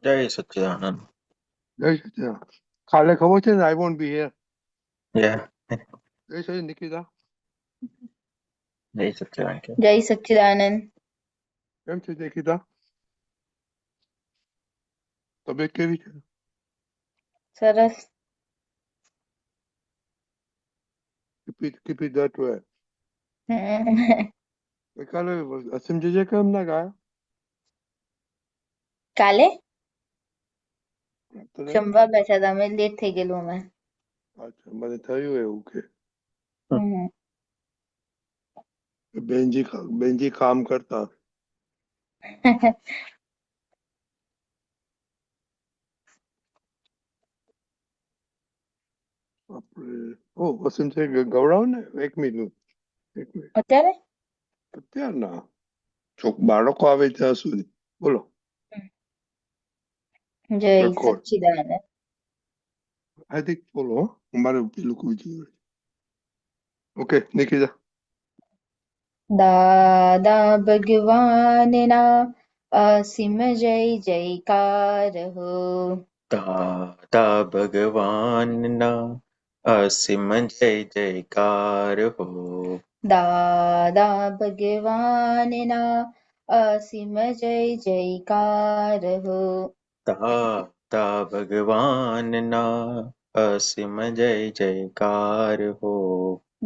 જય સચ્ચિદાનંદ. જય સચિદાન. કાલે ખબર છે ને I won't be here. Yeah. જય સચિદાન નિકિતા. જય સચ્ચિદાનંદ. જય સચ્ચિદાનંદ. કેમ છે નિકિતા? તબિયત કેવી છે? સરસ. keep it that way. હમ. કાલે અસીમ જીજે કેમ ના ગાયા? કાલે તને? જમવા બેઠા હતા અમે, લેટ થઈ ગયેલું અમે. અચ્છા, મને થયું એવું કે હમ. બેનજી કામ કરતા. આપણે અસીમ છે ગવડાવ ને 1 મિનિટ. અત્યારે અત્યારના બાળકો આવે ત્યાં સુધી બોલો. જય રેકોર્ડ સચ્ચિદાનંદ. આઈ થિંક બોલો. મારે પેલું બીજું. ઓકે નિકિતા. દાદા ભગવાનના અસીમ જય જયકાર હો. દાદા ભગવાનના અસીમ જય જયકાર હો. દાદા ભગવાનના અસીમ જય જયકાર હો. દાદા ભગવાનના અસીમ જય જયકાર હો.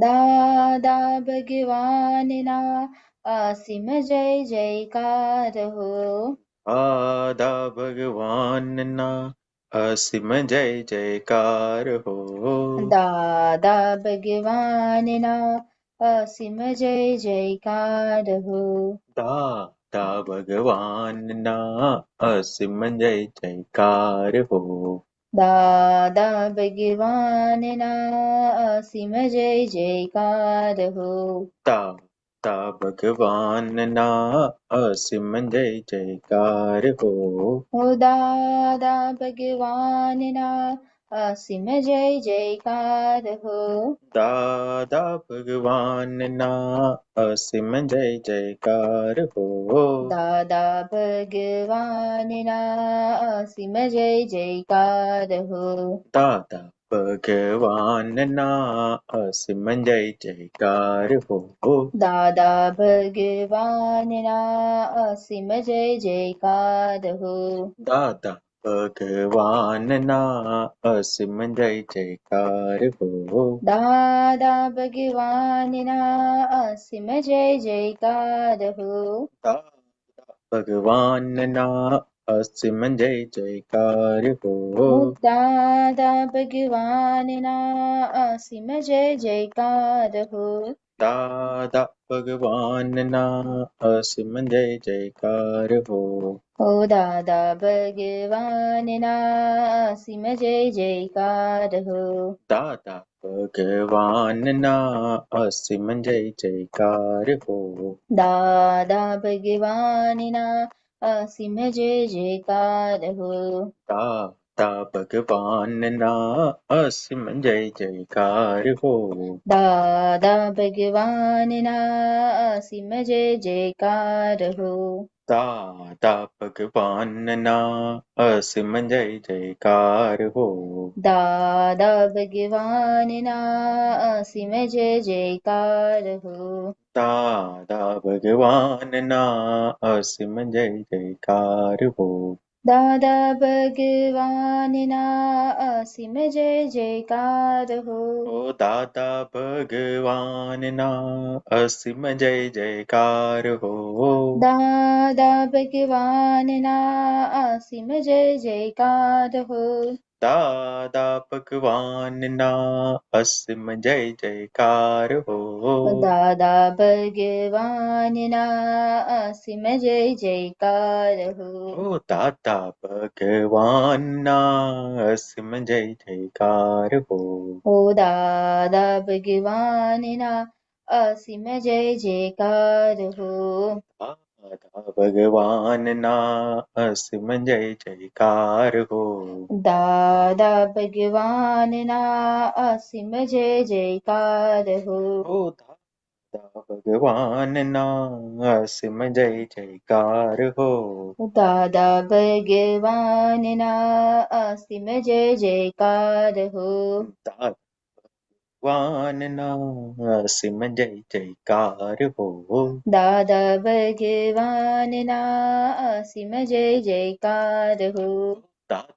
દાદા ભગવાનના અસીમ જય જયકાર હો. દાદા ભગવાનના અસીમ જય જયકાર હો. દાદા ભગવાનના અસીમ જય જયકાર હો. દાદા ભગવાનના અસીમ જય જયકાર હો. દાદા ભગવાનના અસીમ જય જયકાર હો. દાદા ભગવાનના અસીમ જય જયકાર હો. હો દાદા ભગવાનના અસીમ જય જયકાર હો. દાદા ભગવાનના અસીમ જય જયકાર હો. દાદા ભગવાનના અસીમ જય જયકાર હો. દાદા ભગવાનના અસીમ જય જયકાર હો. દાદા ભગવાનના અસીમ જય જયકાર હો. દાદા ભગવાનના અસીમ જય જયકાર હો. દાદા ભગવાનના અસીમ જય જયકાર હો. દાદા ભગવાનના અસીમ જય જયકાર હો. દાદા ભગવાનના અસીમ જય જયકાર હો. દાદા ભગવાનના અસીમ જય જયકાર હો. હો દાદા ભગવાનના અસીમ જય જયકાર હો. દાદા ભગવાનના અસીમ જય જયકાર હો. દાદા ભગવાનના અસીમ જય જયકાર હો. દાદા ભગવાનના અસીમ જય જયકાર હો. દાદા ભગવાનના અસીમ જય જયકાર હો. દાદા ભગવાનના અસીમ જય જયકાર હો. દાદા ભગવાનના અસીમ જય જયકાર હો. દાદા ભગવાનના અસીમ જય જયકાર હો. દાદા ભગવાનના અસીમ જય જયકાર હો. ઓ દાદા ભગવાનના અસીમ જય જયકાર હો. દાદા ભગવાનના અસીમ જય જયકાર હો. દાદા ભગવાનના અસીમ જય જયકાર હો. દાદા ભગવાનના અસીમ જય જયકાર હો. ઓ દાદા ભગવાનના અસીમ જય જયકાર હો. ઓ દાદા ભગવાનના અસીમ જય જયકાર હો. દાદા ભગવાનના અસીમ જય જયકાર હો. દાદા ભગવાનના અસીમ જય જયકાર હો. ઓ દાદા ભગવાનના અસીમ જય જયકાર હો. દાદા ભગવાનના અસીમ જય જયકાર હો. દાદા ભગવાનના અસીમ જય જયકાર હો. દાદા ભગવાનના અસીમ જય જયકાર હો. દાદા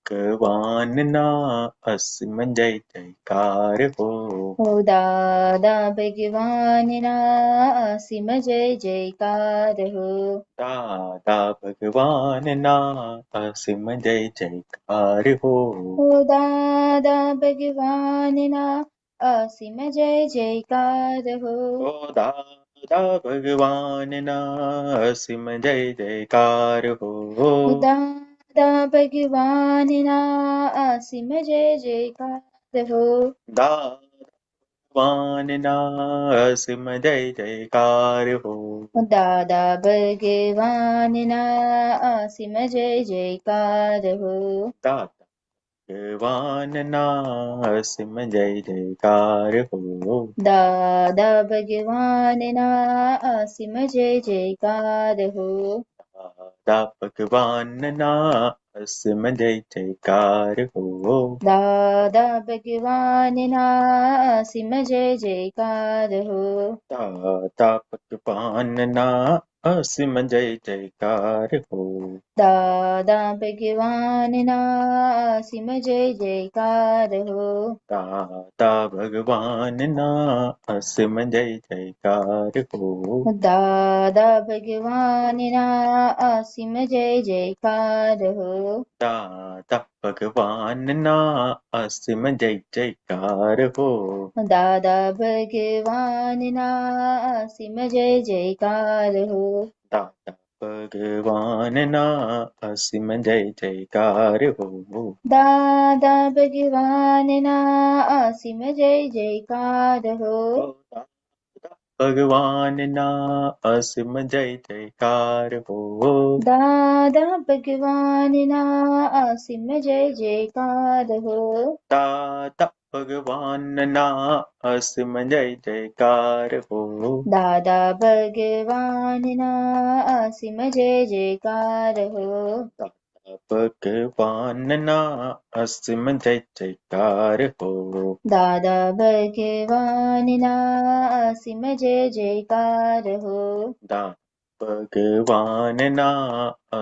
ભગવાનના અસીમ જય જયકાર હો. હો દાદા ભગવાનના અસીમ જય જયકાર હો. દાદા ભગવાનના અસીમ જય જયકાર હો. હો દાદા ભગવાનના અસીમ જય જયકાર હો. ઓ દાદા ભગવાનના અસીમ જય જયકાર હો. દાદા ભગવાનના અસીમ જય જયકાર હો. દાદા ભગવાનના અસીમ જય જયકાર હો. દાદા ભગવાનના અસીમ જય જયકાર હો. દાદા ભગવાનના અસીમ જય જયકાર હો. દાદા ભગવાનના અસીમ જય જયકાર હો. દાદા ભગવાનના અસીમ જય જયકાર હો. દાદા ભગવાનના અસીમ જય જયકાર હો. દાદા ભગવાનના અસીમ જય જયકાર હો. દાદા ભગવાનના અસીમ જય જયકાર હો. દાદા ભગવાનના અસીમ જય જયકાર હો. દાદા ભગવાનના અસીમ જય જયકાર હો. દાદા ભગવાનના અસીમ જય જયકાર હો. દાદા ભગવાનના અસીમ જય જયકાર હો. દાદા ભગવાનના અસીમ જય જયકાર હો. દાદા ભગવાનના અસીમ જય જયકાર હો. ભગવાનના અસીમ જય જયકાર હો. દાદા ભગવાનના અસીમ જય જયકાર હો. દાદા ભગવાનના અસીમ જય જયકાર હો. દાદા ભગવાનના અસીમ જય જયકાર હો. ભગવાનના અસીમ જય જયકાર હો. દાદા ભગવાનના અસીમ જય જયકાર હો. દાદા ભગવાનના અસીમ જય જયકાર હો. દાદા ભગવાનના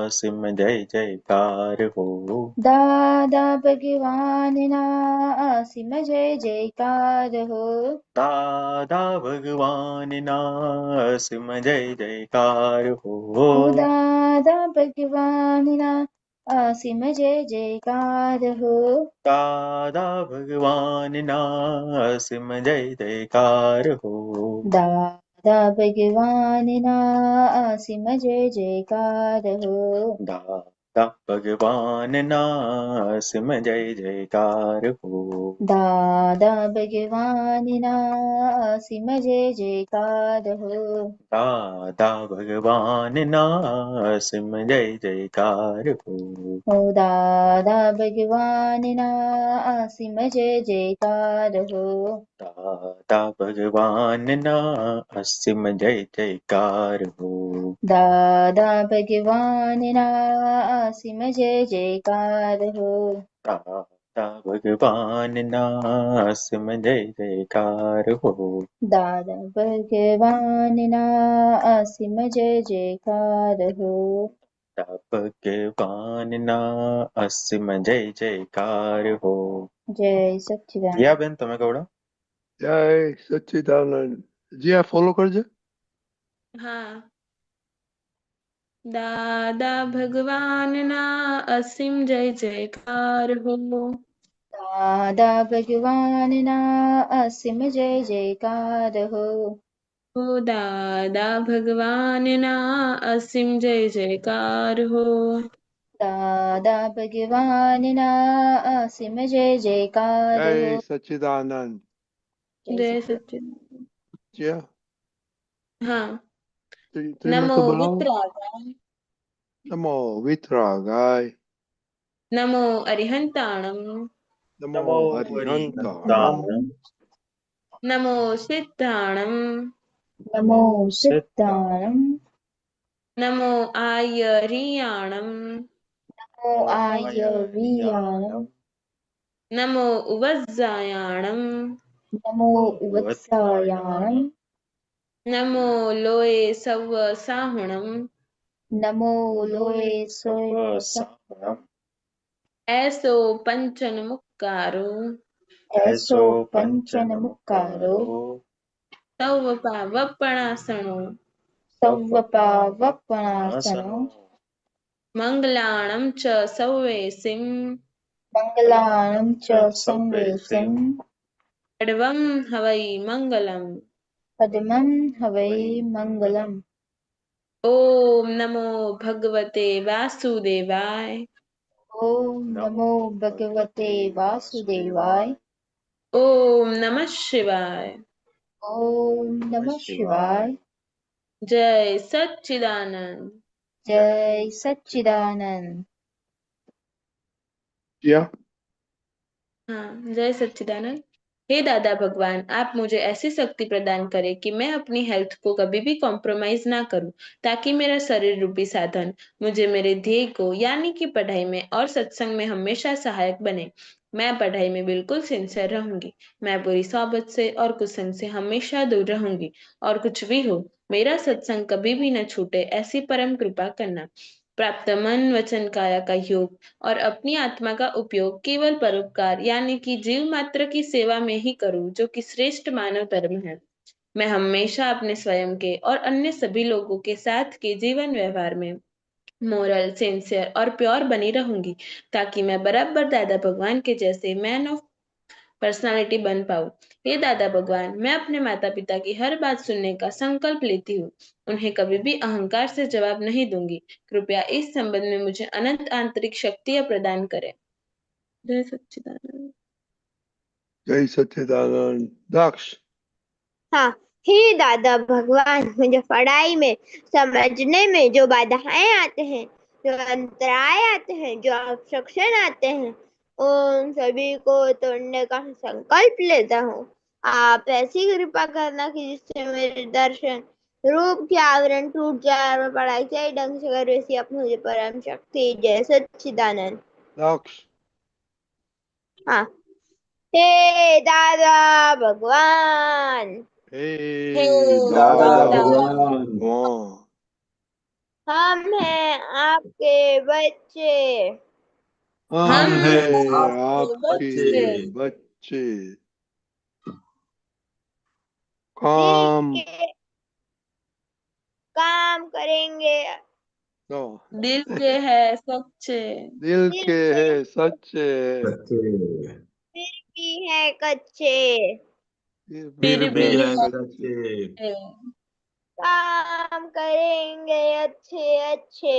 અસીમ જય જયકાર હો. દાદા ભગવાનના અસીમ જય જયકાર હો. દાદા ભગવાનના અસીમ જય જયકાર હો. દાદા ભગવાનના અસીમ જય જયકાર હો. દાદા ભગવાનના અસીમ જય જયકાર હો. દાદા ભગવાનના અસીમ જય જયકાર હો. દાદા ભગવાનના અસીમ જય જયકાર હો. દાદા ભગવાનના અસીમ જય જયકાર હો. હો દાદા ભગવાનના અસીમ જય જયકાર હો. દાદા ભગવાનના અસીમ જય જયકાર હો. દાદા ભગવાનના અસીમ જય જયકાર હો. દાદા ભગવાનના અસીમ જય જયકાર હો. દાદા ભગવાનના અસીમ જય જયકાર હો. દાદા ભગવાનના અસીમ જય જયકાર હો. જય સચ્ચિદાનંદ. પ્રિયાબેન તમે કવડો. જય સચ્ચિદાનંદ. જી આ ફોલો કરજે. હા. દાદા ભગવાનના અસીમ જય જયકાર હો. દાદા ભગવાનના અસીમ જય જયકાર હો. હો દાદા ભગવાનના અસીમ જય જયકાર હો. દાદા ભગવાનના અસીમ જય જયકાર હો. જય સચ્ચિદાનંદ. જય સચ્ચિદાનંદ. જી આ હા. તમે નમો તો બોલાવો. વિતરાગાય. નમો વિતરાગાય. નમો અરિહંતાણમ. નમો હરિહંતાણમ. હરિહંતાણમ. નમો સિદ્ધાણમ. नमो सिद्धाणम् नमो आयर्याणम् नमो आयर्याणम् नमो उवज्जायाणम् नमो उवत्सायाणम् नमो लोये सव्वसाहुणम् नमो लोये सोय साहुणम् ऐसो पंचन मुक्कारो ऐसो पंचन मुक्कारो तव पावपणासनो सव्वपावपणासनो मङ्गलाणं च सौवेसिं मङ्गलानं च संवेसिं षड्वं हवै मङ्गलम् पद्मं हवै मङ्गलम् ॐ नमो भगवते वासुदेवाय ॐ नमो भगवते वासुदेवाय ॐ नमः शिवाय ॐ नमः शिवाय जय सच्चिदानंद। जय सच्चिदानंद। जिया हाँ, जय सच्चिदानंद। हे दादा भगवान, आप मुझे ऐसी शक्ति प्रदान करें कि मैं अपनी हेल्थ को कभी भी कॉम्प्रोमाइज ना करूं, ताकि मेरा शरीर रूपी साधन मुझे मेरे ध्येय को यानी कि पढ़ाई में और सत्संग में हमेशा सहायक बने। मैं पढ़ाई में बिल्कुल सिंसियर रहूंगी। मैं बुरी सोबत से और कुसंग से हमेशा दूर रहूंगी। और कुछ भी हो, मेरा सत्संग कभी भी न छूटे, ऐसी परम कृपा करना। प्राप्त मन वचन काया का योग और अपनी आत्मा का उपयोग केवल परोपकार यानी कि जीव मात्र की सेवा में ही करूं, जो कि श्रेष्ठ मानव धर्म है। मैं हमेशा अपने स्वयं के और अन्य सभी लोगों के साथ के जीवन व्यवहार में मोरल, सिंसियर और प्योर बनी रहूंगी, ताकि मैं बराबर दादा भगवान के जैसे मैन ऑफ पर्सनालिटी बन पाऊं। हे दादा भगवान, मैं अपने माता पिता की हर बात सुनने का संकल्प लेती हूँ। उन्हें कभी भी अहंकार से जवाब नहीं दूंगी। कृपया इस संबंध में मुझे अनंत आंतरिक शक्तियां प्रदान करें। जय सच्चिदानंद। जय सच्चिदानंद। दक्ष हाँ, हे दादा भगवान, मुझे पढ़ाई में समझने में जो बाधाएं आते हैं, जो अंतराय आते हैं, जो ऑब्स्ट्रक्शन आते हैं, उन सभी को तोड़ने का संकल्प लेता हूँ। आप ऐसी कृपा करना कि जिससे मेरे दर्शन रूप के आवरण टूट जाए और मैं पढ़ाई सही ढंग से करूँ, ऐसी आप मुझे परम शक्ति। जय सच्चिदानंद। दक्ष हाँ, हे दादा भगवान, हे हे दादा दादा भगवान हम हैं आपके बच्चे। हम हम हैं आपके आपके बच्चे बच्चे। दिल काम के काम करेंगे, नो दिल के है सच्चे, दिल दिल के से है सच्चे, फिर भी है कच्चे। फिर फिर भी भी है है सच्चे। सच्चे। काम करेंगे अच्छे अच्छे।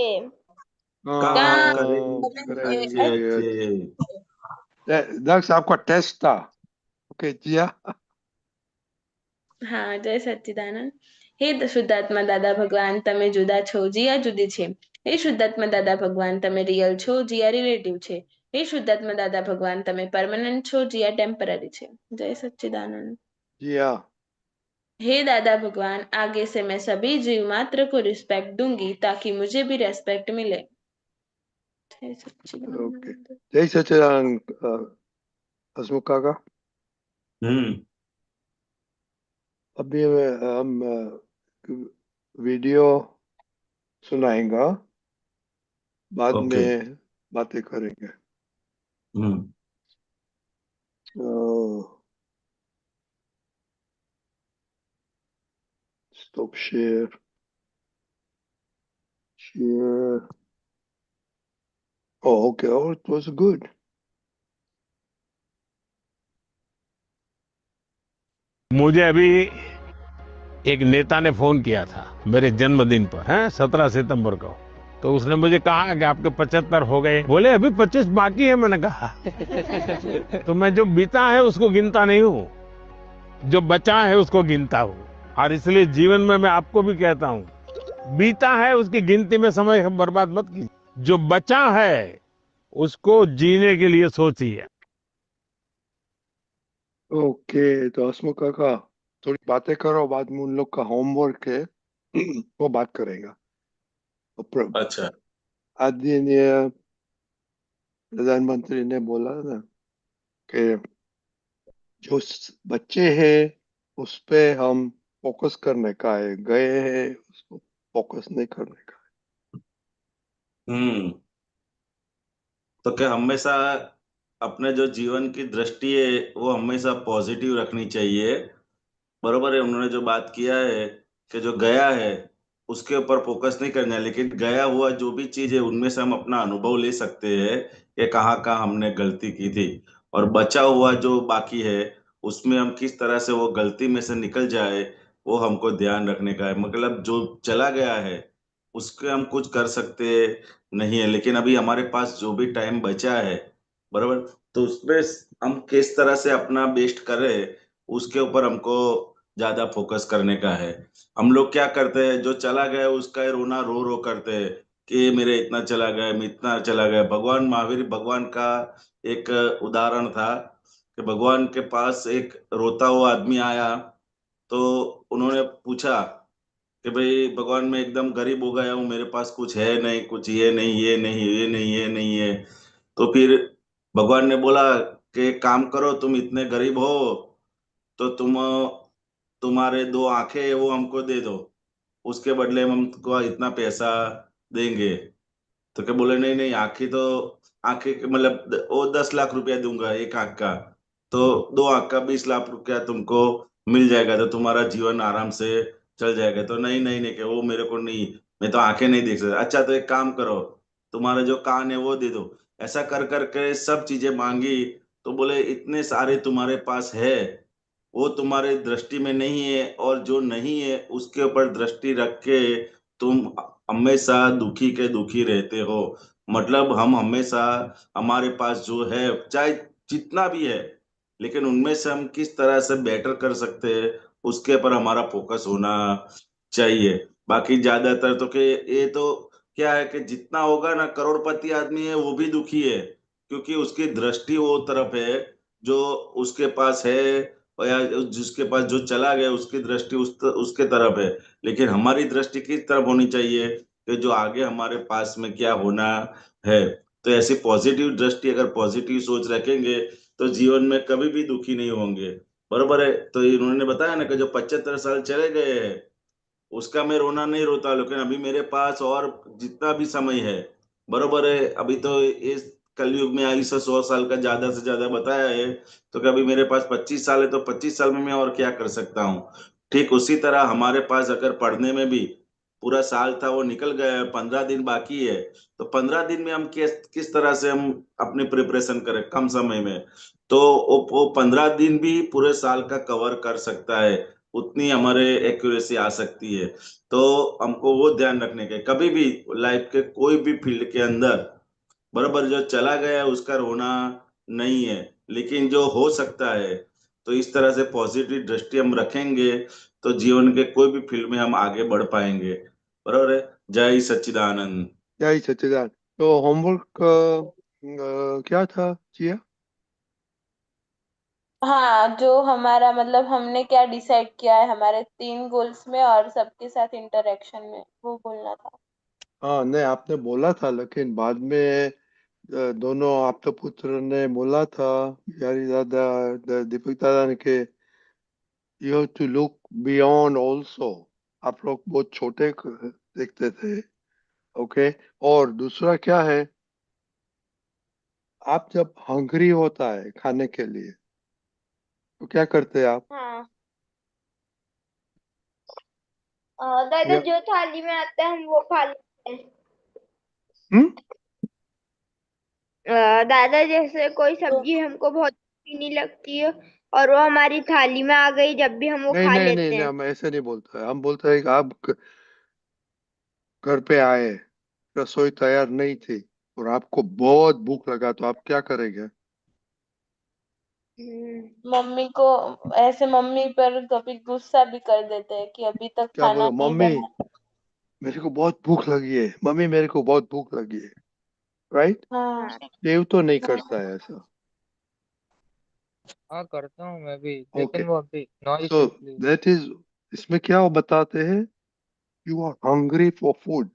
काम काम करेंगे करेंगे अच्छे। दक्ष आपका टेस्ट था। ओके जिया હા જય સચ્ચિદાનંદ। હે શુદ્ધાત્મા દાદા ભગવાન, તમે જુદા છો, જીયા જુદી છે। હે શુદ્ધાત્મા દાદા ભગવાન, તમે રિયલ છો, જીયા રિલેટિવ છે। હે શુદ્ધાત્મા દાદા ભગવાન, તમે પરમનન્ટ છો, જીયા ટેમ્પરરી છે। જય સચ્ચિદાનંદ। जिया हे दादा भगवान, आगे से मैं सभी जीव मात्र को रिस्पेक्ट दूंगी, ताकि मुझे भी रेस्पेक्ट मिले। जय ओके सच्चिदानंद। जय सच्चिदानंद। हसमुख काका अभी हम वीडियो सुनाएंगा, बाद ओके में बातें करेंगे। Stop share share Oh, okay. Oh, it was good. मुझे अभी एक नेता ने फोन किया था मेरे जन्मदिन पर, है 17 सितंबर को। तो उसने मुझे कहा कि आपके 75 हो गए। बोले अभी 25 बाकी है। मैंने कहा तो मैं जो बीता है उसको गिनता नहीं हूँ, जो बचा है उसको गिनता हूँ। और इसलिए जीवन में मैं आपको भी कहता हूँ, बीता है उसकी गिनती में समय बर्बाद मत कीजिए, जो बचा है उसको जीने के लिए सोचिए। ओके तो हसमुख काका थोड़ी बातें करो, बाद में उन लोग का होमवर्क है वो बात करेगा। तो अच्छा। आदरणीय प्रधानमंत्री ने बोला ना कि जो बच्चे हैं उस पे हम फोकस करने का है, गए हैं उसको फोकस नहीं करने का। हम्म। तो क्या हमेशा अपने जो जीवन की दृष्टि है वो हमेशा पॉजिटिव रखनी चाहिए। बरोबर है, उन्होंने जो बात किया है कि जो गया है उसके ऊपर फोकस नहीं करना है, लेकिन गया हुआ जो भी चीज है उनमें से हम अपना अनुभव ले सकते हैं कि कहाँ कहाँ हमने गलती की थी। और बचा हुआ जो बाकी है उसमें हम किस तरह से वो गलती में से निकल जाए, वो हमको ध्यान रखने का है। मतलब जो चला गया है उसके हम कुछ कर सकते नहीं है, लेकिन अभी हमारे पास जो भी टाइम बचा है, बराबर, तो उसमें हम किस तरह से अपना बेस्ट करें उसके ऊपर हमको ज्यादा फोकस करने का है। हम लोग क्या करते हैं, जो चला गया उसका ही रोना रो रो करते हैं कि मेरे इतना चला गया, मैं इतना चला गया। भगवान महावीर भगवान का एक उदाहरण था कि भगवान के पास एक रोता हुआ आदमी आया, तो उन्होंने पूछा कि भाई भगवान मैं एकदम गरीब हो गया हूँ, मेरे पास कुछ है नहीं, कुछ ये नहीं ये नहीं ये नहीं ये नहीं है। तो फिर भगवान ने बोला कि एक काम करो, तुम इतने गरीब हो तो तुम्हारे दो आंखें हैं वो हमको दे दो, उसके बदले में हम तुमको इतना पैसा देंगे। तो क्या बोले, नहीं नहीं, आंखें तो आंखें मतलब वो 10 लाख रुपया दूंगा एक आंख का, तो दो आंख का 20 लाख रुपया तुमको मिल जाएगा, तो तुम्हारा जीवन आराम से चल जाएगा। तो नहीं नहीं नहीं, कि वो मेरे को नहीं, मैं तो आंखें नहीं देख सकता। अच्छा तो एक काम करो, तुम्हारे जो कान है वो दे दो। ऐसा कर करके सब चीजें मांगी। तो बोले इतने सारे तुम्हारे पास है, वो तुम्हारे दृष्टि में नहीं है, और जो नहीं है उसके ऊपर दृष्टि रख के तुम हमेशा दुखी के दुखी रहते हो। मतलब हम हमेशा हमारे पास जो है चाहे जितना भी है, लेकिन उनमें से हम किस तरह से बेटर कर सकते हैं उसके पर हमारा फोकस होना चाहिए। बाकी ज्यादातर तो के ये तो क्या है कि जितना होगा ना, करोड़पति आदमी है वो भी दुखी है, क्योंकि उसकी दृष्टि वो तरफ है जो उसके पास है, और या जिसके पास जो चला गया उसकी दृष्टि उसके तरफ है। लेकिन हमारी दृष्टि किस तरफ होनी चाहिए कि जो आगे हमारे पास में क्या होना है। तो ऐसी पॉजिटिव दृष्टि, अगर पॉजिटिव सोच रखेंगे तो जीवन में कभी भी दुखी नहीं होंगे। बरोबर है। तो इन्होंने बताया ना कि जो 75 साल चले गए हैं उसका मैं रोना नहीं रोता, लेकिन अभी मेरे पास और जितना भी समय है, बरोबर है, अभी तो इस कलयुग में आयुष्य 100 साल का ज्यादा से ज्यादा बताया है। तो कभी मेरे पास 25 साल है तो 25 साल में मैं और क्या कर सकता हूँ। ठीक उसी तरह हमारे पास अगर पढ़ने में भी पूरा साल था वो निकल गया है, 15 दिन बाकी है, तो 15 दिन में हम किस किस तरह से हम अपनी प्रिपरेशन करें कम समय में, तो वो 15 दिन भी पूरे साल का कवर कर सकता है, उतनी हमारे एक्यूरेसी आ सकती है। तो हमको वो ध्यान रखने के, कभी भी लाइफ के कोई भी फील्ड के अंदर, बराबर, जो चला गया उसका रोना नहीं है, लेकिन जो हो सकता है, तो इस तरह से पॉजिटिव दृष्टि हम रखेंगे तो जीवन के कोई भी फील्ड में हम आगे बढ़ पाएंगे। बराबर है। जय सच्चिदानंद। जय सच्चिदानंद। तो होमवर्क क्या था जिया? हाँ, जो हमारा मतलब हमने क्या डिसाइड किया है हमारे 3 गोल्स में और सबके साथ इंटरेक्शन में, वो बोलना था। हाँ नहीं, आपने बोला था लेकिन बाद में दोनों आपके पुत्र ने बोला था, यारी दादा दीपक दादा ने, कि you have to look beyond also. आप लोग बहुत छोटे दिखते थे। ओके। और दूसरा क्या है, आप जब हंग्री होता है खाने के लिए तो क्या करते हैं आप? हाँ। दादा या जो थाली में आता है हम वो खा लेते हैं। हम्म? दादा जैसे कोई तो सब्जी हमको बहुत अच्छी नहीं लगती है और वो हमारी थाली में आ गई, जब भी हम वो नहीं खा नहीं नहीं लेते नहीं, हैं। हम ऐसे नहीं बोलते हैं। हम बोलते हैं कि आप घर पे आए, रसोई तैयार नहीं थी और आपको बहुत भूख लगा, तो आप क्या करेंगे? मम्मी को ऐसे मम्मी पर कभी गुस्सा भी कर देते हैं कि अभी तक क्या खाना बोलो, नहीं मम्मी बना। मेरे को बहुत भूख लगी है, मम्मी मेरे को बहुत भूख लगी है। राइट। हाँ। हाँ। देव तो नहीं हाँ। करता है ऐसा। हाँ करता हूँ मैं भी, ओके लेकिन वो अभी नॉइस सो है इसलिए। दैट इज इसमें क्या बताते हैं, you are hungry for food,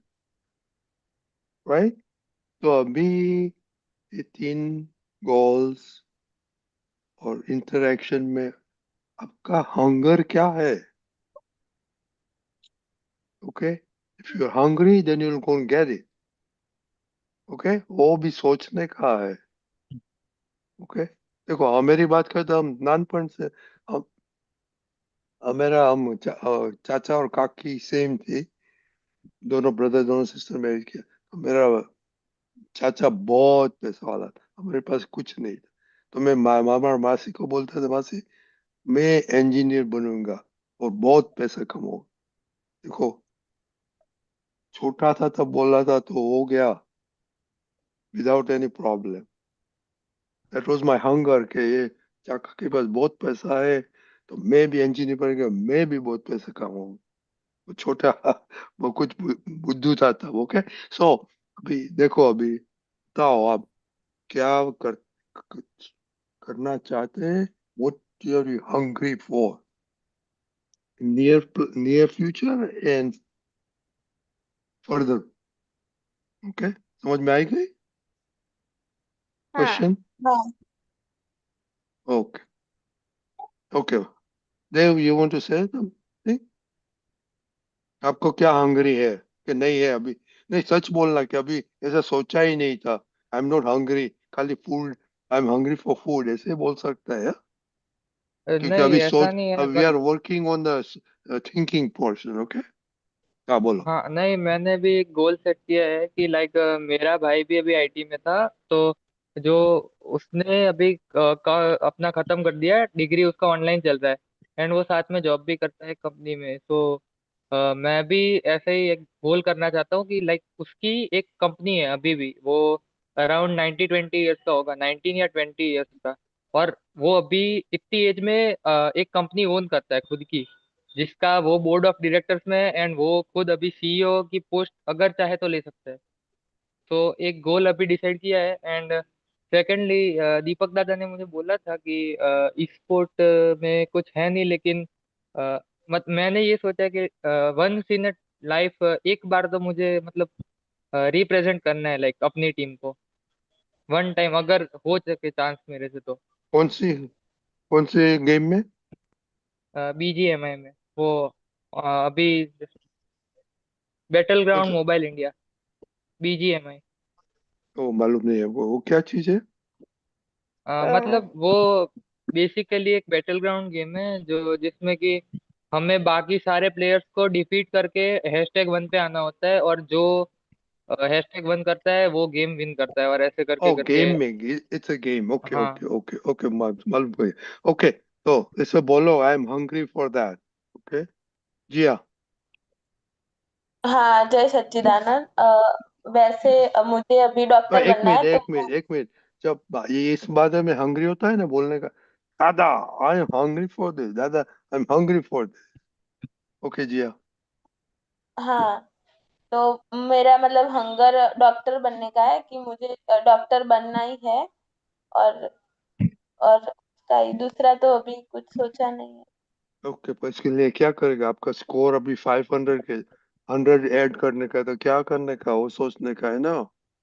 right? तो अभी ये तीन गोल्स और इंटरेक्शन में आपका हंगर क्या है? Okay, if you are hungry then you will go and get it. Okay, वो भी सोचने का है। ओके, देखो हमारी बात करें तो हम नानपन से हम चाचा और काकी सेम थी, दोनों ब्रदर दोनों सिस्टर मैरिज किया। तो मेरा चाचा बहुत पैसा वाला था, हमारे पास कुछ नहीं था। तो मैं मामा और मासी को बोलता था, मासी मैं इंजीनियर बनूंगा और बहुत पैसा कमाऊंगा। देखो छोटा था तब बोला था तो हो गया without any problem. That was my hunger के ये चाचा के पास बहुत पैसा है तो मैं भी इंजीनियर बनूंगा, मैं भी बहुत पैसा कमाऊंगा। वो छोटा वो कुछ बुद्धू था तब। ओके सो अभी देखो, अभी बताओ आप क्या करना चाहते हैं, what are you hungry for near future and further? Okay, समझ में आई गई हाँ। क्वेश्चन? हाँ। Okay okay, do you want to say something? आपको क्या हंगरी है कि नहीं है अभी? नहीं, सच बोलना कि अभी ऐसा सोचा ही नहीं था। आई एम नॉट हंग्री, खाली food, I am hungry for food ऐसे बोल सकता है? क्योंकि नहीं अभी ऐसा सोच, नहीं है we are working on the thinking portion. Okay, हाँ बोलो। हाँ नहीं, मैंने भी एक गोल सेट किया है कि लाइक मेरा भाई भी अभी आईटी में था, तो जो उसने अभी अपना खत्म कर दिया, डिग्री उसका ऑनलाइन चल रहा है, एंड वो साथ में जॉब भी करता है कंपनी में। तो मैं भी ऐसे ही एक गोल करना चाहता हूँ कि लाइक उसकी एक कंपनी है अभी भी, वो अराउंड 19-20 ईयर्स का होगा, 19 या 20 ईयर्स का। और वो अभी इतनी एज में एक कंपनी ओन करता है खुद की, जिसका वो बोर्ड ऑफ डायरेक्टर्स में है, एंड वो खुद अभी सीईओ की पोस्ट अगर चाहे तो ले सकता है। तो एक गोल अभी डिसाइड किया है। एंड सेकेंडली, दीपक दादा ने मुझे बोला था कि ई स्पोर्ट में कुछ है नहीं, लेकिन मैंने ये सोचा कि वंस इन लाइफ एक बार तो मुझे मतलब रिप्रेजेंट करना है लाइक अपनी टीम को, वन टाइम अगर हो सके चांस मेरे से तो। कौन सी कौन से गेम में? बीजीएमआई में, वो अभी बैटल ग्राउंड अच्छा, मोबाइल इंडिया, बीजीएमआई। वो मालूम नहीं है, वो क्या चीज है? मतलब वो बेसिकली एक बैटल ग्राउंड गेम है जो जिसमें कि हमें बाकी सारे प्लेयर्स को डिफीट करके #1 पे आना होता है, और जो #1 करता है वो गेम विन करता है, और ऐसे करके ओ करके। गेम में, इट्स अ गेम। ओके हाँ। ओके ओके ओके, मालूम गया। ओके, तो इसे बोलो I am hungry for that. Okay, जी हाँ। हाँ, जय सच्चिदानंद। वैसे मुझे अभी डॉक्टर एक बनना मिनट है तो। एक मिनट एक मिनट, जब ये इस बारे में हंग्री होता है ना बोलने का, दादा I am hungry for this, दादा I am hungry for this. Okay जी हाँ। हाँ, तो मेरा मतलब हंगर डॉक्टर बनने का है कि मुझे डॉक्टर बनना ही है। और उसका ही दूसरा तो अभी कुछ सोचा नहीं है। ओके, पर इसके लिए क्या करेगा? आपका स्कोर अभी 500 के 100 ऐड करने का है, तो क्या करने का वो सोचने का है ना।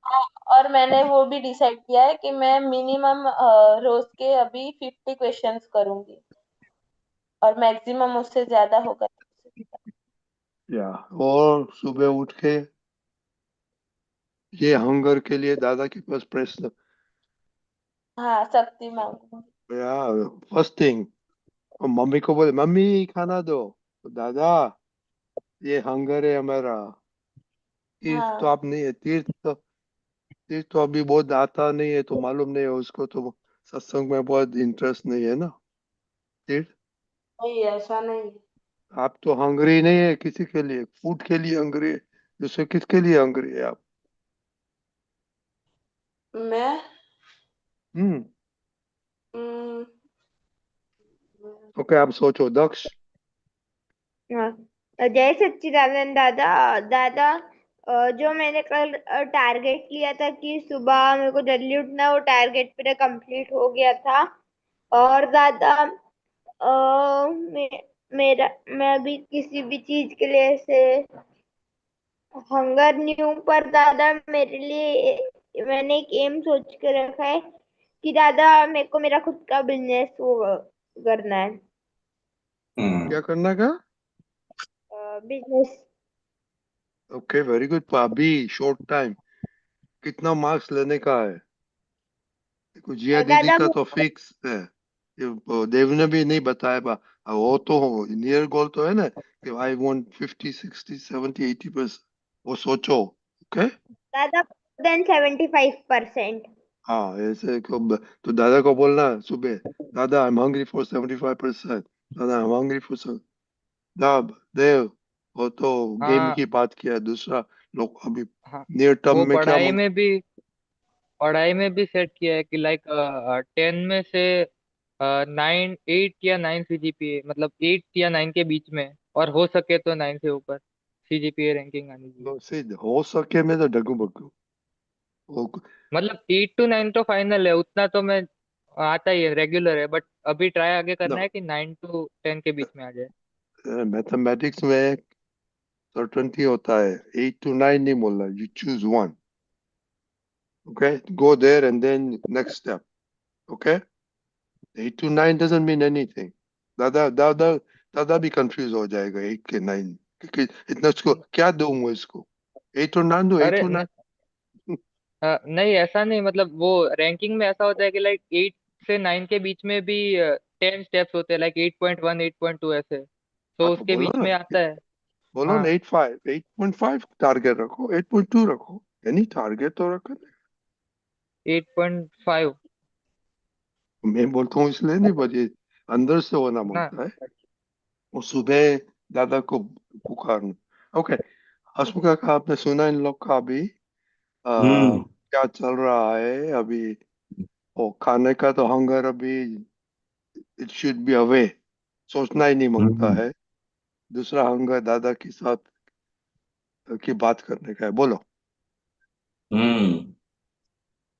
हाँ, और मैंने वो भी डिसाइड किया है कि मैं मिनिमम रोज के अभी 50 क्वेश्चंस करूंगी, और मैक्सिमम उससे ज्यादा होगा। या और सुबह उठ के ये हंगर के लिए दादा के पास प्रश्न, हाँ, शक्ति मांगूंगी। या फर्स्ट थिंग, और मम्मी को बोले मम्मी खाना दो, तो दादा ये हंगर है हमारा। तीर्थ तो हाँ, आप नहीं है, तीर्थ तो अभी बहुत आता नहीं है तो मालूम नहीं है उसको, तो सत्संग में बहुत इंटरेस्ट नहीं है ना। तीर्थ, नहीं ऐसा नहीं। आप तो हंगरी नहीं है किसी के लिए, फूड के लिए हंगरी है। दूसरे किसके लिए हंगरी है आप? मैं हम्म। हम्म, ओके, आप सोचो दक्ष। हाँ। जय सच्चिदानंद दादा। दादा, जो मैंने कल टारगेट लिया था कि सुबह मेरे को जल्दी उठना, वो टारगेट मेरा कंप्लीट हो गया था। और दादा मैं अभी किसी भी चीज के लिए ऐसे हंगर नहीं हूँ, पर दादा मेरे लिए मैंने एक एम सोच के रखा है कि दादा मेरे को मेरा खुद का बिजनेस वो करना है। क्या करना का? बिजनेस। Okay, very good. अभी शॉर्ट टाइम कितना मार्क्स लेने का है? देखो, जिया दीदी दादा का तो फिक्स है। देव ने भी नहीं बताया वो तो नियर गोल तो है ना कि आई वांट 50 60 70 80%। वो सोचो। ओके। दादा देन 75%। हाँ, ऐसे तो दादा को बोलना सुबह, दादा आई एम हंग्री फॉर 75%। दादा आई एम हंग्री फॉर सब। दाब देव, वो तो गेम हाँ की बात किया, दूसरा लोग अभी हाँ। नियर टर्म वो में क्या पढ़ाई में भी सेट किया है कि लाइक 10 में से 9 8 या 9 सीजीपीए, मतलब 8 या 9 के बीच में, और हो सके तो 9 से ऊपर सीजीपीए रैंकिंग आनी चाहिए। से हो सके में तो डगू बगू वो मतलब 8 to 9 तो फाइनल है, उतना तो मैं आता ही है, रेगुलर है, बट अभी ट्राई आगे करना है कि 9 to 10 के बीच में आ जाए। मैथमेटिक्स में सर्टेनिटी होता है। 8 to 9 नहीं बोलना, you choose one. Okay, go there and then next step. Okay, 8 to 9 doesn't mean anything. दादा दादा दादा भी कंफ्यूज हो जाएगा 8 के 9, क्योंकि इतना इसको क्या दूं मैं इसको? 8 और 9 दो, एट अरे और नाइन नहीं, ऐसा नहीं, मतलब वो रैंकिंग में ऐसा होता है कि लाइक 8 से 9 के बीच में भी 10 स्टेप्स होते हैं, लाइक 8.1 8.2 ऐसे, हाँ, तो तो उसके बोलो बीच ना, में आता है। बोलो ना हाँ, 8.5 टारगेट रखो, 8.2 रखो। यानी टारगेट तो रखो। 8.5 मैं बोलता हूँ इसलिए नहीं, बजे अंदर से होना ना। मांगता है। वो सुबह दादा को पुकारना। ओके। हसमुख का आपने सुना इन लोग का अभी हम्म क्या चल रहा है अभी? ओ, खाने का तो हंगर अभी इट शुड बी अवे, सोचना ही नहीं मांगता हम्म है। दूसरा हंगर दादा के साथ की बात करने का है। बोलो। हम्म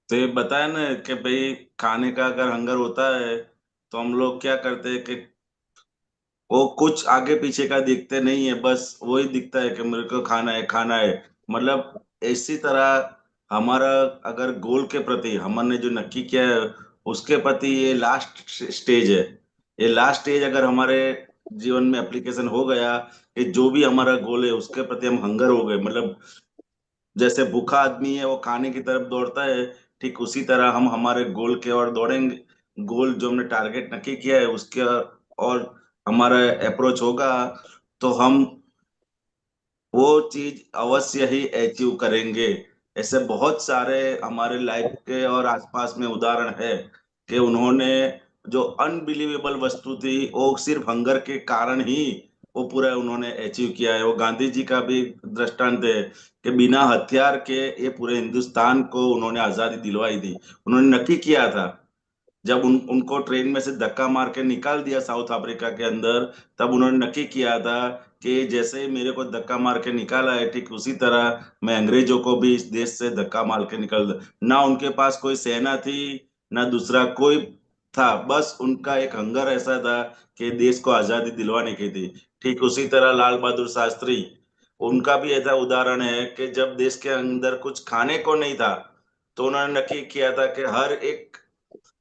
तो ये बताया ना कि भाई खाने का अगर हंगर होता है तो हम लोग क्या करते हैं कि वो कुछ आगे पीछे का दिखते नहीं है, बस वही दिखता है कि मेरे को खाना है खाना है। मतलब इसी तरह हमारा अगर गोल के प्रति हमने जो नक्की किया है उसके प्रति ये लास्ट स्टेज है। ये लास्ट स्टेज अगर हमारे जीवन में एप्लीकेशन हो गया कि जो भी हमारा गोल है उसके प्रति हम हंगर हो गए, मतलब जैसे भूखा आदमी है वो खाने की तरफ दौड़ता है, ठीक उसी तरह हम हमारे गोल के ओर दौड़ेंगे। गोल जो हमने टारगेट नक्की किया है उसके और हमारा अप्रोच होगा तो हम वो चीज अवश्य ही अचीव करेंगे। ऐसे बहुत सारे हमारे लाइफ के और आसपास में उदाहरण है कि उन्होंने जो अनबिलीवेबल वस्तु थी वो सिर्फ हंगर के कारण ही वो पूरा उन्होंने अचीव किया है। वो गांधी जी का भी दृष्टांत है कि बिना हथियार के ये पूरे हिंदुस्तान को उन्होंने आजादी दिलवाई थी। उन्होंने नक्की किया था जब उनको ट्रेन में से धक्का मार के निकाल दिया साउथ अफ्रीका के अंदर, तब उन्होंने नक्की किया था कि जैसे ही मेरे को धक्का मार के निकाला है ठीक उसी तरह मैं अंग्रेजों को भी इस देश से धक्का मार के निकाल दूं। ना उनके पास कोई सेना थी ना दूसरा कोई था, बस उनका एक हंगर ऐसा था कि देश को आजादी दिलवाने की थी। ठीक उसी तरह लाल बहादुर शास्त्री, उनका भी ऐसा उदाहरण है कि जब देश के अंदर कुछ खाने को नहीं था तो उन्होंने नक्की किया था कि हर एक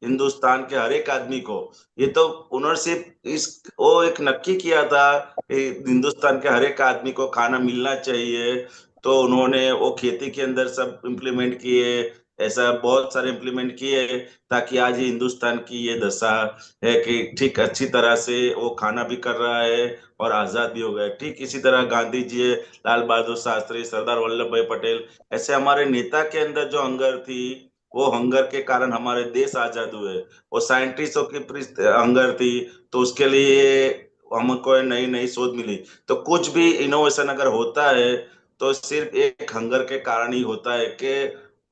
हिंदुस्तान के हर एक आदमी को, ये तो उन्होंने सिर्फ इस वो एक नक्की किया था कि हिंदुस्तान के हर एक आदमी को खाना मिलना चाहिए। तो उन्होंने वो खेती के अंदर सब इम्प्लीमेंट किए, ऐसा बहुत सारे इम्प्लीमेंट किए ताकि आज ये हिंदुस्तान की ये दशा है कि ठीक अच्छी तरह से वो खाना भी कर रहा है और आजाद भी हो गया। ठीक इसी तरह गांधी जी, लाल बहादुर शास्त्री, सरदार वल्लभ भाई पटेल, ऐसे हमारे नेता के अंदर जो हंगर थी वो हंगर के कारण हमारे देश आजाद हुए। वो साइंटिस्टों की हंगर थी तो उसके लिए हमको नई नई शोध मिली। तो कुछ भी इनोवेशन अगर होता है तो सिर्फ एक हंगर के कारण ही होता है कि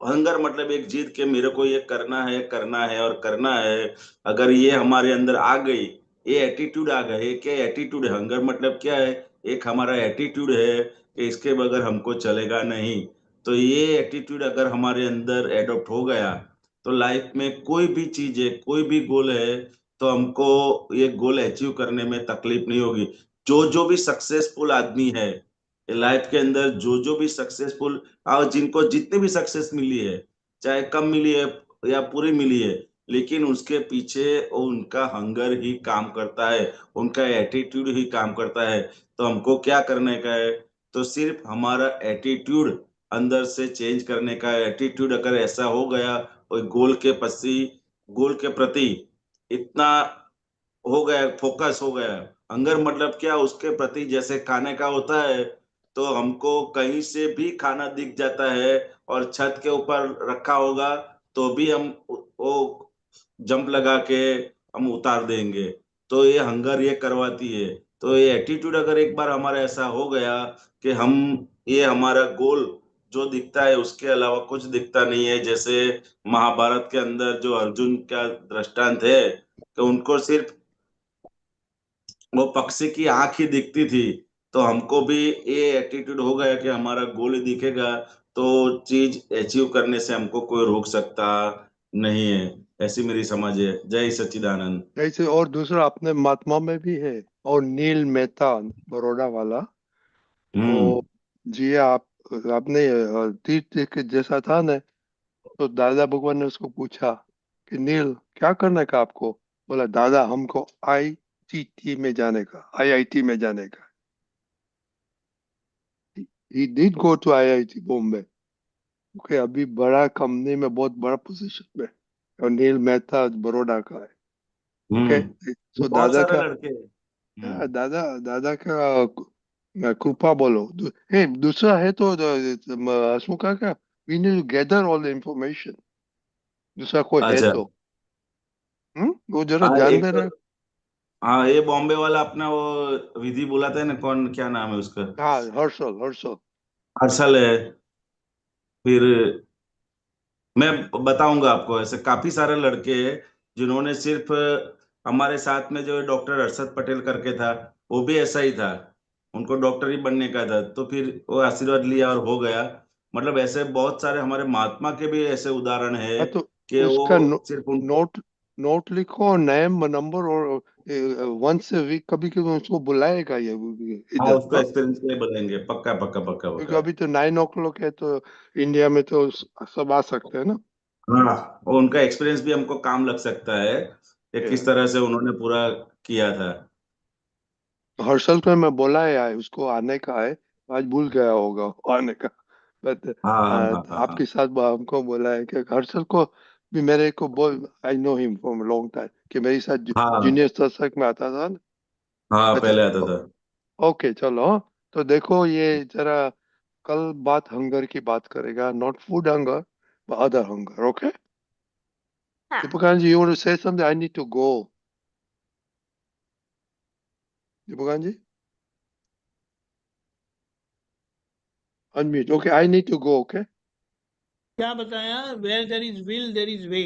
हंगर मतलब एक जिद के मेरे को ये करना है और करना है। अगर ये हमारे अंदर आ गई, ये एटीट्यूड आ गया, ये क्या एटीट्यूड है? हंगर मतलब क्या है? एक हमारा एटीट्यूड है कि इसके बगैर हमको चलेगा नहीं। तो ये एटीट्यूड अगर हमारे अंदर एडॉप्ट हो गया तो लाइफ में कोई भी चीज है, कोई भी गोल है, तो हमको ये गोल अचीव करने में तकलीफ नहीं होगी। जो भी सक्सेसफुल आदमी है लाइफ के अंदर, जो भी सक्सेसफुल और जिनको जितनी भी सक्सेस मिली है, चाहे कम मिली है या पूरी मिली है, लेकिन उसके पीछे उनका हंगर ही काम करता है, उनका एटीट्यूड ही काम करता है। तो हमको क्या करने का है, तो सिर्फ हमारा एटीट्यूड अंदर से चेंज करने का। एटीट्यूड अगर ऐसा हो गया और गोल के प्रति इतना हो गया, फोकस हो गया, हंगर मतलब क्या, उसके प्रति जैसे खाने का होता है, तो हमको कहीं से भी खाना दिख जाता है और छत के ऊपर रखा होगा तो भी हम वो जंप लगा के हम उतार देंगे। तो ये हंगर ये करवाती है। तो ये एटीट्यूड अगर एक बार हमारा ऐसा हो गया कि हम ये हमारा गोल जो दिखता है उसके अलावा कुछ दिखता नहीं है, जैसे महाभारत के अंदर जो अर्जुन का दृष्टांत है, तो उनको सिर्फ वो पक्षी की आंख ही दिखती थी। तो हमको भी ये एटीट्यूड हो गया कि हमारा गोल ही दिखेगा, तो चीज अचीव करने से हमको कोई रोक सकता नहीं है। ऐसी मेरी समझ है। जय सच्चिदानंद। ऐसे और दूसरा अपने महात्मा में भी है, और नील मेहता बड़ौदा वाला, हम्म। वो जी आप आपने तीर्थ के जैसा था ना, तो दादा भगवान ने उसको पूछा कि नील क्या करने का आपको? बोला दादा हमको आईटीटी में जाने का, आईआईटी में जाने का। He did go to IIT Bombay. Okay, अभी बड़ा कंपनी में बहुत बड़ा पोजीशन में, और नील मेहता बड़ौदा का है। ओके, ये सो बहुत दादा सारे का, लड़के हैं। दादा दादा का कृपा बोलो। हे दूसरा है तो શું कहा क्या, we need to gather all the information. दूसरा कोई है अच्छा। तो वो जरा हाँ ध्यान एक दे तो, रहे। हाँ ये बॉम्बे वाला अपना वो विधि बुलाता है ना, कौन क्या नाम है उसका? हाँ, हर्षल हर्षल। हर्षल है। फिर मैं बताऊंगा आपको, ऐसे काफी सारे लड़के हैं जिन्होंने सिर्फ हमारे साथ में जो डॉक्टर अरशद पटेल करके था, वो भी ऐसा ही था। उनको डॉक्टर ही बनने का था, तो फिर वो आशीर्वाद लिया और हो गया। मतलब ऐसे बहुत सारे हमारे महात्मा के भी ऐसे उदाहरण है हाँ तो कि उसका वो सिर्फ उनको, नोट नोट लिखो, और नेम नंबर, और वंस ए वीक कभी कभी उसको बुलाएगा ये हाँ इधर, उसको हाँ। एक्सपीरियंस के लिए बोलेंगे, पक्का पक्का पक्का क्योंकि पक्का। अभी तो 9 o'clock है, तो इंडिया में तो सब आ सकते हैं ना। हाँ, और उनका एक्सपीरियंस भी हमको काम लग सकता है कि किस Yeah. तरह से उन्होंने पूरा किया था। हर्षल को मैं बोला है उसको आने का है, आज भूल गया होगा आने का। बट हाँ हाँ हाँ हाँ हाँ। आपके साथ हमको बोला है कि हर्षल को भी, मेरे को बोल, I know him from long time, कि मेरे साथ हाँ जूनियर सत्संग में आता था ना। हाँ अच्छा, पहले आता था। ओके चलो, हाँ। तो देखो ये जरा कल बात हंगर की बात करेगा, not food hunger but other hunger, okay? हाँ। Dipakanji, you want to say something? I need to go. Dipakanji, unmute. Okay, I need to go, okay? क्या बताया, where there is will there is way.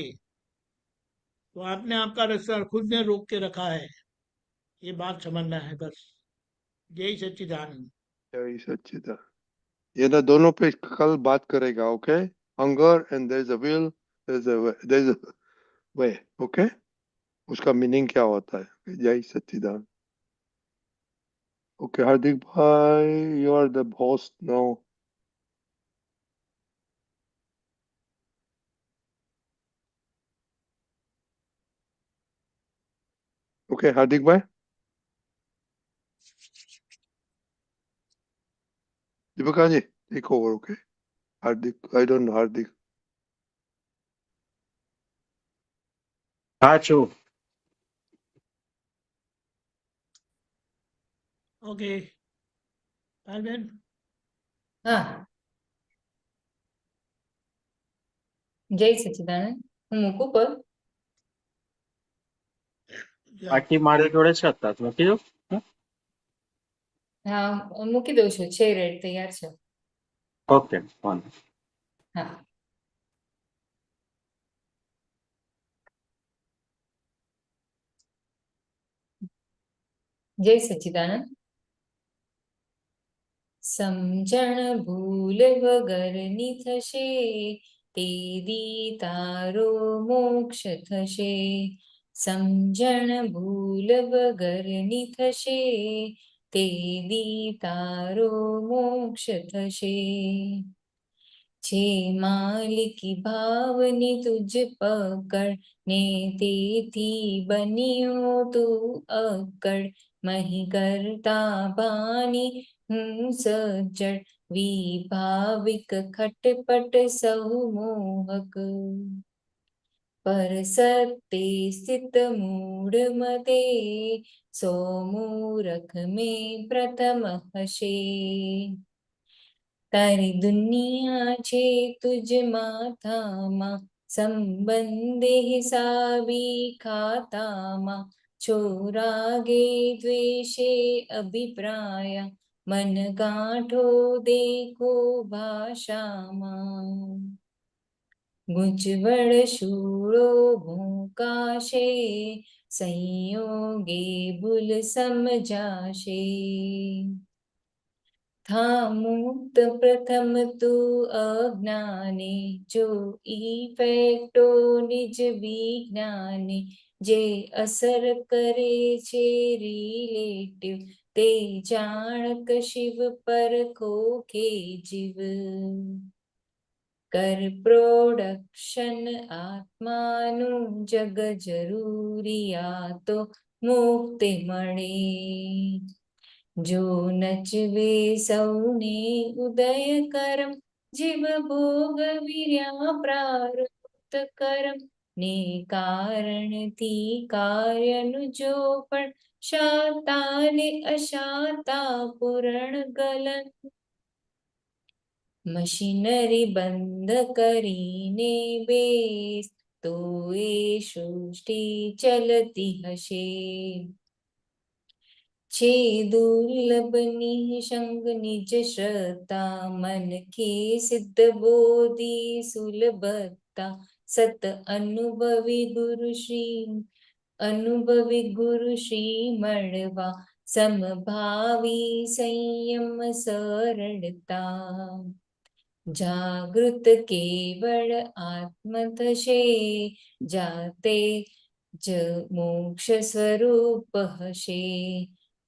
तो आपने आपका रास्ता खुद ने रोक के रखा है, ये बात समझना है बस। जय सच्चिदानंद। जय सच्चिदानंद। ये ना दोनों पे कल बात करेगा, okay? Hunger and there is a will, there is a way, okay? उसका मीनिंग क्या होता है? जय सच्चिदानंद। ओके हार्दिक भाई, you are the boss now. Okay Hardik भाई, Deepika ji take over, okay? Hardik, I don't know Hardik. हाँ चू। ओके पायल હા જય સચ્ચિદાનંદ, હું મૂકું પર. બાકી મારી જોડે છે અત્યારે, મૂકી દો. હા મૂકી દઉં છું, છે રેડ તૈયાર છે. Okay phone. હા જય સચ્ચિદાનંદ. સમજણ ભૂલ વગરની થશે, તેદી તારો મોક્ષ થશે. સમજણ ભૂલ વગરની થશે, તેદી તારો મોક્ષ થશે. છે માલિકી ભાવની તુજ પકડ, ને તેથી બન્યો તું અકડ. મહી કરતા ભાની હું સજ્જડ, વિભાવિક ખટપટ સૌ મોહક. પર સત્તે સ્થિત મૂઢ મતે, સો મૂરખ મેં પ્રથમ હશે. તારી દુનિયા છે તુજ માથામાં, સંબંધે હિસાબી ખાતામાં. છો રાગે દ્વેષે અભિપ્રાય, મન ગાંઠો દેખો ભાષામાં. ગુંચવળ શૂળો ભૂંકાશે, સંયોગે ભૂલ સમજાશે. થા મુક્ત પ્રથમ તું અજ્ઞાને, જો ઇફેક્ટો નિજ વિજ્ઞાને. જે અસર કરે છે રિલેટિવ, તે જાણક શિવ પરખો કે જીવ. કર પ્રોડક્શન આત્માનું જગ જરૂરી, આ તો મુક્તિ મળે. જો નચવે સૌને ઉદય કરમ, જીવ ભોગ વિર્યા પ્રારબ્ધ કરમ. ને કારણથી કાર્યનું જો પણ, શાતા ને અશાતા પૂરણ ગલન. મશીનરી બંધ કરીને બેસ, તો એ સૃષ્ટિ ચલતી હશે. છે દુર્લભ નિઃસંગ નિજ શ્રદ્ધા, મન કે સિદ્ધ બોધિ સુલભતા. સત અનુભવી ગુરુ શ્રી મળવા, સમભાવી સંયમ સરળતા. જાગૃત કેવળ આત્મ થશે, જાતે જ મોક્ષ સ્વરૂપ હશે.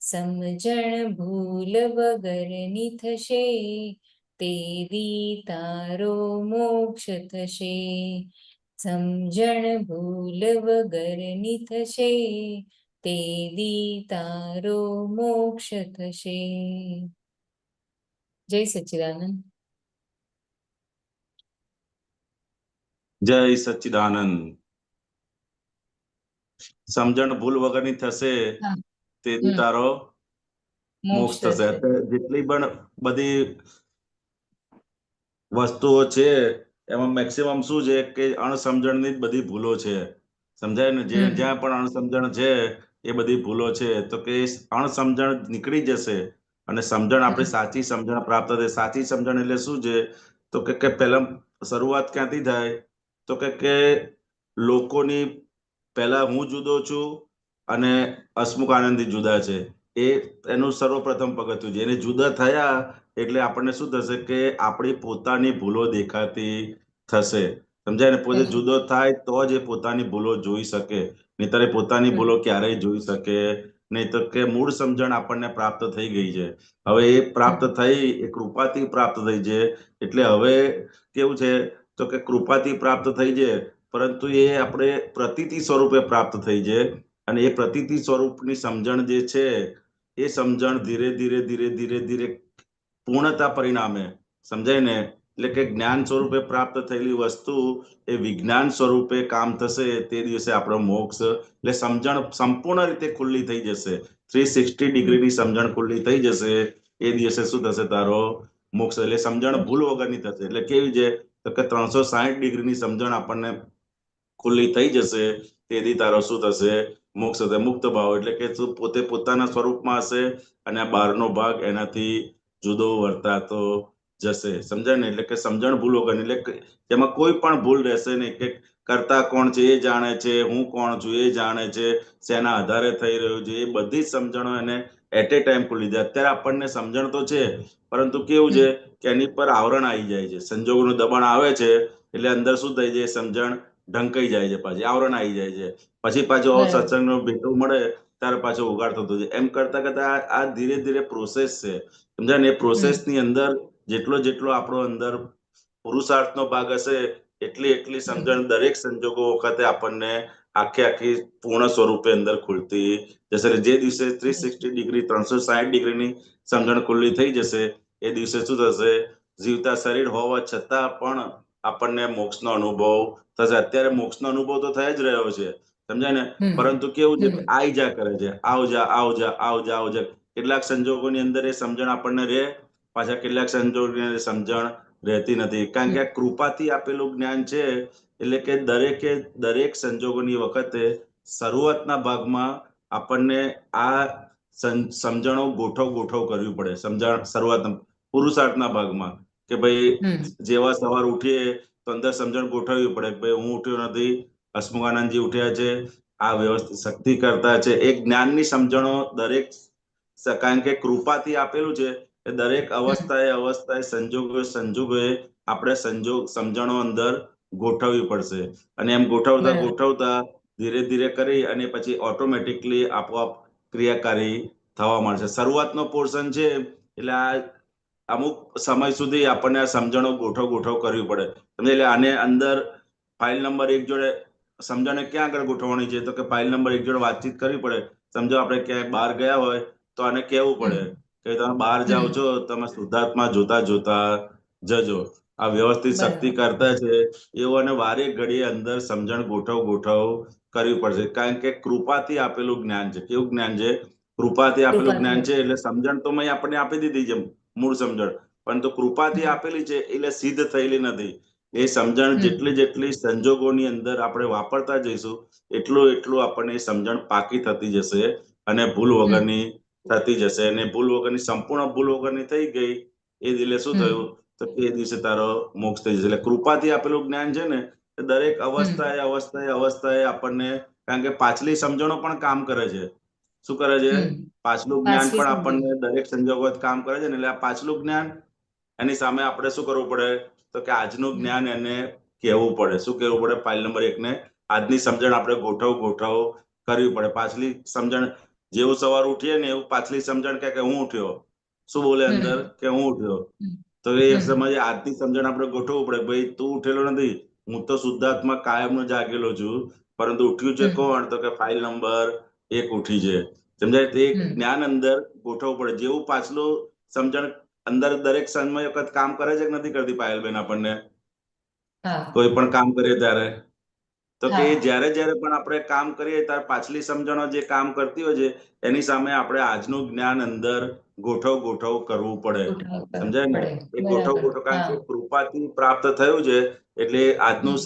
સમજણ ભૂલ વગરની થશે, તેદી તારો મોક્ષ થશે. સમજણ ભૂલ વગરની થશે, તેદી તારો મોક્ષ થશે. જય સચ્ચિદાનંદ. જય સચ્ચિદાનંદ. સમજણ ભૂલ વગરની થશે, હા. તેથી તારો મોક્ષ થશે. અત્યારે જેટલી પણ બધી વસ્તુઓ છે એમાં મેક્સિમમ શું છે કે અણસમજણની જ બધી ભૂલો છે. સમજાય ને? જ્યાં પણ અણસમજણ છે એ બધી ભૂલો છે. તો કે અણસમજણ નીકળી જશે અને સમજણ આપણી સાચી સમજણ પ્રાપ્ત થશે. સાચી સમજણ એટલે શું છે? તો કે પહેલા શરૂઆત ક્યાંથી થાય? તો કે લોકોની પહેલા હું જુદો છું અને હસમુખ આનંદી જુદા છે. એનું સર્વપ્રથમ પગથિયું છે. એને જુદા થયા એટલે આપણને શું થશે કે આપણી પોતાની ભૂલો દેખાતી થશે. સમજાય ને? પોતે જુદો થાય તો જ એ પોતાની ભૂલો જોઈ શકે, નહીંતર એ પોતાની ભૂલો ક્યારેય જોઈ શકે નહીં. તો કે મૂળ સમજણ આપણને પ્રાપ્ત થઈ ગઈ છે. હવે એ પ્રાપ્ત થઈ, એ કૃપાથી પ્રાપ્ત થઈ છે. એટલે હવે કેવું છે? તો કે કૃપાથી પ્રાપ્ત થઈ છે, પરંતુ એ આપણે પ્રતીતિ સ્વરૂપે પ્રાપ્ત થઈ છે. અને એ પ્રતીતિ સ્વરૂપની સમજણ જે છે, એ સમજણ ધીરે ધીરે ધીરે ધીરે ધીરે પૂર્ણતા પરિણામે, સમજાય ને? એટલે કે જ્ઞાન સ્વરૂપે પ્રાપ્ત થયેલી વસ્તુ એ વિજ્ઞાન સ્વરૂપે કામ થશે, તે દિવસે આપણો મોક્ષ. એટલે સમજણ સંપૂર્ણ રીતે ખુલ્લી થઈ જશે. 360 ડિગ્રીની સમજણ ખુલ્લી થઈ જશે. એ દિવસે શું થશે? તારો મોક્ષ. એટલે સમજણ ભૂલ વગરની થશે. એટલે કેવી છે? તો કે 360 ડિગ્રીની સમજણ આપણને ખુલ્લી થઈ જશે. તેથી તારો શું થશે? મોક્ષ થશે. મુક્ત ભાવ એટલે કે તું પોતે પોતાના સ્વરૂપમાં હશે અને આ બહારનો ભાગ એનાથી જુદો વર્તાતો જશે. સમજાય ને? એટલે કે સમજણ ભૂલ વગરની, એટલે એમાં કોઈ પણ ભૂલ રહેશે નહીં. કે કરતા કોણ છે એ જાણે છે, હું કોણ છું એ જાણે છે, શેના આધારે થઈ રહ્યું છે, એ બધી જ સમજણો એને એટ એ ટાઈમ ખુલ્લી જાય. અત્યારે આપણને સમજણ તો છે, પરંતુ કેવું છે કે એની પર આવરણ આવી જાય છે. સંજોગોનું દબાણ આવે છે એટલે અંદર શું થઈ જાય? સમજણ ઢંકાઈ જાય છે, પાછી આવરણ આવી જાય છે, પછી પાછો બરાબર. સત્સંગનો ભેટો મળે ત્યારે પાછો ઉગાડ થતો જાય. એમ કરતા કરતા આ ધીરે ધીરે પ્રોસેસ છે, સમજાય ને? એ પ્રોસેસ ની અંદર જેટલો આપણો અંદર પુરુષાર્થનો ભાગ હશે એટલી સમજણ દરેક સંજોગો વખતે આપણને આખી પૂર્ણ સ્વરૂપે અંદર ખુલતી જશે. જે દિવસે 360 ડિગ્રી 360 ડિગ્રીની સમજણ ખુલ્લી થઈ જશે એ દિવસે શું થશે? જીવતા શરીર હોવા છતાં પણ આપણને મોક્ષનો અનુભવ થશે. અત્યારે મોક્ષનો અનુભવ તો થઈ જ રહ્યો છે, સમજાય ને? પરંતુ કેવું છે? આઈ જા કરે છે, આવજા. કેટલાક સંજોગોની અંદર એ સમજણ આપણને રહે, પાછા કેટલાક સંજોગોની અંદર સમજણ રહેતી નથી. કારણ કે આ કૃપાથી આપેલું જ્ઞાન છે, એટલે કે દરેક સંજોગોની વખતે શરૂઆતના ભાગમાં આપણને આ સમજણો ગોઠવ કરવી પડે. સમજણ શરૂઆતના પુરુષાર્થના ભાગમાં કે ભાઈ જેવા સવાર ઉઠીએ તો અંદર સમજણ ગોઠવવી પડે કે ભાઈ હું ઉઠ્યો નથી, હસમુખાનંદજી ઉઠ્યા છે, આ વ્યવસ્થિત શક્તિ કરતા છે. એક જ્ઞાનની સમજણો દરેક, કારણ કે કૃપાથી આપેલું છે એ દરેક અવસ્થાએ સંજોગોએ આપણે સમજણો અંદર ગોઠવવી પડશે. અને એમ ગોઠવતા ધીરે ધીરે કરી અને પછી ઓટોમેટિકલી આપોઆપ ક્રિયાકારી થવા મળશે. શરૂઆતનો પોર્શન છે એટલે આ અમુક સમય સુધી આપણને આ સમજણો ગોઠવ કરવી પડે. એટલે આને અંદર ફાઇલ નંબર 1 જોડે સમજણને ક્યાં આગળ ગોઠવવાની છે? તો કે ફાઇલ નંબર 1 જોડે વાતચીત કરવી પડે. સમજો આપણે ક્યાંય બહાર ગયા હોય તો આને કહેવું પડે કે તમે બહાર જાઓ છો, તમે શુદ્ધાત્મા જોતા જજો. આ વ્યવસ્થિત શક્તિ કરતા છે એવું, અને વારે ઘડીએ અંદર સમજણ ગોઠવ કરવી પડશે. કારણ કે કૃપાથી આપેલું જ્ઞાન છે. કેવું જ્ઞાન છે? કૃપાથી આપેલું જ્ઞાન છે. એટલે સમજણ તો મેં આપણને આપી દીધી છે, મૂળ સમજણ, પરંતુ કૃપાથી આપેલી છે એટલે સિદ્ધ થયેલી નથી. એ સમજણ જેટલી સંજોગોની અંદર આપણે વાપરતા જઈશું એટલું આપણને સમજણ પાકી થતી જશે અને ભૂલ વગરની થતી જશે. અને સંપૂર્ણ ભૂલ વગરની થઈ ગઈ એ દિલે શું થયું? તો એ દિવસે તારો મોક્ષ થઈ જશે. એટલે કૃપાથી આપેલું જ્ઞાન છે ને, દરેક અવસ્થાએ આપણને, કારણ કે પાછલી સમજણો પણ કામ કરે છે. શું કરે છે? પાછલું જ્ઞાન પણ આપણને દરેક સંજોગો કામ કરે છે ને. એટલે આ પાછલું જ્ઞાન, એની સામે આપણે શું કરવું પડે? તો કે આજનું જ્ઞાન એને કહેવું પડે. શું કહેવું પડે? ફાઇલ નંબર 1 ને આજની સમજણ આપણે ગોઠવ કરવી પડે. પાછલી સમજણ જેવું સવાર ઉઠીએ ને એવું પાછલી સમજણ કે હું ઉઠ્યો. શું બોલે અંદર? કે હું ઉઠ્યો. તો એ સમજે આજની સમજણ આપણે ગોઠવવું પડે. ભાઈ તું ઉઠેલો નથી, હું તો શુદ્ધાત્મા કાયમનો જાગેલો છું, પરંતુ ઉઠ્યું છે કોણ? તો કે ફાઇલ નંબર 1 ઉઠી છે. સમજાય? તે જ્ઞાન અંદર ગોઠવવું પડે. જેવું પાછલું સમજણ અંદર દરેક સમય વખત કામ કરે છે કે નથી કરતી પાયલબેન? આપણને કોઈ પણ કામ કરીએ ત્યારે તો કે જ્યારે પણ આપણે કામ કરીએ ત્યારે પાછલી સમજણો જે કામ કરતી હોય છે એની સામે આપણે આજનું જ્ઞાન અંદર ગોઠવ કરવું પડે. સમજાય ને? એ ગોઠવ કારણ કે કૃપાથી પ્રાપ્ત થયું છે એટલે આજનું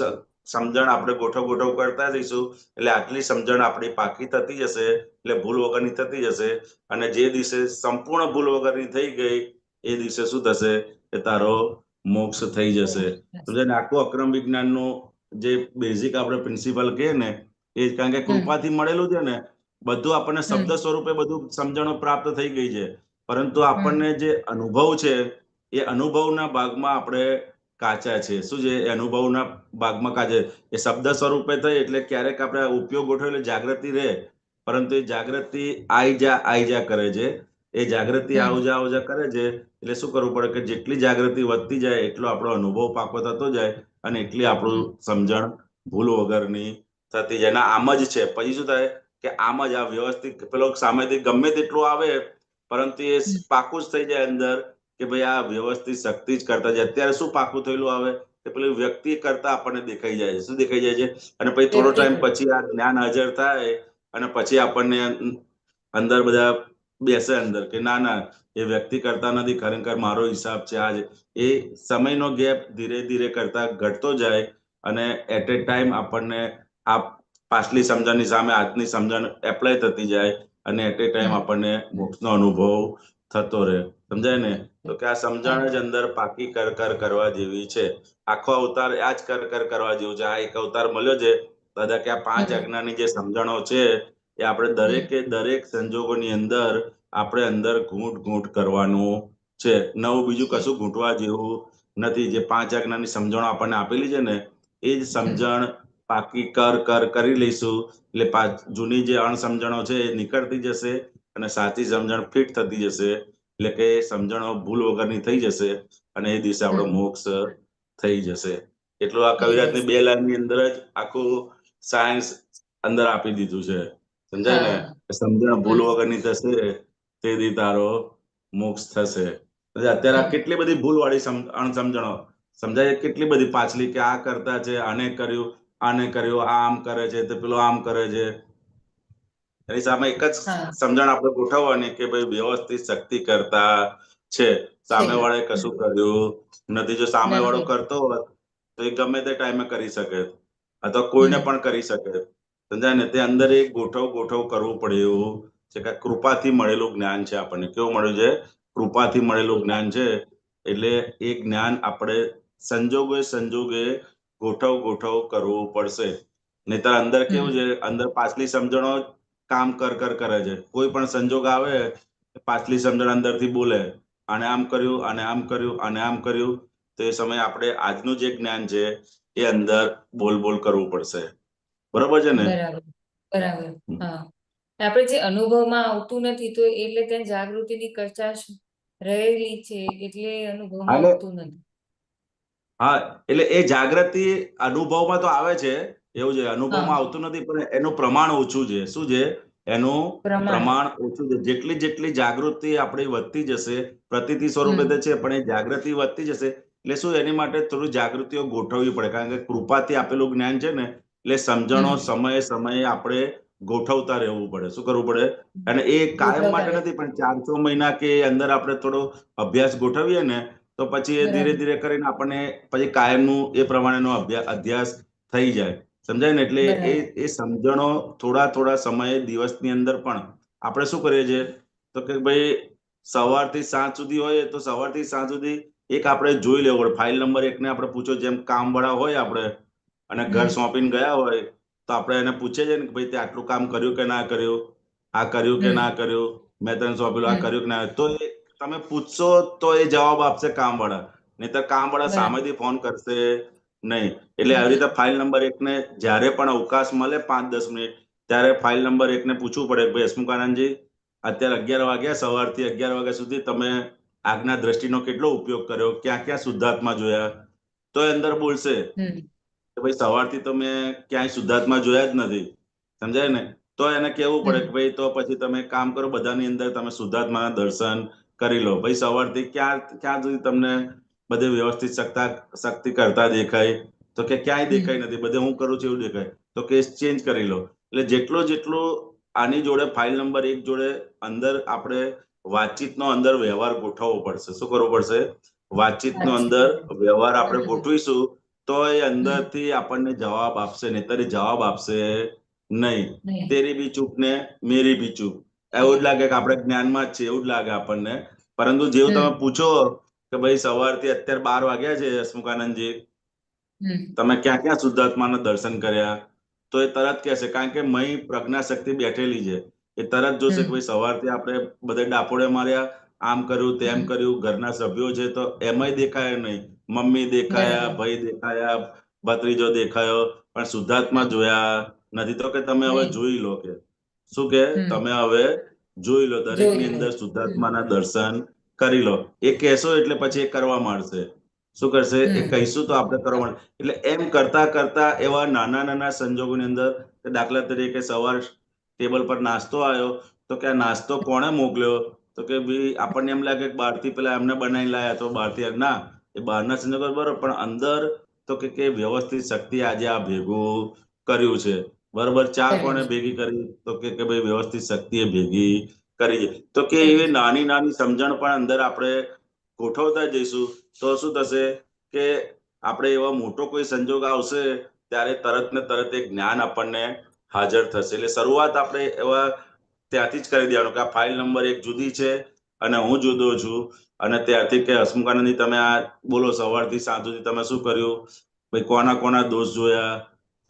સમજણ આપણે ગોઠવ કરતા જઈશું એટલે આટલી સમજણ આપણી પાકી થતી જશે, એટલે ભૂલ વગરની થતી જશે. અને જે દિવસે સંપૂર્ણ ભૂલ વગરની થઈ ગઈ એ દિવસે શું થશે? કે તારો મોક્ષ થઈ જશે. સમજાય ને? આખું અક્રમ વિજ્ઞાનનું જે બેઝિક આપણે પ્રિન્સિપલ કહીએ ને એ, કારણ કે કૃપાથી મળેલું છે ને, બધું આપણને શબ્દ સ્વરૂપે બધું સમજણો પ્રાપ્ત થઈ ગઈ છે, પરંતુ આપણને જે અનુભવ છે એ અનુભવના ભાગમાં આપણે કાચા છે. શું છે? એ અનુભવના ભાગમાં કાચા. એ શબ્દ સ્વરૂપે થઈ એટલે ક્યારેક આપણે ઉપયોગ ગોઠવે એટલે જાગૃતિ રહે, પરંતુ એ જાગૃતિ આઈ જા કરે છે. એ જાગૃતિ આવજા કરે છે. એટલે શું કરવું પડે? કે જેટલી જાગૃતિ વધતી જાય એટલો આપણો અનુભવ પાકો થતો જાય અને એટલી આપણું સમજણ ભૂલ વગરની થતી જાય. આમ જ છે. પછી શું થાય? કે આમ જ આ વ્યવસ્થિત પેલો સામેથી ગમે તેટલું આવે પરંતુ એ પાકું જ થઈ જાય અંદર કે ભાઈ આ વ્યવસ્થિત શક્તિ જ કરતા જાય. અત્યારે શું પાકું થયેલું આવે? કે પેલી વ્યક્તિ કરતા આપણને દેખાઈ જાય છે. શું દેખાઈ જાય છે? અને પછી થોડો ટાઈમ પછી આ જ્ઞાન હાજર થાય અને પછી આપણને અંદર બધા બેસે અંદર કે ના એ વ્યક્તિ કરતા નથી, ખરેખર મારો હિસાબ છે આ. એ સમયનો ગેપ ધીરે ધીરે કરતા ઘટતો જાય અને એટ એ ટાઈમ આપણને આ પાછલી સમજણની સામે આજની સમજણ એપ્લાય થતી જાય અને એટ એ ટાઈમ આપણને મોક્ષનો અનુભવ થતો રહે. સમજાય ને? તો કે આ સમજણ જ અંદર પાકી કર કરવા જેવી છે. આખો અવતાર આ જ કર કરવા જેવું છે. આ એક અવતાર મળ્યો છે દાદા કે આ 5 આજ્ઞાની જે સમજણો છે એ આપણે દરેક સંજોગોની અંદર આપણે અંદર ઘૂંટ કરવાનું છે. નવું બીજું કશું ઘૂંટવા જેવું નથી. જે 5 આજ્ઞાની સમજણો આપણને આપેલી છે ને એ જ સમજણ પાકી કરી લઈશું એટલે જૂની જે અણસમજણો છે એ નીકળતી જશે અને સાચી સમજણ ફિટ થતી જશે, એટલે કે સમજણો ભૂલ વગરની થઈ જશે અને એ દિવસે આપણો મોક્ષ થઈ જશે. એટલું આ કવિરાજની 2 લાઈનની અંદર જ આખું સાયન્સ અંદર આપી દીધું છે. સમજાય ને? સમજણ ભૂલ વગરની થશે તે દી તારો મોક્ષ થશે. અત્યારે કેટલી બધી ભૂલવાળી અણસમજણો સમજાય, કેટલી બધી પાછલી કે આ કરતા છે, આને કર્યું, આમ કરે છે, તો પેલો આમ કરે છે. એની સામે એક જ સમજણ આપણે ગોઠવવાની કે ભાઈ વ્યવસ્થિત શક્તિ કરતા છે, સામેવાળાએ કશું કર્યું નથી. જો સામેવાળો કરતો હોત તો એ ગમે તે ટાઈમે કરી શકે અથવા કોઈને પણ કરી શકે. સમજાય ને? તે અંદર એક ગોઠવ કરવું પડે એવું છે કે કૃપાથી મળેલું જ્ઞાન છે. આપણને કેવું મળ્યું છે? કૃપાથી મળેલું જ્ઞાન છે. એટલે એ જ્ઞાન આપણે સંજોગે ગોઠવ કરવું પડશે. નહીતર અંદર કેવું છે, અંદર પાછલી સમજણો કામ કરે છે. કોઈ પણ સંજોગ આવે પાછલી સમજણ અંદરથી બોલે આને આમ કર્યું, આને આમ કર્યું, આને આમ કર્યું, તો એ સમયે આપણે આજનું જે જ્ઞાન છે એ અંદર બોલ કરવું પડશે. બરોબર છે ને? બરાબર. આપણે જે અનુભવમાં આવતું નથી તો એટલે ત્યાં જાગૃતિની કચાશ રહેલી છે એટલે અનુભવમાં આવતું નથી. હા, એટલે એ જાગૃતિ અનુભવમાં તો આવે છે, એવું છે. અનુભવમાં આવતું નથી પણ એનું પ્રમાણ ઓછું છે. શું છે? એનું પ્રમાણ ઓછું છે. જેટલી જાગૃતિ આપણી વધતી જશે, પ્રતીતિ સ્વરૂપે તો છે પણ એ જાગૃતિ વધતી જશે એટલે શું, એની માટે થોડી જાગૃતિઓ ગોઠવવી પડે. કારણ કે કૃપાથી આપેલું જ્ઞાન છે ને, એટલે સમજણો સમયે આપણે ગોઠવતા રહેવું પડે. શું કરવું પડે? અને એ કાયમ માટે નથી પણ 4-6 મહિના કે અંદર આપણે થોડો અભ્યાસ ગોઠવીએ ને તો પછી એ ધીરે ધીરે કરીને આપણને પછી કાયમનું એ પ્રમાણેનો અભ્યાસ થઈ જાય. સમજાય ને? એટલે એ સમજણો થોડા સમયે દિવસની અંદર પણ આપણે શું કરીએ છીએ તો કે ભાઈ સવારથી સાંજ સુધી હોય તો સવારથી સાંજ સુધી એક આપણે જોઈ લેવું પડે. ફાઇલ નંબર 1 ને આપણે પૂછો, જેમ કામવાળા હોય આપણે અને ઘર સોંપીને ગયા હોય તો આપણે એને પૂછીએ છીએ ને કે ભાઈ તે આટલું કામ કર્યું કે ના કર્યું, આ કર્યું કે ના કર્યું, મેં તને સોંપેલું આ કર્યું કે ના. તો એ તમે પૂછશો તો એ જવાબ આપશે કામવાળા, નહીતર કામવાળા સામેથી ફોન કરશે નહીં. એટલે આવી રીતે ફાઇલ નંબર 1 ને જ્યારે પણ અવકાશ મળે 5-10 મિનિટ ત્યારે ફાઇલ નંબર 1 ને પૂછવું પડે ભાઈ હસમુખ આનંદજી, અત્યારે 11 વાગ્યા, સવારથી 11 વાગ્યા સુધી તમે આજ્ઞા દ્રષ્ટિનો કેટલો ઉપયોગ કર્યો, ક્યાં શુદ્ધાત્મા જોયા? તો એ અંદર બોલશે કે ભાઈ સવારથી તો મેં ક્યાંય શુદ્ધાત્મા જોયા જ નથી. સમજાય ને? તો એને કહેવું પડે કે ભાઈ તો પછી તમે કામ કરો, બધાની અંદર તમે શુદ્ધાત્માના દર્શન કરી લો. ભાઈ સવારથી ક્યાં સુધી તમને બધે વ્યવસ્થિત શક્તિ કરતા દેખાય? તો કે ક્યાંય દેખાય નથી, બધે હું કરું છું એવું દેખાય. તો કેસ ચેન્જ કરી લો. એટલે જેટલો આની જોડે ફાઇલ નંબર 1 જોડે અંદર આપણે વાતચીતનો અંદર વ્યવહાર ગોઠવવો પડશે. શું કરવું પડશે? વાતચીતનો અંદર વ્યવહાર આપણે ગોઠવીશું તો એ અંદરથી આપણને જવાબ આપશે, નહીતર જવાબ આપશે નહીં. તેરી બી ચૂપ ને મેરી બી ચૂપ. એવું જ લાગે કે આપણે જ્ઞાનમાં જ છે એવું જ લાગે આપણને. પરંતુ જેવું તમે પૂછો કે ભાઈ સવારથી અત્યારે 12 વાગ્યા છે હસમુખાનંદજી, તમે ક્યાં શુદ્ધાત્માના દર્શન કર્યા? તો એ તરત કહેશે, કારણ કે મહી પ્રજ્ઞા શક્તિ બેઠેલી છે. એ તરત જોશે કે ભાઈ સવારથી આપણે બધે ડાપોડે માર્યા, આમ કર્યું, તેમ કર્યું, ઘરના સભ્યો છે તો એમાંય દેખાય નહીં. મમ્મી દેખાયા, ભાઈ દેખાયા, ભત્રીજો દેખાયો, પણ શુદ્ધાત્મા જોયા નથી. તો કે તમે હવે જોઈ લો, કે શું કે તમે હવે જોઈ લો, દરેકની અંદર શુદ્ધાત્માના દર્શન કરી લો. એ કહેશો એટલે પછી એ કરવા માંડશે. શું કરશે? એ કહીશું તો આપણે કરવા માંડે. એટલે એમ કરતા એવા નાના સંજોગોની અંદર, દાખલા તરીકે સવાર ટેબલ પર નાસ્તો આવ્યો તો કે આ નાસ્તો કોણે મોકલ્યો? તો કે ભાઈ આપણને એમ લાગે કે બહારથી પેલા એમને બનાવી લાયા તો બહારથી. ના, એ બહારના સંજોગો બરોબર, પણ અંદર તો કે વ્યવસ્થિત શક્તિ આજે આ ભેગું કર્યું છે. બરોબર. ચા કોણે ભેગી કરી? તો કે ભાઈ વ્યવસ્થિત શક્તિએ ભેગી કરી. તો કે એવી નાની સમજણ પણ અંદર આપણે ગોઠવતા જઈશું તો શું થશે કે આપણે એવા મોટો કોઈ સંજોગ આવશે ત્યારે તરત ને તરત એક જ્ઞાન આપણને હાજર થશે. એટલે શરૂઆત આપણે એવા ત્યાંથી જ કરી દેવાનું કે આ ફાઇલ નંબર 1 જુદી છે અને હું જુદો છું. અને ત્યારથી કે હસમુખાનંદજી તમે આ બોલો સવારથી સાંજ સુધી તમે શું કર્યું? ભાઈ કોના દોષ જોયા?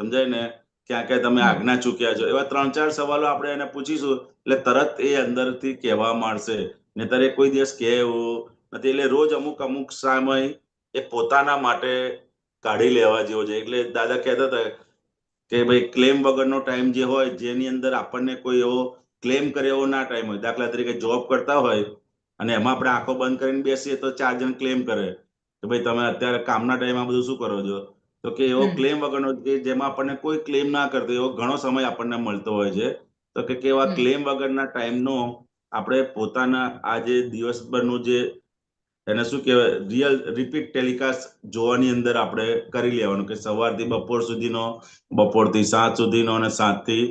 સમજાય ને? ક્યાં તમે આજ્ઞા ચૂક્યા છો? એવા 3-4 સવાલો આપણે એને પૂછીશું એટલે તરત એ અંદરથી કહેવા માંડશે. નહીતર એ કોઈ દિવસ કહે એવું નથી. એટલે રોજ અમુક સમય એ પોતાના માટે કાઢી લેવા જેવો છે. એટલે દાદા કહેતા હતા કે ભાઈ ક્લેમ વગરનો ટાઈમ જે હોય, જેની અંદર આપણને કોઈ એવો ક્લેમ કરે એવો ના ટાઈમ હોય. દાખલા તરીકે જોબ કરતા હોય અને એમાં આપણે આંખો બંધ કરીને બેસીએ તો 4 જણ ક્લેમ કરે કે ભાઈ તમે અત્યારે કામના ટાઈમમાં બધું શું કરો છો, તો કે એવો ક્લેમ વગરનો કે જેમાં આપણને કોઈ ક્લેમ ના કરતો એવો ઘણો સમય આપણને મળતો હોય છે. તો કે કેવા ક્લેમ વગરના ટાઈમનો આપણે પોતાના આ જે દિવસભરનું જે એને શું કહેવાય રિયલ રિપીટ ટેલિકાસ્ટ જોવાની અંદર આપણે કરી લેવાનું કે સવારથી બપોર સુધીનો, બપોરથી સાંજ સુધીનો અને સાંજથી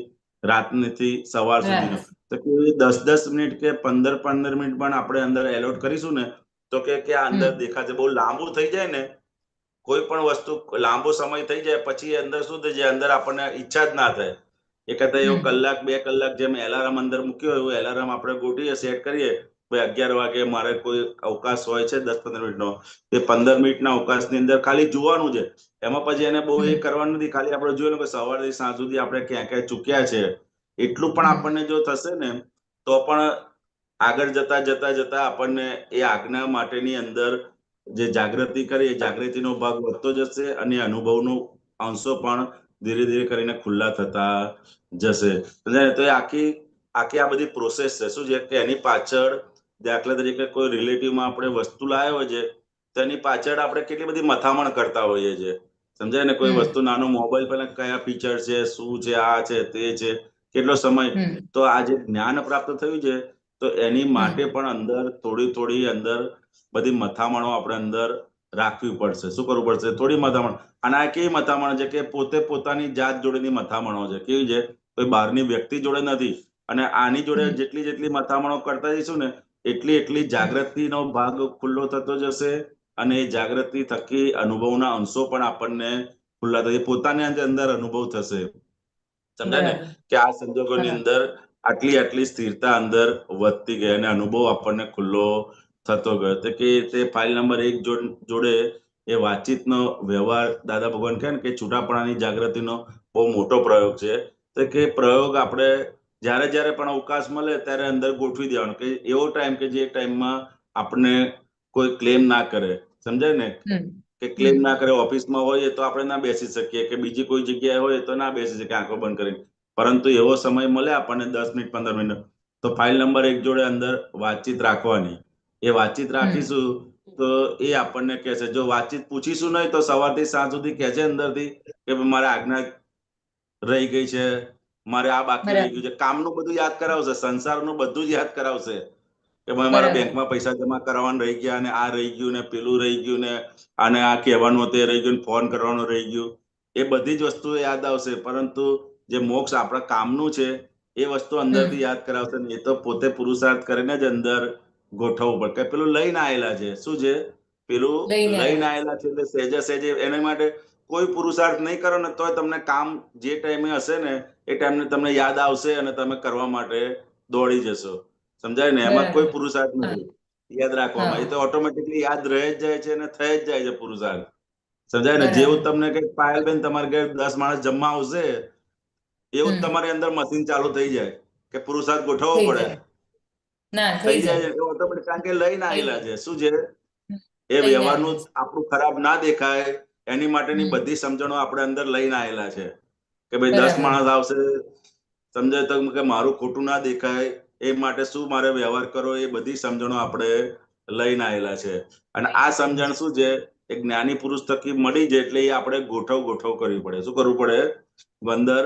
રાતથી સવાર સુધીનો. તો કે 10-10 મિનિટ કે 15-15 મિનિટ પણ આપણે અંદર એલોટ કરીશું ને તો કે આ અંદર દેખાશે. બહુ લાંબુ થઈ જાય ને કોઈ પણ વસ્તુ લાંબો સમય થઈ જાય પછી અંદર શું થઈ જાય, અંદર આપણને ઈચ્છા જ ના થાય. એ કરતા એવો 1 કલાક 2 કલાક જેમ એલાર્મ અંદર મૂક્યો હોય એવું એલાર્મ આપણે ગોઠવીએ, સેટ કરીએ. ભાઈ 11 વાગે મારે કોઈ અવકાશ હોય છે 10-15 મિનિટનો, એ 15 મિનિટના અવકાશની અંદર ખાલી જોવાનું છે. એમાં પછી એને બહુ એ કરવાનું નથી. ખાલી આપણે જોયું કે સવારથી સાંજ સુધી આપણે ક્યાં ક્યાં ચૂક્યા છે એટલું પણ આપણને જો થશે ને તો પણ આગળ જતા આપણને એ આજ્ઞા માટેની અંદર જે જાગૃતિ કરી એ જાગૃતિનો ભાગ વધતો જશે અને અનુભવનો અંશો પણ ધીરે ધીરે કરીને ખુલ્લા થતા જશે. તો એ આખી આ બધી પ્રોસેસ છે. શું છે કે એની પાછળ દાખલા તરીકે કોઈ રિલેટિવમાં આપણે વસ્તુ લાવ્યા હોય છે તો એની પાછળ આપણે કેટલી બધી મથામણ કરતા હોઈએ છીએ. સમજાય ને, કોઈ વસ્તુ નાનો મોબાઈલ પહેલા કયા ફીચર છે, શું છે, આ છે, તે છે, કેટલો સમય. તો આ જે જ્ઞાન પ્રાપ્ત થયું છે તો એની માટે પણ અંદર થોડી અંદર બધી મથામણો આપણે અંદર રાખવી પડશે. શું કરવું પડશે? થોડી મથામણ. અને આ કેવી મથામણ છે કે પોતે પોતાની જાત જોડેની મથામણો છે. કેવી છે? કોઈ બહારની વ્યક્તિ જોડે નથી. અને આની જોડે જેટલી મથામણો કરતા જઈશું ને એટલી જાગૃતિનો ભાગ ખુલ્લો થતો જશે અને એ જાગૃતિ થકી અનુભવના અંશો પણ આપણને ખુલ્લા થશે. પોતાની અંદર અનુભવ થશે. સમજાય ને કે આ સંજોગોની અંદર આટલી સ્થિરતા અંદર વધતી ગઈ અને અનુભવ આપણને ખુલ્લો થતો ગયો. તો કે તે ફાઇલ નંબર 1 જોડે એ વાતચીતનો વ્યવહાર દાદા ભગવાન કહે ને કે છૂટાપણાની જાગૃતિનો બહુ મોટો પ્રયોગ છે. તો કે પ્રયોગ આપણે જ્યારે પણ અવકાશ મળે ત્યારે અંદર ગોઠવી દેવાનો કે એવો ટાઈમ કે જે ટાઈમમાં આપણે કોઈ ક્લેમ ના કરે. સમજાય ને કે ક્લેમ ના કરે. ઓફિસમાં હોઈએ તો આપણે ના બેસી શકીએ કે બીજી કોઈ જગ્યાએ હોય તો ના બેસી શકીએ આંખો બંધ કરીને. પરંતુ એવો સમય મળે આપણને 10 મિનિટ 15 મિનિટ તો ફાઇલ નંબર 1 જોડે અંદર વાતચીત રાખવાની. એ વાતચીત રાખીશું તો એ આપણને કહેશે. જો વાતચીત પૂછીશું નહીં તો સવારથી સાંજ સુધી કહે છે અંદરથી કે મારે આજ્ઞા રહી ગઈ છે, મારે આ બાકી રહી ગયું છે. કામનું બધું યાદ કરાવશે, સંસારનું બધું જ યાદ કરાવશે કે મારા બેંકમાં પૈસા જમા કરાવવાનું રહી ગયા ને આ રહી ગયું ને પેલું રહી ગયું ને આને આ કહેવાનું તે રહી ગયું, ફોન કરવાનું રહી ગયું. એ બધી જ વસ્તુઓ યાદ આવશે. પરંતુ જે મોક્ષ આપણા કામનું છે એ વસ્તુ અંદરથી યાદ કરાવશે ને એ તો પોતે પુરુષાર્થ કરીને જ અંદર ગોઠવવું પડે. કે પેલું લઈને આવેલા છે. શું છે? પેલું લઈને આવેલા છે એટલે સહેજે એના માટે કોઈ પુરુષાર્થ નહીં કરો ને તોય તમને કામ જે ટાઈમે હશે ને એ ટાઈમને તમને યાદ આવશે અને તમે કરવા માટે દોડી જશો. સમજાય ને? એમાં કોઈ પુરુષાર્થ નથી યાદ રાખવામાં. એ તો ઓટોમેટિકલી યાદ રહે જ જાય છે અને થઈ જ જાય છે પુરુષાર્થ. સમજાય ને? જેવું તમને કે પાયલબેન તમારે ઘરે 10 માણસ જમવા આવશે એવું જ તમારી અંદર મશીન ચાલુ થઈ જાય કે પુરુષાર્થ ગોઠવવો પડે. થઈ જાય છે ઓટોમેટિક. કારણ કે લઈને આવેલા છે. શું છે? એ વ્યવહારનું આપણું ખરાબ ના દેખાય એની માટેની બધી સમજણો આપણે અંદર લઈને આવેલા છે કે ભાઈ 10 માણસ આવશે, સમજાય તો કે મારું ખોટું ના દેખાય એ માટે શું મારે વ્યવહાર કરો એ બધી સમજણો આપણે લઈને આવેલા છે. અને આ સમજણ શું છે? એક જ્ઞાની પુરુષ થકી મળી જાય એટલે એ આપણે ગોઠવ કરવી પડે. શું કરવું પડે? અંદર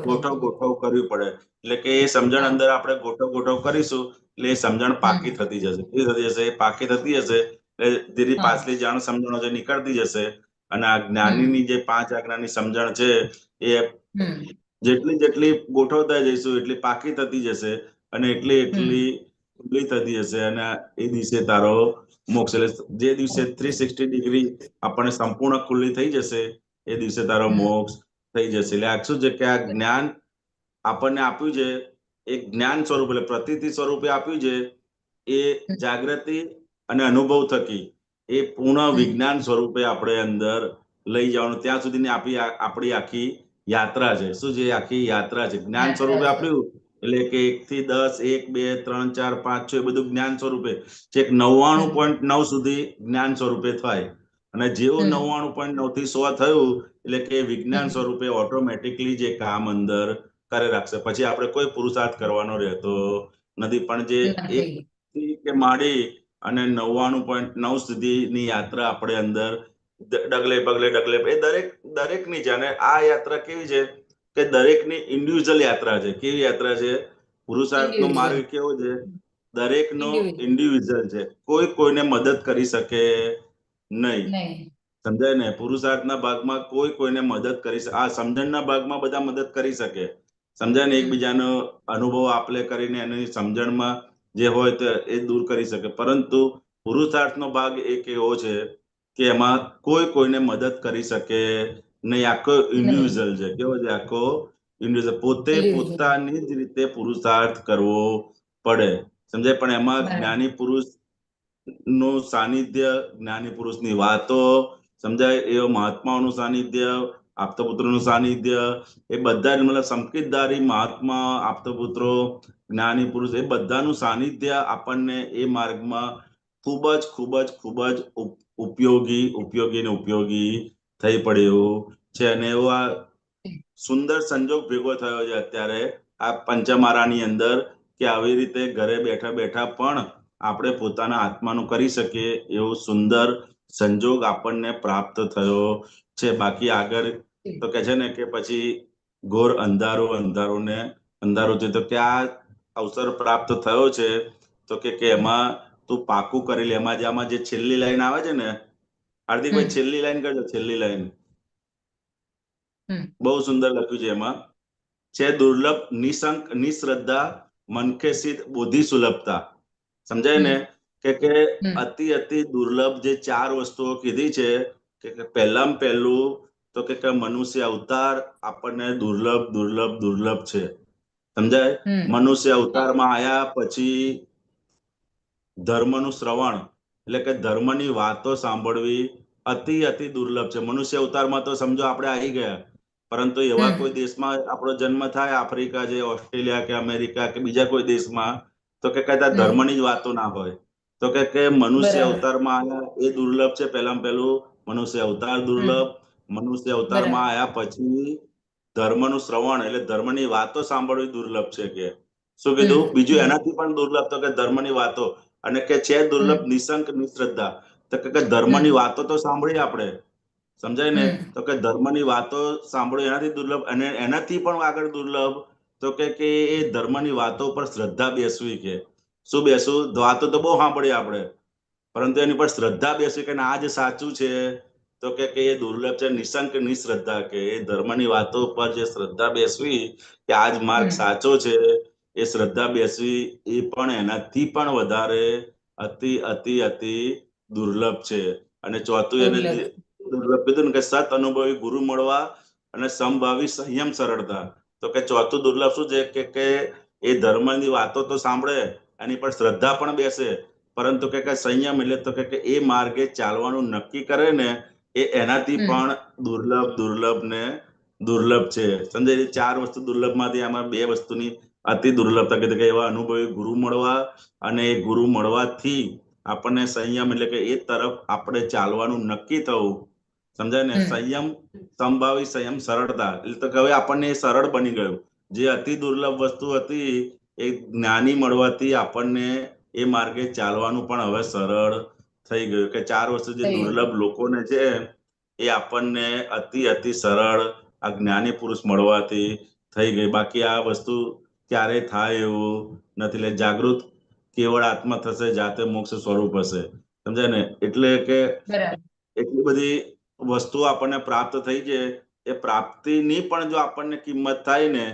ગોઠવ કરવી પડે. એટલે કે એ સમજણ અંદર આપણે ગોઠવ કરીશું એટલે એ સમજણ પાકી થતી જશે. એ થતી જશે, એ પાકી થતી જશે એટલે ધીરે પાછલી જાણ સમજણો જે નીકળતી જશે અને આ જ્ઞાનીની જે 5 આજ્ઞાની સમજણ છે એ જેટલી ગોઠવતા જઈશું એટલી પાકી થતી જશે અને એટલી ખુલ્લી થતી જશે અને એ દિવસે તારો મોક્ષ. એટલે જે દિવસે 360 ડિગ્રી આપણને સંપૂર્ણ ખુલ્લી થઈ જશે એ દિવસે તારો મોક્ષ થઈ જશે. એટલે આ શું છે કે આ જ્ઞાન આપણને આપ્યું છે એક જ્ઞાન સ્વરૂપ એટલે પ્રતીતિ સ્વરૂપે આપ્યું છે. એ જાગૃતિ અને અનુભવ થકી એ પૂર્ણ વિજ્ઞાન સ્વરૂપે આપણે અંદર લઈ જવાનું. ત્યાં સુધીની આપણી આખી યાત્રા છે. શું છે? આખી યાત્રા છે. જ્ઞાન સ્વરૂપે આપ્યું એટલે કે 1 થી 10, 1, 2, 3, 4, 5, 6 બધું જ્ઞાન સ્વરૂપે. છેક 99.9 સુધી જ્ઞાન સ્વરૂપે થાય. અને જેવું હમ 99.9 થી 100 થયું એટલે કે વિજ્ઞાન સ્વરૂપે ઓટોમેટિકલી જે કામ અંદર કરે રાખશે. પછી આપણે કોઈ પુરુષાર્થ કરવાનો રહેતો નથી. પણ જે એક નથી. થી કે માંડી અને 99.9 સુધીની યાત્રા આપણે અંદર ડગલે પગલે એ દરેકની છે. અને આ યાત્રા કેવી છે કે દરેકની ઇન્ડિવિજ્યુઅલ યાત્રા છે. કેવી યાત્રા છે? પુરુષાર્થનો ઇન્ડિવિજ્યુઅલ માર્ગ કેવો છે? દરેકનો ઇન્ડિવિજ્યુઅલ ઇન્ડિવિજ્યુઅલ છે. કોઈ કોઈને મદદ કરી શકે નહીં. નહીં. સમજાય ને? પુરુષાર્થના ભાગમાં કોઈ કોઈને મદદ કરી શકે. આ સમજણના ભાગમાં બધા મદદ કરી શકે. સમજાય ને? એકબીજાનો અનુભવ આપલે કરીને એની સમજણમાં જે હોય તે એ દૂર કરી શકે. પરંતુ પુરુષાર્થનો ભાગ એક એવો છે કે એમાં કોઈ કોઈને મદદ કરી શકે નહીં. આખો ઇન્ડિવિજ્યુઅલ છે. કેવો છે? આખો ઇન્ડિવિજ્યુઅલ. પોતે ઇન્ડિવિજ્યુઅલ પોતાની જ રીતે પુરુષાર્થ કરવો પડે. સમજાય? પણ એમાં બરાબર. જ્ઞાની પુરુષ નું સાનિધ્ય, જ્ઞાની પુરુષની વાતો, સમજાય? એ મહાત્માઓનું સાનિધ્ય, આપતપુત્રોનું સાનિધ્ય, એ બધા જ મતલબ સંકિતધારી મહાત્મા, આપતપુત્રો, જ્ઞાની પુરુષ, એ બધાનું સાનિધ્ય આપણને એ માર્ગમાં ખૂબ જ ઉપયોગી થઈ પડે એવું છે. અને એવો આ સુંદર સંજોગ ભેગો થયો છે અત્યારે આ પંચમારાની અંદર કે આવી રીતે ઘરે બેઠા બેઠા પણ આપણે પોતાના આત્માનું કરી શકીએ એવો સુંદર સંજોગ આપણને પ્રાપ્ત થયો છે. બાકી આગળ તો કે છે ને કે પછી ઘોર અંધારું છે. તો કે આ અવસર પ્રાપ્ત થયો છે તો કે એમાં તું પાકું કરી લે. આમાં જે છેલ્લી લાઈન આવે છે ને, હાર્દિકભાઈ છેલ્લી લાઈન કરજો. છેલ્લી લાઈન બહુ સુંદર લખ્યું છે. એમાં છે દુર્લભ નિશંક નિશ્રદ્ધા મનકે સિદ્ધ બુદ્ધિ સુલભતા. સમજાય ને? કે અતિ દુર્લભ જે 4 વસ્તુઓ કીધી છે કે પહેલામાં પહેલું તો કે મનુષ્ય અવતાર આપણને દુર્લભ છે. સમજાય? મનુષ્ય અવતારમાં આયા પછી ધર્મનું શ્રવણ એટલે કે ધર્મની વાતો સાંભળવી અતિ દુર્લભ છે. મનુષ્ય અવતારમાં તો સમજો આપણે આવી ગયા, પરંતુ એવા કોઈ દેશમાં આપણો જન્મ થાય, આફ્રિકા છે, ઓસ્ટ્રેલિયા કે અમેરિકા કે બીજા કોઈ દેશમાં, તો કે કદાચ ધર્મની જ વાતો ના હોય. તો કે મનુષ્ય અવતારમાં આયા એ દુર્લભ છે. પહેલામાં પહેલું મનુષ્ય અવતાર દુર્લભ. મનુષ્ય અવતારમાં આયા પછી ધર્મનું શ્રવણ એટલે ધર્મની વાતો સાંભળવી દુર્લભ છે. કે શું કીધું? બીજું એનાથી પણ દુર્લભ તો કે ધર્મની વાતો. અને કે છે દુર્લભ નિશંક નિશ્રદ્ધા. તો કે ધર્મની વાતો તો સાંભળીએ આપણે, સમજાય ને? તો કે ધર્મની વાતો સાંભળો એનાથી દુર્લભ. અને એનાથી પણ આગળ દુર્લભ તો કે એ ધર્મની વાતો પર શ્રદ્ધા બેસવી. કે શું બેસવું? વાતો તો બહુ સાંભળીએ આપણે, પરંતુ એની પર શ્રદ્ધા બેસવી કે આ જ સાચું છે. તો કે એ દુર્લભ છે. નિશંક નિશ્રદ્ધા. કે એ ધર્મની વાતો પર જે શ્રદ્ધા બેસવી કે આ જ માર્ગ સાચો છે, એ શ્રદ્ધા બેસવી એ પણ એનાથી પણ વધારે અતિ દુર્લભ છે. અને ચોથું એને દુર્લભ કીધું ને કે સત અનુભવી ગુરુ મળવા અને સમભાવી સંયમ સરળતા. તો કે ચોથું દુર્લભ શું છે કે એ ધર્મની વાતો તો સાંભળે, એની પર શ્રદ્ધા પણ બેસે, પરંતુ કે સંયમ એટલે તો કે એ માર્ગે ચાલવાનું નક્કી કરે ને એ એનાથી પણ દુર્લભ છે. સમજાય? 4 વસ્તુ દુર્લભમાંથી આમાં 2 વસ્તુની અતિ દુર્લભતા કીધી કે એવા અનુભવી ગુરુ મળવા, અને એ ગુરુ મળવાથી આપણને સંયમ એટલે કે એ તરફ આપણે ચાલવાનું નક્કી થવું. સમજાય ને? સંયમ સંભાવી સંયમ સરળતા એટલે તો કે હવે આપણને એ સરળ બની ગયું. જે અતિ દુર્લભ વસ્તુ હતી એ જ્ઞાની મળવાથી આપણને એ માર્ગે ચાલવાનું પણ હવે સરળ થઈ ગયું. કે 4 વસ્તુ જે દુર્લભ લોકોને છે એ આપણને અતિ સરળ આ જ્ઞાની પુરુષ મળવાથી થઈ ગઈ. બાકી આ વસ્તુ ક્યારેય થાય એવું નથી. એટલે જાગૃત કેવળ આત્મા થશે, જાતે મોક્ષ સ્વરૂપ હશે. સમજાય ને? એટલે કે એટલી બધી વસ્તુઓ આપણને પ્રાપ્ત થઈ છે. એ પ્રાપ્તિની પણ જો આપણને કિંમત થાય ને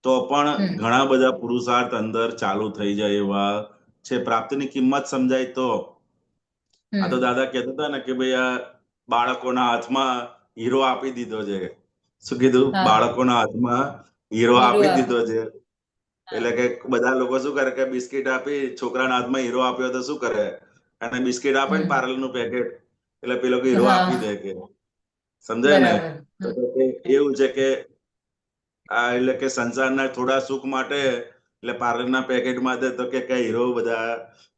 તો પણ ઘણા બધા પુરુષાર્થ અંદર ચાલુ થઈ જાય એવા છે. પ્રાપ્તિની કિંમત સમજાય તો. આ તો દાદા કહેતા હતા ને કે ભાઈ આ બાળકોના હાથમાં હીરો આપી દીધો છે. શું કીધું? બાળકોના હાથમાં હીરો આપી દીધો છે. એટલે કે બધા લોકો શું કરે કે બિસ્કિટ આપી છોકરાના હાથમાં હીરો આપ્યો તો શું કરે? અને બિસ્કિટ આપે ને પાર્લરનું પેકેટ, એટલે પેલો હીરો આપી દે. કે સમજાય ને? તો એવું છે કે આ એટલે કે સંસારના થોડા સુખ માટે એટલે પાર્લરના પેકેટમાં તો કે હીરો બધા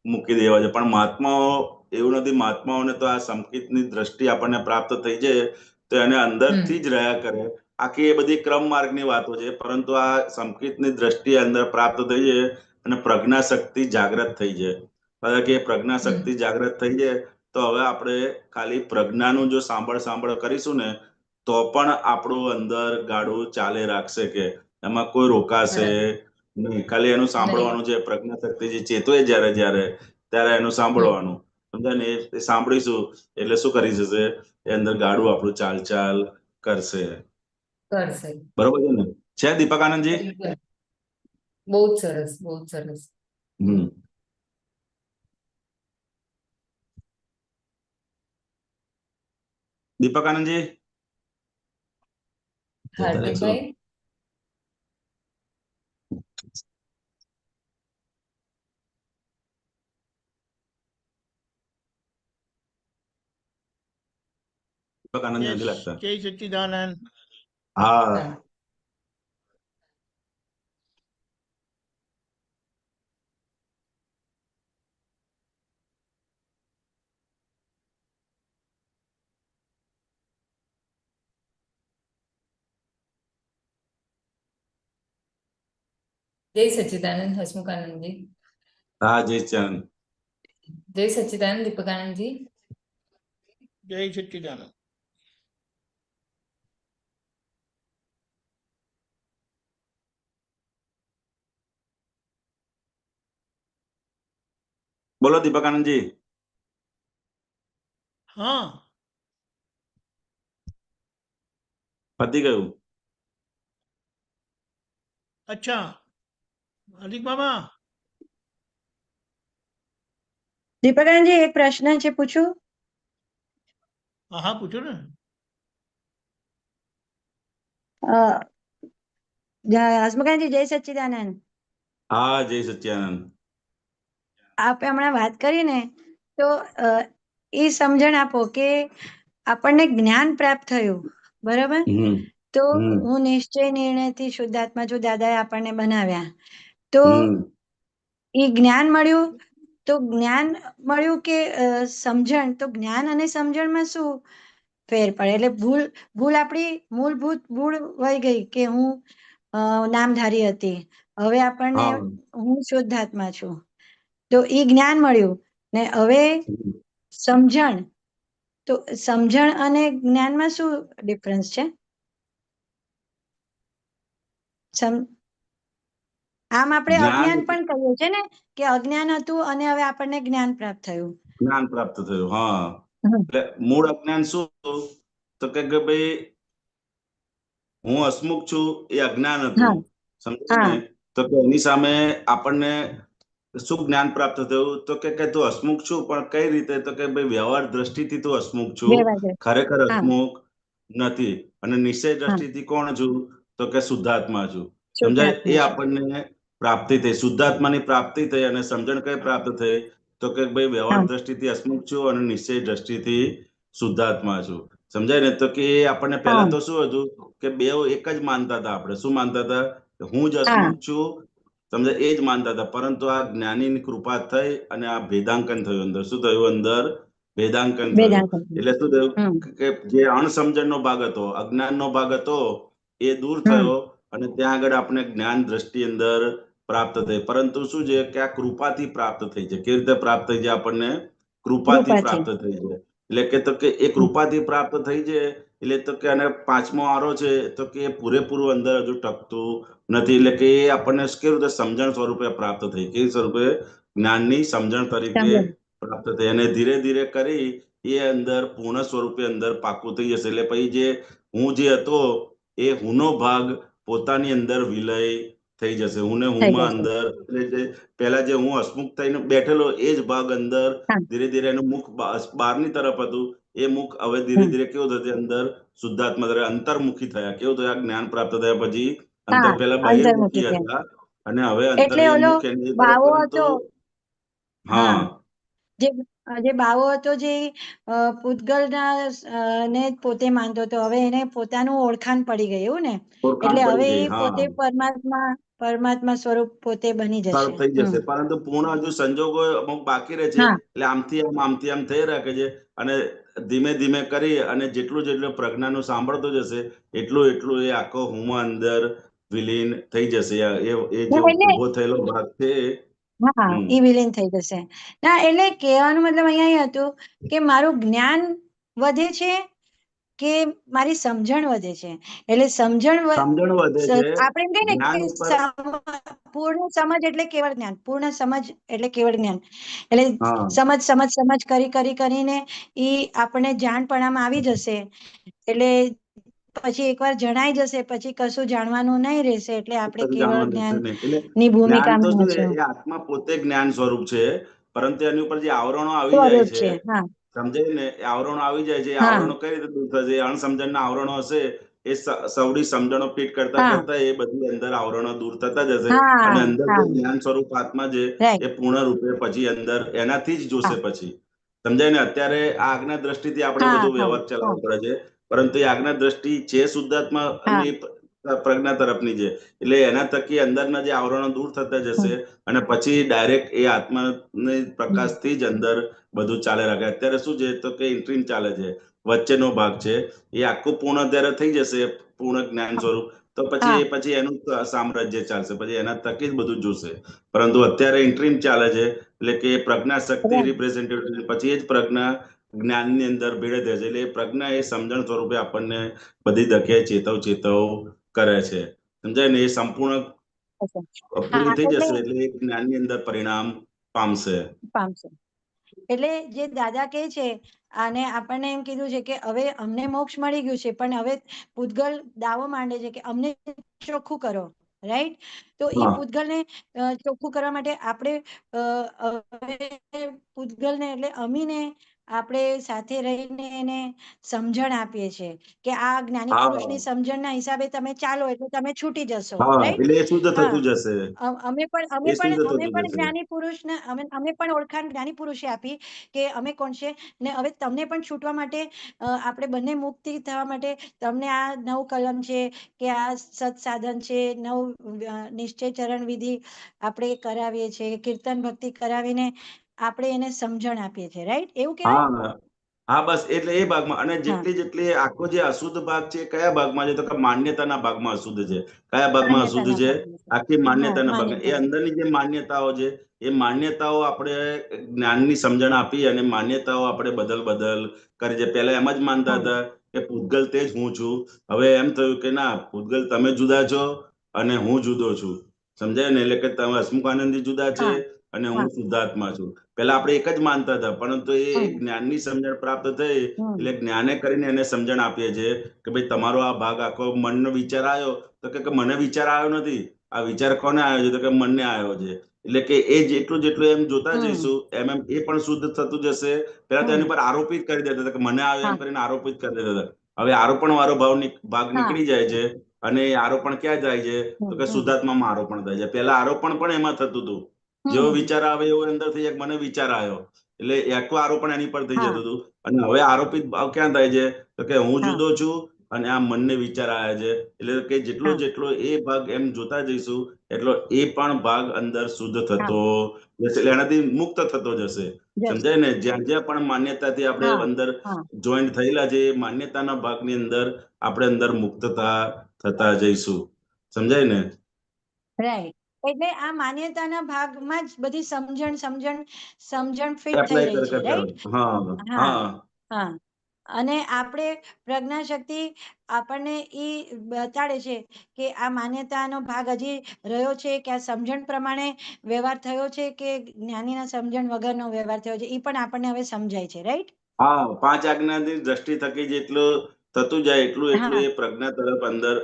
મૂકી દેવા છે. પણ મહાત્માઓ એવું નથી મહાત્માઓને તો આ સંકિતની દ્રષ્ટિ આપણને પ્રાપ્ત થઈ જાય તો એને અંદરથી જ રહ્યા કરે. આખી એ બધી ક્રમ માર્ગની વાતો છે, પરંતુ આ સંકિતની દ્રષ્ટિ અંદર પ્રાપ્ત થઈ જાય અને પ્રજ્ઞા શક્તિ જાગૃત થઈ જાય. કારણ કે પ્રજ્ઞા શક્તિ જાગૃત થઈ જાય તો હવે આપણે ખાલી પ્રજ્ઞાનું જો સાંભળ કરીશું ને તો પણ આપણું અંદર ગાડું ચાલે રાખશે, કે એમાં કોઈ રોકાશે નહીં. ખાલી એનું સાંભળવાનું છે, પ્રજ્ઞા શક્તિ જે ચેતવે જ્યારે ત્યારે એનું સાંભળવાનું, સમજાય ને? એ સાંભળીશું એટલે શું કરી જશે? એ અંદર ગાડું આપણું ચાલ કરશે. બરોબર છે ને? છે દીપક આનંદજી? બહુ જ સરસ, બહુ જ સરસ. દીપક આનંદજી, હાર્દિકભાઈ, દીપક આનંદજી નથી લાગતા. જય સચ્ચિદાનંદ. હા, જય સચ્ચિદાનંદ હસમુખાનંદજી. હા, જય ચંદ. જય સચ્ચિદાનંદ દીપકાનંદજી. જય સચ્ચિદાનંદ. બોલો દીપક આનંદજી. હા, પતી ગયું. અચ્છા હાર્દિક મામા. દીપકાનંદજી એક પ્રશ્ન છે, પૂછું? હા, પૂછો ને. હસમુખાનંદજી જય સચ્ચિદાનંદ. હા, જય સચ્ચિદાનંદ. આપે હમણાં વાત કરી ને તો એ સમજણ આપો કે આપણને જ્ઞાન પ્રાપ્ત થયું, બરાબર? તો હું નિશ્ચય નિર્ણયથી શુદ્ધાત્મા છું, દાદાએ આપણને બનાવ્યા, તો એ જ્ઞાન મળ્યું. તો જ્ઞાન મળ્યું કે સમજણ? તો જ્ઞાન અને સમજણમાં શું ફેર પડે? એટલે ભૂલ આપણી મૂળભૂત ભૂલ વહી ગઈ કે હું નામધારી હતી, હવે આપણને હું શુદ્ધાત્મા છું, તો એ જ્ઞાન મળ્યું ને. હવે સમજણ, તો સમજણ અને જ્ઞાનમાં શું ડિફરન્સ છે? આમ આપણે અજ્ઞાન પણ કહીએ છીએ ને કે અજ્ઞાન હતું અને હવે આપણને જ્ઞાન પ્રાપ્ત થયું. જ્ઞાન પ્રાપ્ત થયું, હા. એટલે મૂળ અજ્ઞાન શું હતું? તો કે ભાઈ હું હસમુખ છું એ અજ્ઞાન હતું, સમજાય ને? તો કે એની સામે આપણને શું જ્ઞાન પ્રાપ્ત થયું? તો કે તું હસમુખ છું, પણ કઈ રીતે? તો કે ભાઈ વ્યવહાર દ્રષ્ટિથી તું હસમુખ છું, ખરેખર હસમુખ નથી. અને નિશ્ચય દ્રષ્ટિથી કોણ છું? તો કે શુદ્ધાત્મા છું, સમજાય? એ આપણને પ્રાપ્તિ થઈ, શુદ્ધાત્માની પ્રાપ્તિ થઈ. અને સમજણ કઈ પ્રાપ્ત થઈ? તો કે ભાઈ વ્યવહાર દ્રષ્ટિથી હસમુખ છું અને નિશ્ચય દ્રષ્ટિથી શુદ્ધાત્મા છું, સમજાય ને? તો કે આપણને પહેલા તો શું હતું કે બે એક જ માનતા હતા. આપણે શું માનતા હતા? હું જ હસમુખ છું, સમજાય? એ જ માનતા હતા. પરંતુ આ જ્ઞાનીની કૃપા થઈ અને આ ભેદાંકન થયું. અંદર શું થયું? અંદર ભેદાંકન થયું. એટલે શું થયું કે જે અણસમજણનો ભાગ હતો, અજ્ઞાનનો ભાગ હતો, એ દૂર થયો અને ત્યાં આગળ આપણે જ્ઞાન દ્રષ્ટિ અંદર પ્રાપ્ત થઈ. પરંતુ શું છે કે આ કૃપાથી પ્રાપ્ત થઈ છે. કેવી રીતે પ્રાપ્ત થઈ છે? આપણને કૃપાથી પ્રાપ્ત થઈ છે. એટલે કે તો કે એ કૃપાથી પ્રાપ્ત થઈ છે. એટલે તો કે અને પાંચમો આરો છે તો કે પૂરેપૂરું અંદર હજુ ટકતું નથી. એટલે કે એ આપણને કેવી રીતે સમજણ સ્વરૂપે પ્રાપ્ત થઈ? કેવી સ્વરૂપે? જ્ઞાનની સમજણ તરીકે પ્રાપ્ત થઈ. અને ધીરે ધીરે કરી એ અંદર પૂર્ણ સ્વરૂપે અંદર પાકું થઈ જશે. એટલે પછી જે હું જે હતો એ હુંનો ભાગ પોતાની અંદર વિલય થઈ જશે. હું ને હુંમાં અંદર એટલે પહેલા જે હું હસમુખ થઈને બેઠેલો એ જ ભાગ અંદર ધીરે ધીરે એનું મુખ બહારની તરફ હતું, એ મુખ હવે ધીરે ધીરે કેવું થશે? અંદર શુદ્ધાત્મા તરફ અંતર્મુખી થયા. કેવું થયા? જ્ઞાન પ્રાપ્ત થયા પછી અંતર પહેલા બહિર્મુખી હતા અને હવે અંતર્મુખ એની તરફ. પરંતુ હા, જે બાવો હતો જે પૂતગલના ને પોતે માનતો હતો, હવે એને પોતાનું ઓળખાણ પડી ગઈ, એવું ને? એટલે હવે એ પોતે પરમાત્મા પરમાત્મા સ્વરૂપ પોતે બની જશે. થઈ જશે, પરંતુ પૂર્ણ હજુ સંજોગો અમુક બાકી રહે છે, એટલે આમથી આમ થઈ રાખે છે. અને ધીમે ધીમે કરી અને જેટલું પ્રજ્ઞાનું સાંભળતો જશે એટલું એ આખો હું અંદર વિલીન થઈ જશે. એ જે ઉભો થયેલો ભાગ છે એ વિલીન થઈ જશે. ના, એટલે કહેવાનો મતલબ અહીંયા એ હતું કે મારું જ્ઞાન વધે છે કે મારી સમજણ વધે છે. એટલે સમજણ વધે છે. આપણે એમ કહીએ ને કે પૂર્ણ સમજ એટલે કેવળ જ્ઞાન, પૂર્ણ સમજ એટલે કેવળ જ્ઞાન. એટલે સમજ કરીને ઈ આપણને જાણપણામાં આવી જશે. એટલે પછી એકવાર જણાઈ જશે, પછી કશું જાણવાનું નહીં રહેશે. એટલે આપણે કેવળ જ્ઞાન ની ભૂમિકામાં છે. આત્મા પોતે જ્ઞાન સ્વરૂપ છે, પરંતુ એની ઉપર જે આવરણો આવી જાય છે, સમજાય ને, આવરણો આવી જાય છે. આવરણો કઈ રીતે દૂર થશે? અણસમજણના આવરણો હશે, એ સૌડી સમજણો ફિટ કરતા એ બધી અંદર આવરણો દૂર થતા જશે. અને અંદર જે જ્ઞાન સ્વરૂપ આત્મા છે એ પૂર્ણ રૂપે પછી અંદર એનાથી જ જોશે. પછી સમજાય ને, અત્યારે આ આજ્ઞા દ્રષ્ટિથી આપણે બધું વ્યવહાર ચલાવવો પડે છે, પરંતુ એ આજ્ઞા દ્રષ્ટિ છે શુદ્ધાત્મા અને પ્રજ્ઞા તરફની છે. એટલે એના થકી અંદરના જે આવરણો દૂર થતા જશે અને પછી ડાયરેક્ટ એ આત્માની પ્રકાશથી જ અંદર બધું ચાલે રાખે. અત્યારે શું છે તો કે ઇન્ટ્રીમ ચાલે છે, વચ્ચેનો ભાગ છે, એ આખું પૂર્ણ ત્યારે થઈ જશે, પૂર્ણ જ્ઞાન સ્વરૂપ, તો પછી એનું સામ્રાજ્ય ચાલશે, પછી એના થકી જ બધું જોશે. પરંતુ અત્યારે ઇન્ટ્રીમ ચાલે છે, એટલે કે પ્રજ્ઞા શક્તિ રિપ્રેઝેન્ટેટિવ, પછી એ જ પ્રજ્ઞા જ્ઞાનની અંદર ભેળે થાય છે. એટલે એ પ્રજ્ઞા એ સમજણ સ્વરૂપે આપણને બધી જગ્યાએ ચેતવ કરે છે. સમજાય ને, એ સંપૂર્ણ પૂરી થઈ જશે એટલે એ જ્ઞાનની અંદર પરિણામ પામશે. એટલે જે દાદા કહે છે, અને આપણને એમ કીધું છે કે હવે અમને મોક્ષ મળી ગયું છે, પણ હવે પૂતગલ દાવો માંડે છે કે અમને ચોખ્ખું કરો, રાઈટ? તો એ પૂતગલને ચોખ્ખું કરવા માટે આપણે પૂતગલને એટલે અમીને આપણે સાથે રહીને એને સમજણ આપીએ છીએ કે આ જ્ઞાની પુરુષની સમજણના હિસાબે તમે ચાલો એટલે તમે છૂટી જશો, રાઈટ? એટલે એ શુદ્ધ થતું જશે. અમે પણ જ્ઞાની પુરુષને અમે પણ ઓળખાણ જ્ઞાની પુરુષે આપી કે અમે કોણ છે, ને હવે તમને પણ છૂટવા માટે આપણે બંને મુક્તિ થવા માટે તમને આ 9 કલમ છે કે આ સત્સાધન છે, 9 નિશ્ચય ચરણ વિધિ આપણે કરાવીએ છીએ, કીર્તન ભક્તિ કરાવીને આપણે એને સમજણ આપીએ છીએ, રાઈટ? એવું કહેવાય? હા, બસ એટલે એ ભાગમાં. અને જેટલી આખો જે અશુદ્ધ ભાગ છે કયા ભાગમાં છે તો કે માન્યતાના ભાગમાં અશુદ્ધ છે. કયા ભાગમાં અશુદ્ધ છે? આખી માન્યતાના ભાગમાં. એ અંદરની જે માન્યતાઓ છે એ માન્યતાઓ આપણે જ્ઞાનની સમજણ આપી અને માન્યતાઓ આપણે બદલ કરી છે. પહેલા એમ જ માનતા હતા કે પૂતગલ તે જ હું છું. હવે એમ થયું કે ના, પૂતગલ તમે જુદા છો અને હું જુદો છું. સમજાય ને? એટલે કે તમે હસમુખાનંદી જુદા છે અને હું શુદ્ધાત્મા છું. પેલા આપણે એક જ માનતા હતા, પરંતુ એ જ્ઞાનની સમજણ પ્રાપ્ત થઈ એટલે જ્ઞાને કરીને એને સમજણ આપીએ છીએ કે ભાઈ તમારો આ ભાગ આખો મનનો વિચાર આવ્યો તો કે મને વિચાર આવ્યો નથી, આ વિચાર કોને આવ્યો છે તો કે મનને આવ્યો છે. એટલે કે એ જેટલું એમ જોતા જઈશું એમ એ પણ શુદ્ધ થતું જશે. પેલા તો એની પર આરોપિત કરી દેતા હતા કે મને આવ્યો એમ કરીને આરોપિત કરી દેતા હતા. હવે આરોપણ વાળો ભાગ નીકળી જાય છે અને એ આરોપણ ક્યાં જાય છે તો કે શુદ્ધાત્મામાં આરોપણ થાય છે. પેલા આરોપણ પણ એમાં થતું હતું, જેવો વિચાર આવે એવો અંદર થઈ જાય, મને વિચાર આવ્યો એટલે આખું આરોપણ એની પર થઈ જતું હતું. અને હવે આરોપિત ભાવ ક્યાં થાય છે તો કે હું જુદો છું અને આ મનને વિચાર આવ્યા છે. એટલે કે જેટલો એ ભાગ એમ જોતા જઈશું એટલો એ પણ ભાગ અંદર શુદ્ધ થતો જશે, એટલે એનાથી મુક્ત થતો જશે. સમજાય ને? જ્યાં પણ માન્યતાથી આપણે અંદર જોઈન્ટ થયેલા છે એ માન્યતાના ભાગની અંદર આપણે અંદર મુક્તતા થતા જઈશું. સમજાય ને? રાઈટ. એટલે આ માન્યતાના ભાગમાં જ બધી સમજણ ફિટ થઈ રહી છે, રાઈટ? હા. અને આપણે પ્રજ્ઞા શક્તિ આપણને ઈ બતાડે છે કે આ માન્યતાનો ભાગ હજી રહ્યો છે કે આ સમજણ પ્રમાણે વ્યવહાર થયો છે કે જ્ઞાનીના સમજણ વગરનો વ્યવહાર થયો છે, ઈ પણ આપણને હવે સમજાય છે, રાઈટ? હા, 5 આજ્ઞાની દ્રષ્ટિ થકી જેટલું થતું જાય એટલું એ પ્રજ્ઞા તરફ અંદર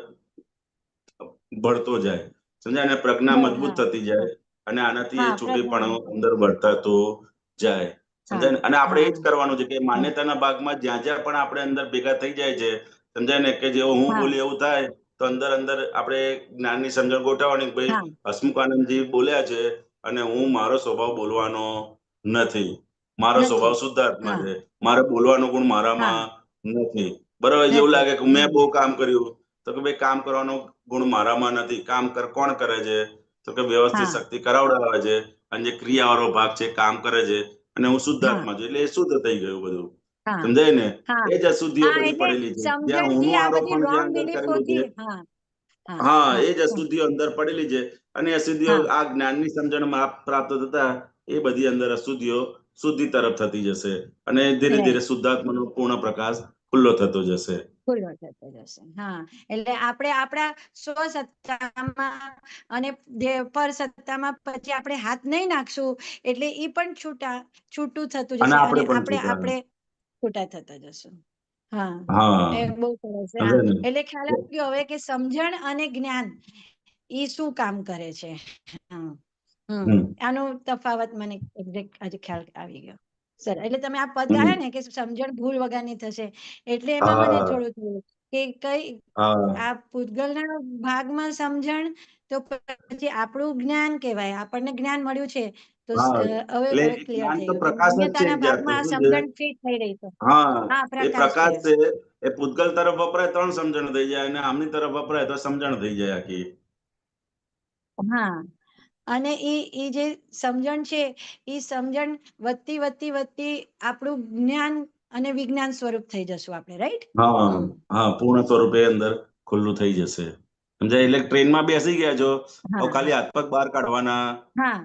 ભળતો જાય. સમજાય? અને પ્રજ્ઞા મજબૂત થતી જાય અને આનાથી એ છૂટીપણું અંદર વર્તાતો જાય. સમજાય ને? અને આપણે એ જ કરવાનું છે કે માન્યતાના ભાગમાં જ્યાં પણ આપણે અંદર ભેગા થઈ જાય છે, સમજાય ને, કે જેવો હું બોલી એવું થાય તો અંદર આપણે જ્ઞાનની સમજણ ગોઠવવાની કે ભાઈ હસમુખાનંદજી બોલ્યા છે અને હું મારો સ્વભાવ બોલવાનો નથી, મારો સ્વભાવ શુદ્ધાત્મા છે, મારે બોલવાનો ગુણ મારામાં નથી. બરાબર? એવું લાગે કે મેં બહુ કામ કર્યું તો કે ભાઈ કામ કરવાનો ગુણ મારામાં નથી, કામ કોણ કરે છે? તો કે વ્યવસ્થિત હા શક્તિ કરાવડાવે છે, અને જે ક્રિયાવાળો ભાગ છે કામ કરે છે, અને હું હા શુદ્ધાત્મા છું, એટલે એ શુદ્ધ થઈ ગયું બધું. હા સમજાય ને? હા એ જ અશુદ્ધિઓ હા બધી એટલે પડેલી છે, જ્યાં સમજણથી હુંનું આ બધી આરોપણ જ્યાં રોંગ અંદર કરેલું છે. બિલીફોથી હા હા હા, હા એ જ અશુદ્ધિઓ અંદર પડેલી છે, અને અશુદ્ધિઓ હા આ જ્ઞાનની સમજણ પ્રાપ્ત થતા એ બધી અંદર અશુદ્ધિઓ શુદ્ધિ તરફ થતી જશે, અને ધીરે ધીરે રાઈટ શુદ્ધાત્માનો પૂર્ણ પ્રકાશ ખુલ્લો થતો જશે. ખુલ્લો થતો જશે. હા એટલે આપણે આપણા સ્વસત્તામાં અને પર સત્તામાં પછી આપણે હાથ નહીં નાખશું એટલે એ પણ છૂટું થતું અને જશે, અને આપણે પણ આપણે છૂટા. આપણે છૂટા થતા જશું. હા હા, એ બહુ સરસ છે. હા સમજે ને? એટલે ખ્યાલ આવ્યો હવે કે સમજણ અને જ્ઞાન એ શું કામ કરે છે. હા હમ આનો તફાવત મને એક્ઝેક્ટ આજે ખ્યાલ આવી ગયો. સર એટલે તમે આ પદ હમ ગાયા ને કે સમજણ ભૂલ વગરની થશે, એટલે એમાં મને હા થોડું થયું કે કઈ હા આ પૂતગલના ભાગમાં સમજણ તો પછી આપણું જ્ઞાન કહેવાય, આપણને જ્ઞાન મળ્યું છે તો હા, હવે એટલે હવે ક્લિયર જ્ઞાન થઈ તો ગયું કે પ્રકાશ જ છે, માન્યતાના જ્યાં તો ભાગમાં આ શું છે. સમજણ ફિટ થઈ રહી છે. હા, હા એ પ્રકાશ છે. પ્રકાશ છે, એ પૂતગલ તરફ વપરાય 3 સમજણ થઈ જાય, અને આમની તરફ વપરાય તો સમજણ થઈ જાય આખી. હા અને એ જે સમજણ છે એ સમજણ વધતી વધતી વધતી આપણું જ્ઞાન અને વિજ્ઞાન સ્વરૂપ થઈ જશું આપણે, રાઈટ? હા હા, પૂર્ણ સ્વરૂપે અંદર ખુલ્લું થઈ જશે. સમજાય? એટલે ટ્રેનમાં બેસી ગયા છો, હવે હા ખાલી હાથ પગ બહાર કાઢવાના હા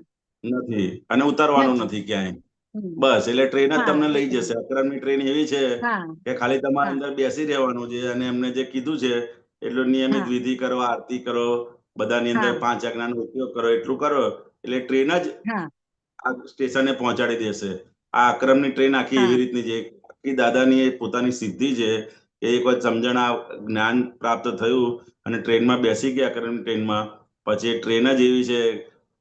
નથી, અને ઉતારવાનું નથી. નથી ક્યાંય. હમ. બસ, એટલે ટ્રેન જ હા તમને લઈ બરોબર. જશે. અક્રમની ટ્રેન એવી છે હા કે ખાલી તમારે હા અંદર બેસી રહેવાનું છે, અને એમને જે કીધું છે એટલું નિયમિત હા વિધિ કરો, આરતી કરો, બધાની અંદર હા 5 આજ્ઞાનો ઉપયોગ કરો, એટલું કરો એટલે ટ્રેન જ હા આ સ્ટેશને પહોંચાડી દેશે. આ અક્રમની ટ્રેન આખી હા એવી રીતની છે. આખી દાદાની એક પોતાની સિદ્ધિ છે કે એક વખત સમજણ આ જ્ઞાન પ્રાપ્ત થયું અને ટ્રેનમાં બેસી ગયા અક્રમની ટ્રેનમાં, પછી એ ટ્રેન જ એવી છે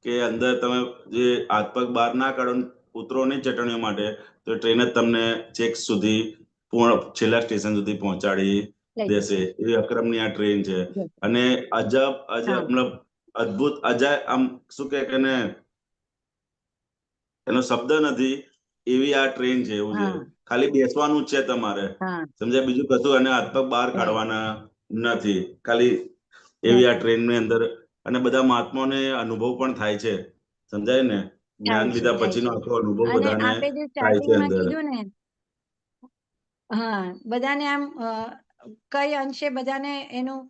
કે અંદર તમે જે હાથ પગ બહાર ના કાઢો, ઉતરો નહીં ચટણીઓ માટે, તો ટ્રેન જ તમને છેક સુધી છેલ્લા સ્ટેશન સુધી પહોંચાડી લઈ દેશે. જશે. એવી અક્રમની આ ટ્રેન છે. જશે. અને અજબ અજબ હા મતલબ અદ્ભુત અજાય, આમ શું કે ને, એનો શબ્દ નથી, એવી આ ટ્રેન છે. એવું છે, હા ખાલી બેસવાનું જ છે તમારે. હા સમજાય? બીજું કશું અને હાથ પગ બહાર રાઈટ કાઢવાના નથી, ખાલી એવી આ નથી ટ્રેનની અંદર. અને બધા મહાત્માઓને અનુભવ પણ થાય છે. સમજાય ને? જ્ઞાન લીધા થાય પછીનો છે. આખો અનુભવ અને બધાને આપણે જે થાય છે સ્ટાર્ટિંગમાં અંદર. કીધું ને, હા બધાને આમ કઈ અંશે બધાને એનું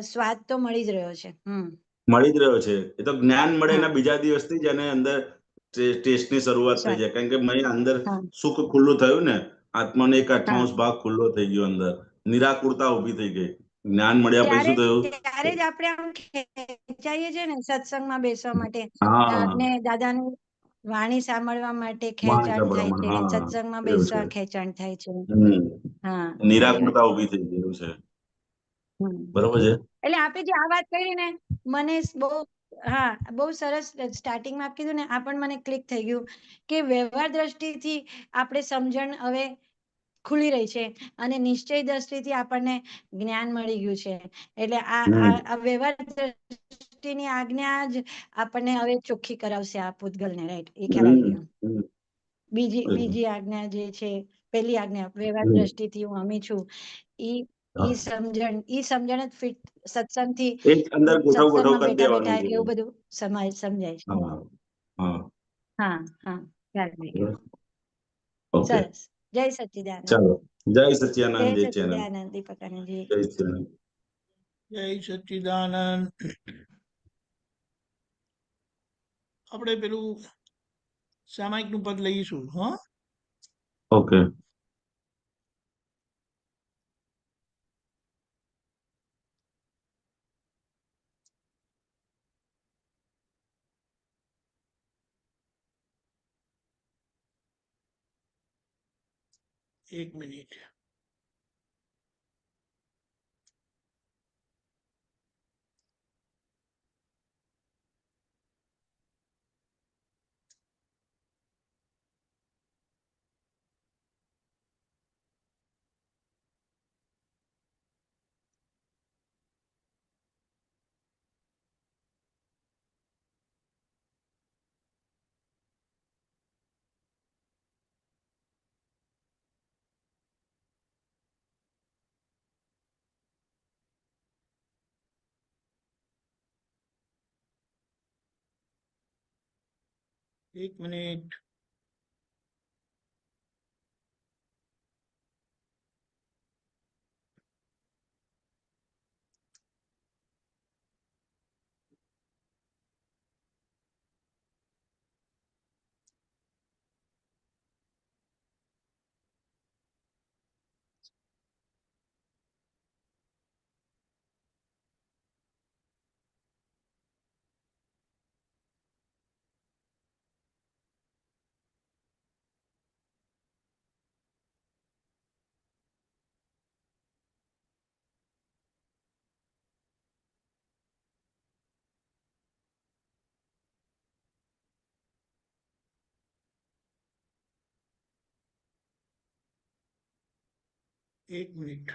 સ્વાદ તો મળી જ રહ્યો છે. મળી જ રહ્યો છે. એ તો જ્ઞાન મળે હા એના બીજા દિવસથી જ એને અંદર ટેસ્ટની શરૂઆત થઈ સ્વાદ જાય, કારણ કે મને અંદર હા સુખ ખુલ્લું થયું ને, આત્માનો 1/8 હા ભાગ ખુલ્લો થઈ ગયો અંદર, નિરાકુરતા ઊભી થઈ ગઈ. જ્ઞાન મળ્યા પછી ત્યારે શું થયું? ત્યારે જ આપણે આમ ખેંચાઈએ છીએ ને સત્સંગમાં બેસવા માટે, હા, ને દાદાનું વાણી સાંભળવા માટે વાણી ખેંચાણ થાય સાંભળવામાં. છે, હા, સત્સંગમાં એવું છે. બેસવા ખેંચાણ થાય છે. હમ હા એ વાત નિરાકુરતા છે. ઊભી થઈ ગયું છે. હમ બરોબર છે. એટલે આપણે જે આ વાત કરી ને, મને બહુ હા બહુ સરસ સ્ટાર્ટિંગમાં આપ કીધું ને, આ પણ મને ક્લિક થઈ ગયું કે વ્યવહાર દ્રષ્ટિથી આપણે સમજણ હવે ખુલી રહી છે, અને નિશ્ચય દ્રષ્ટિથી આપણને જ્ઞાન મળી ગયું છે. એટલે હમ આ વ્યવહાર દ્રષ્ટિની આજ્ઞા જ આપણને હવે ચોખ્ખી કરાવશે આ પૂતગલને, રાઈટ? એ ખ્યાલ આવી હમ ગયો. હમ બીજી આજ્ઞા જે છે, પહેલી આજ્ઞા વ્યવહાર હમ. દ્રષ્ટિથી હું અમી છું, ઈ ઈ સમજણ જ ફિટ સત્સંગથી એ જ અંદર ગોઠવ ગોઠવ સત્સંગમાં કરી બેઠા દેવાનું બેઠા છે. એવું બધું સમજાય છે. હા હા, હા હા ખ્યાલ આવી ગયો. ઓકે, સરસ. જય સચ્ચિદાનંદ. ચાલો. જય જય સચ્ચિદાનંદ, જય સચ્ચિદાનંદ, સચ્ચિદાનંદ દીપકાનંદજી. જય સચ્ચિદાનંદ. જય સચ્ચિદાનંદ. આપણે પેલું સામાયિકનું પદ લઈશું. હા, ઓકે. એક મિનિટ. एक मिनट। एक मिनट।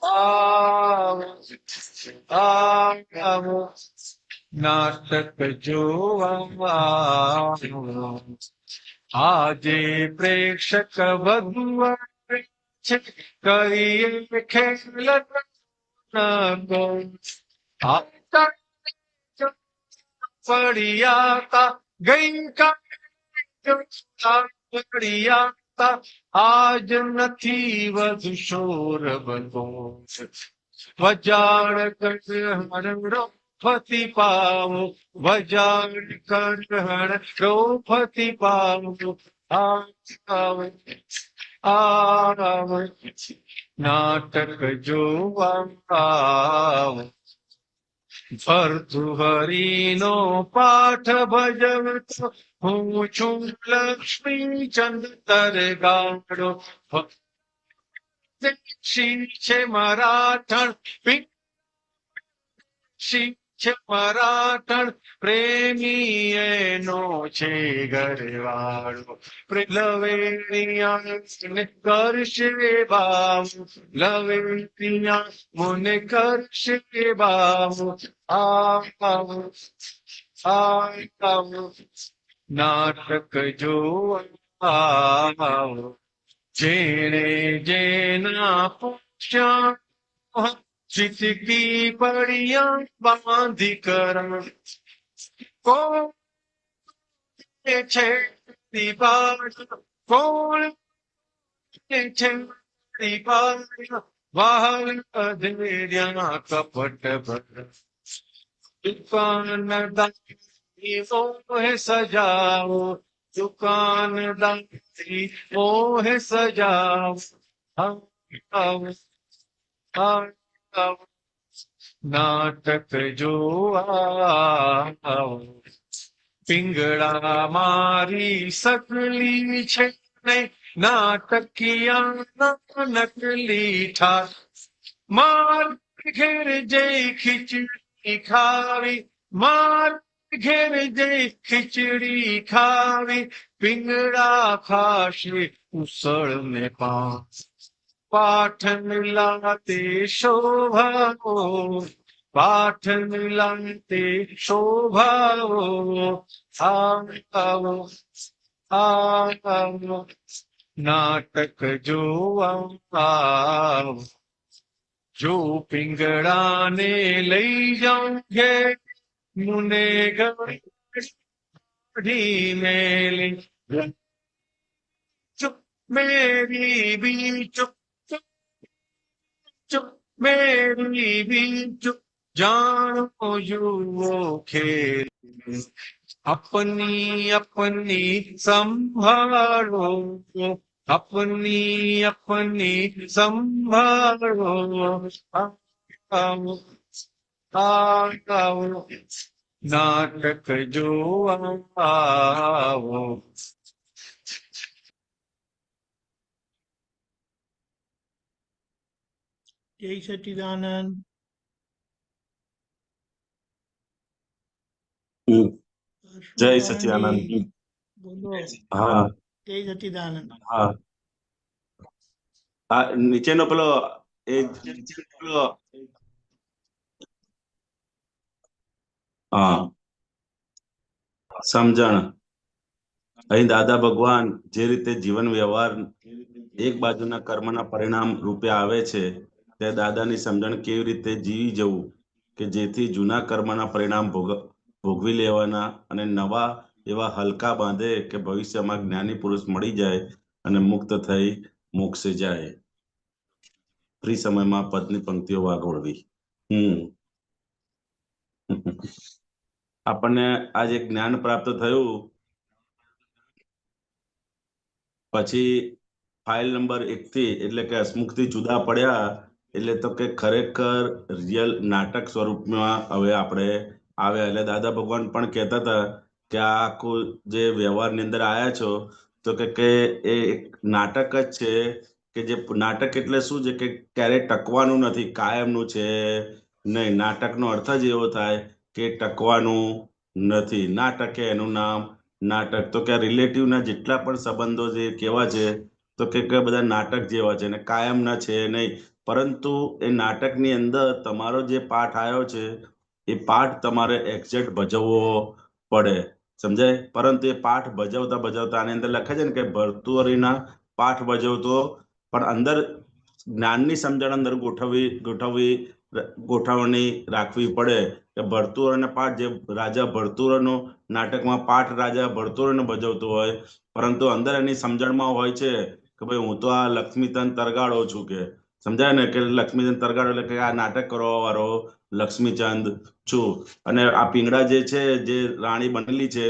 આવો નાટક જોવા આજે પ્રેક્ષક વધુ આવે છે કરીએ ખેલ નાકો પડ્યા તા ગઈ પડ્યા તા આજ નથી વધુ શોર બનો વજાણ કરહણ ફતી પાવો વજાણ કરહણ ફતી પાવો આવ આવ નાટક જોવા આવ ભર્તૃહરિનો પાઠ ભજવતો હું છું લક્ષ્મી ચંદ તરગાડો શી છે મરાઠણ શી છે મરાઠણ પ્રેમી એનો છે ઘરવાળો લવેણિયા કરશે બાવ લવેણિયા મને કરશે બાવ આવ આવ નાટક જોવા જેણે જેના પૂછ્યા ચિતકી પડિયા બાંધી કરણ કોણ છે દીપાળ કોણ છે દીપાળ વાહન અધેર્યા કપટ ભર દુકાનદારી મોહે સજાવો દુકાનદારી મોહે સજાવો આવ આવ નાટક જોવા આવો. પિંગળા મારી સકલી છે ને નાટકિયા નકલી ઠાર. માર ઘેર જઈ ખીચડી ખાવી, માર ઘેર જઈ ખીચડી ખાવી, પિંગળા ખાશે ઉસળ ને પાન. પાઠન લાતે શોભાઓ, પાઠન લાતે શોભાઓ, આવો આવો નાટક જોવા આવો. જો પિંગળાને લઈ જાઉં ઘેર, મુને ગઢી મેલી. ચુપ મેરી બી ચુપ, ચુપ મેરી બી ચુપ, જાણો યુવો ખેલ. अपनी अपनी संभालो, अपनी अपनी संभालो, आओ आओ नाटक जोवा आओ. જય સચ્ચિદાનંદ. જય સચ્ચિદાનંદ. બોલો. હા જય સચ્ચિદાનંદ. હા હા નીચેનો પેલો એ નીચેનો પેલો હા સમજણ. અહીં દાદા ભગવાન જે રીતે જીવન વ્યવહાર એક બાજુના કર્મના પરિણામ રૂપે આવે છે, તે દાદાની સમજણ કેવી રીતે જીવી જવું કે જેથી જૂના કર્મના પરિણામ ભોગવી લેવાના અને નવા એવા હલકા બાંધે કે ભવિષ્યમાં જ્ઞાની પુરુષ મળી જાય અને મુક્ત થઈ મોક્ષે જાય. ફ્રી સમયમાં પદની પંક્તિઓ વાગોળવી. આપણને આજે જ્ઞાન પ્રાપ્ત થયું પછી ફાઇલ નંબર 1 થી એટલે કે હસમુખથી જુદા પડ્યા એટલે તો કે ખરેખર રિયલ નાટક સ્વરૂપમાં હવે આપણે આવ્યા. એટલે દાદા ભગવાન પણ કહેતા હતા કે આ આખું જે વ્યવહારની અંદર આવ્યા છો તો કે એ એક નાટક જ છે. કે જે નાટક એટલે શું છે કે ક્યારેય ટકવાનું નથી, કાયમનું છે નહીં. નાટકનો અર્થ જ એવો થાય કે ટકવાનું નથી. નાટકે એનું નામ નાટક. તો કે રિલેટિવના જેટલા પણ સંબંધો જે કેવા છે તો કે બધા નાટક જેવા છે અને કાયમના છે નહીં. પરંતુ એ નાટકની અંદર તમારો જે પાઠ આવ્યો છે એ પાઠ તમારે એક્ઝેક્ટ ભજવવો પડે, સમજાય. પરંતુ એ પાઠ ભજવતા ભજવતા આની અંદર લખે છે ને કે ભર્તુહરીના પાઠ ભજવતો, પણ અંદર જ્ઞાનની સમજણ અંદર ગોઠવણી રાખવી પડે કે ભર્તુહરીના પાઠ જે રાજા ભર્તુહરનો નાટકમાં પાઠ રાજા ભર્તુહરીને ભજવતો હોય, પરંતુ અંદર એની સમજણમાં હોય છે કે ભાઈ હું તો આ લક્ષ્મીચંદ તરગાળો છું, કે સમજાય ને કે લક્ષ્મીચંદ તરગાળો એટલે કે આ નાટક કરવા વાળો લક્ષ્મીચંદ છું. અને આ પિંગળા જે છે જે રાણી બનેલી છે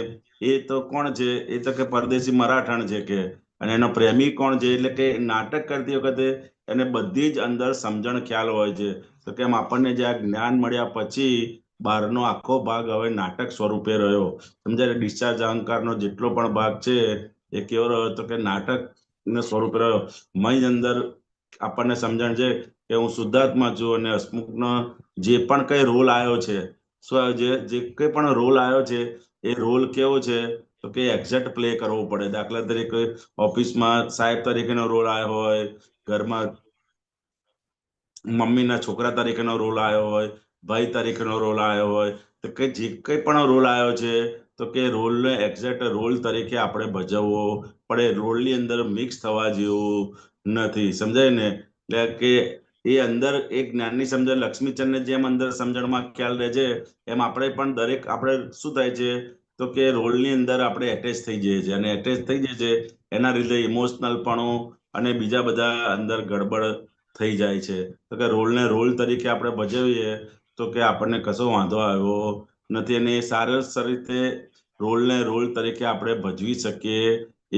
એ તો કોણ છે? એ તો કે પરદેશી મરાઠણ છે કે. અને એનો પ્રેમી કોણ છે? એટલે કે નાટક કરતી વખતે એને બધી જ અંદર સમજણ ખ્યાલ હોય છે. તો કેમ આપણને જે આ જ્ઞાન મળ્યા પછી બહારનો આખો ભાગ હવે નાટક સ્વરૂપે રહ્યો, સમજાય. ડિસ્ચાર્જ અહંકારનો જેટલો પણ ભાગ છે એ કેવો રહ્યો તો કે નાટક સ્વરૂપે રહ્યો. મય અંદર આપણને સમજણ છે કે હું શુદ્ધાત્મા છું અને હસમુખનો જે પણ કઈ રોલ આવ્યો છે, જે કઈ પણ રોલ આવ્યો છે એ રોલ કેવો છે તો કે એક્ઝેક્ટ પ્લે કરવો પડે. દાખલા તરીકે ઓફિસમાં સાહેબ તરીકેનો રોલ આવ્યો હોય, ઘરમાં મમ્મીના છોકરા તરીકેનો રોલ આવ્યો હોય, ભાઈ તરીકેનો રોલ આવ્યો હોય, તો કે જે કંઈ પણ રોલ આવ્યો છે તો કે રોલને એક્ઝેક્ટ રોલ તરીકે આપણે ભજવવો પડે. રોલની અંદર મિક્સ થવા જેવું નથી, સમજાય ને. એટલે કે એ અંદર એક જ્ઞાનની સમજણ લક્ષ્મીચંદને જેમ અંદર સમજણમાં ખ્યાલ રહે છે એમ આપણે પણ દરેક આપણે શું થાય છે તો કે રોલની અંદર આપણે એટેચ થઈ જઈએ છીએ અને એટેચ થઈ જઈએ છીએ એના લીધે ઇમોશનલપણું અને બીજા બધા અંદર ગડબડ થઈ જાય છે. તો કે રોલને રોલ તરીકે આપણે ભજવીએ તો કે આપણને કશો વાંધો આવ્યો નથી અને એ સરસ રીતે રોલને રોલ તરીકે આપણે ભજવી શકીએ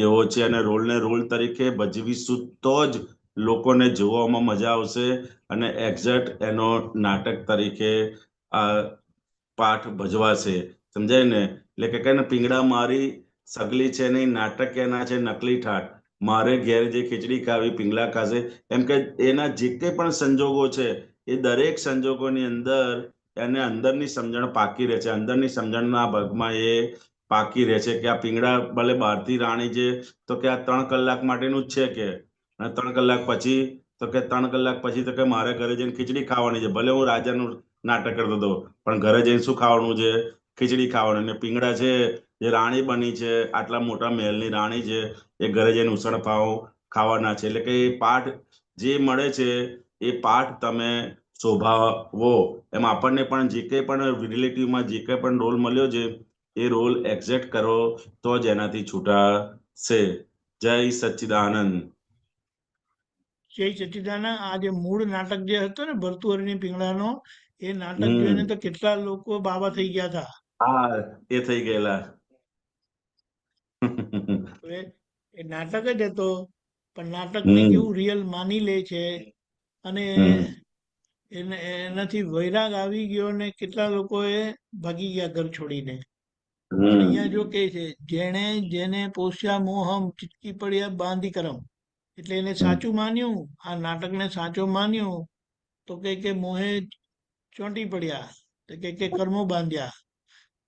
એવો છે. અને રોલને રોલ તરીકે ભજવીશું તો જ લોકોને જોવામાં મજા આવશે અને એક્ઝેક્ટ એનો નાટક તરીકે આ પાઠ ભજવાશે. સમજાય ને? એટલે કે કઈ ને પીંગડા મારી સગલી છે નહીં, નાટક એના છે નકલી ઠાઠ. મારે ઘેર જે ખીચડી ખાવી પીંગલા ખાશે. એમ કે એના જે કંઈ પણ સંજોગો છે એ દરેક સંજોગોની અંદર એને અંદરની સમજણ પાકી રહે છે. અંદરની સમજણના ભાગમાં એ પાકી રહે છે કે આ પીંગડા ભલે બહારથી રાણી છે તો કે આ 3 કલાક માટેનું જ છે કે, અને 3 કલાક પછી તો કે 3 કલાક પછી તો કે મારે ઘરે જઈને ખીચડી ખાવાની છે. ભલે હું રાજાનું નાટક કરતો હતો પણ ઘરે જઈને શું ખાવાનું છે? ખીચડી ખાવાનું. અને પીંગડા છે જે રાણી બની છે, આટલા મોટા મહેલની રાણી છે, એ ઘરે જઈને ઉસળ પાવ ખાવાના છે. એટલે કે એ પાઠ જે મળે છે એ પાઠ તમે શોભાવો. એમ આપણને પણ જે કંઈ પણ રિલેટિવમાં જે કંઈ પણ રોલ મળ્યો છે એ રોલ એક્ઝેક્ટ કરો તો જ એનાથી છૂટાશે. જય સચ્ચિદાનંદ. જય સચ્ચિદાનંદ. આ જે મૂળ નાટક જે હતો ને ભર્તુહરિની પીંગળાનો, એ નાટક જોઈને તો કેટલા લોકો બાબા થઈ ગયા હતા. હા, એ થઈ ગયેલા. હવે એ નાટક જ હતો, પણ નાટકને કેવું રિયલ માની લે છે અને એનાથી વૈરાગ આવી ગયો ને કેટલા લોકોએ ભાગી ગયા ઘર છોડીને. પણ અહીંયા જો કે છે, જેણે જેને પોષ્યા મોહમ ચીટકી પડ્યા બાંધી કરમ. એટલે એને સાચું માન્યું, આ નાટકને સાચું માન્યું તો કે મોહે ચોંટી પડ્યા, તો કે કર્મો બાંધ્યા.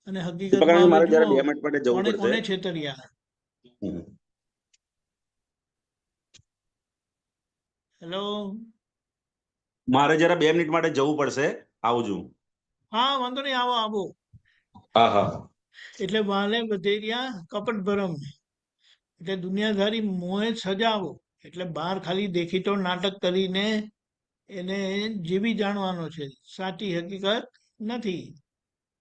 અને હકીકતમાં હવે જુઓ કોણે કોને છેતર્યા. હેલો, મારે જરા 2 મિનિટ માટે જવું પડશે. આવજો. હા વાંધો નહીં, આવો આવો. હા હા. એટલે વાલે વધેરિયા કપટ ભરમ, એટલે દુનિયાદારી મોહે સજાવો. એટલે બહાર ખાલી દેખીતો નાટક કરીને એને જીવી જાણવાનો છે, સાચી હકીકત નથી.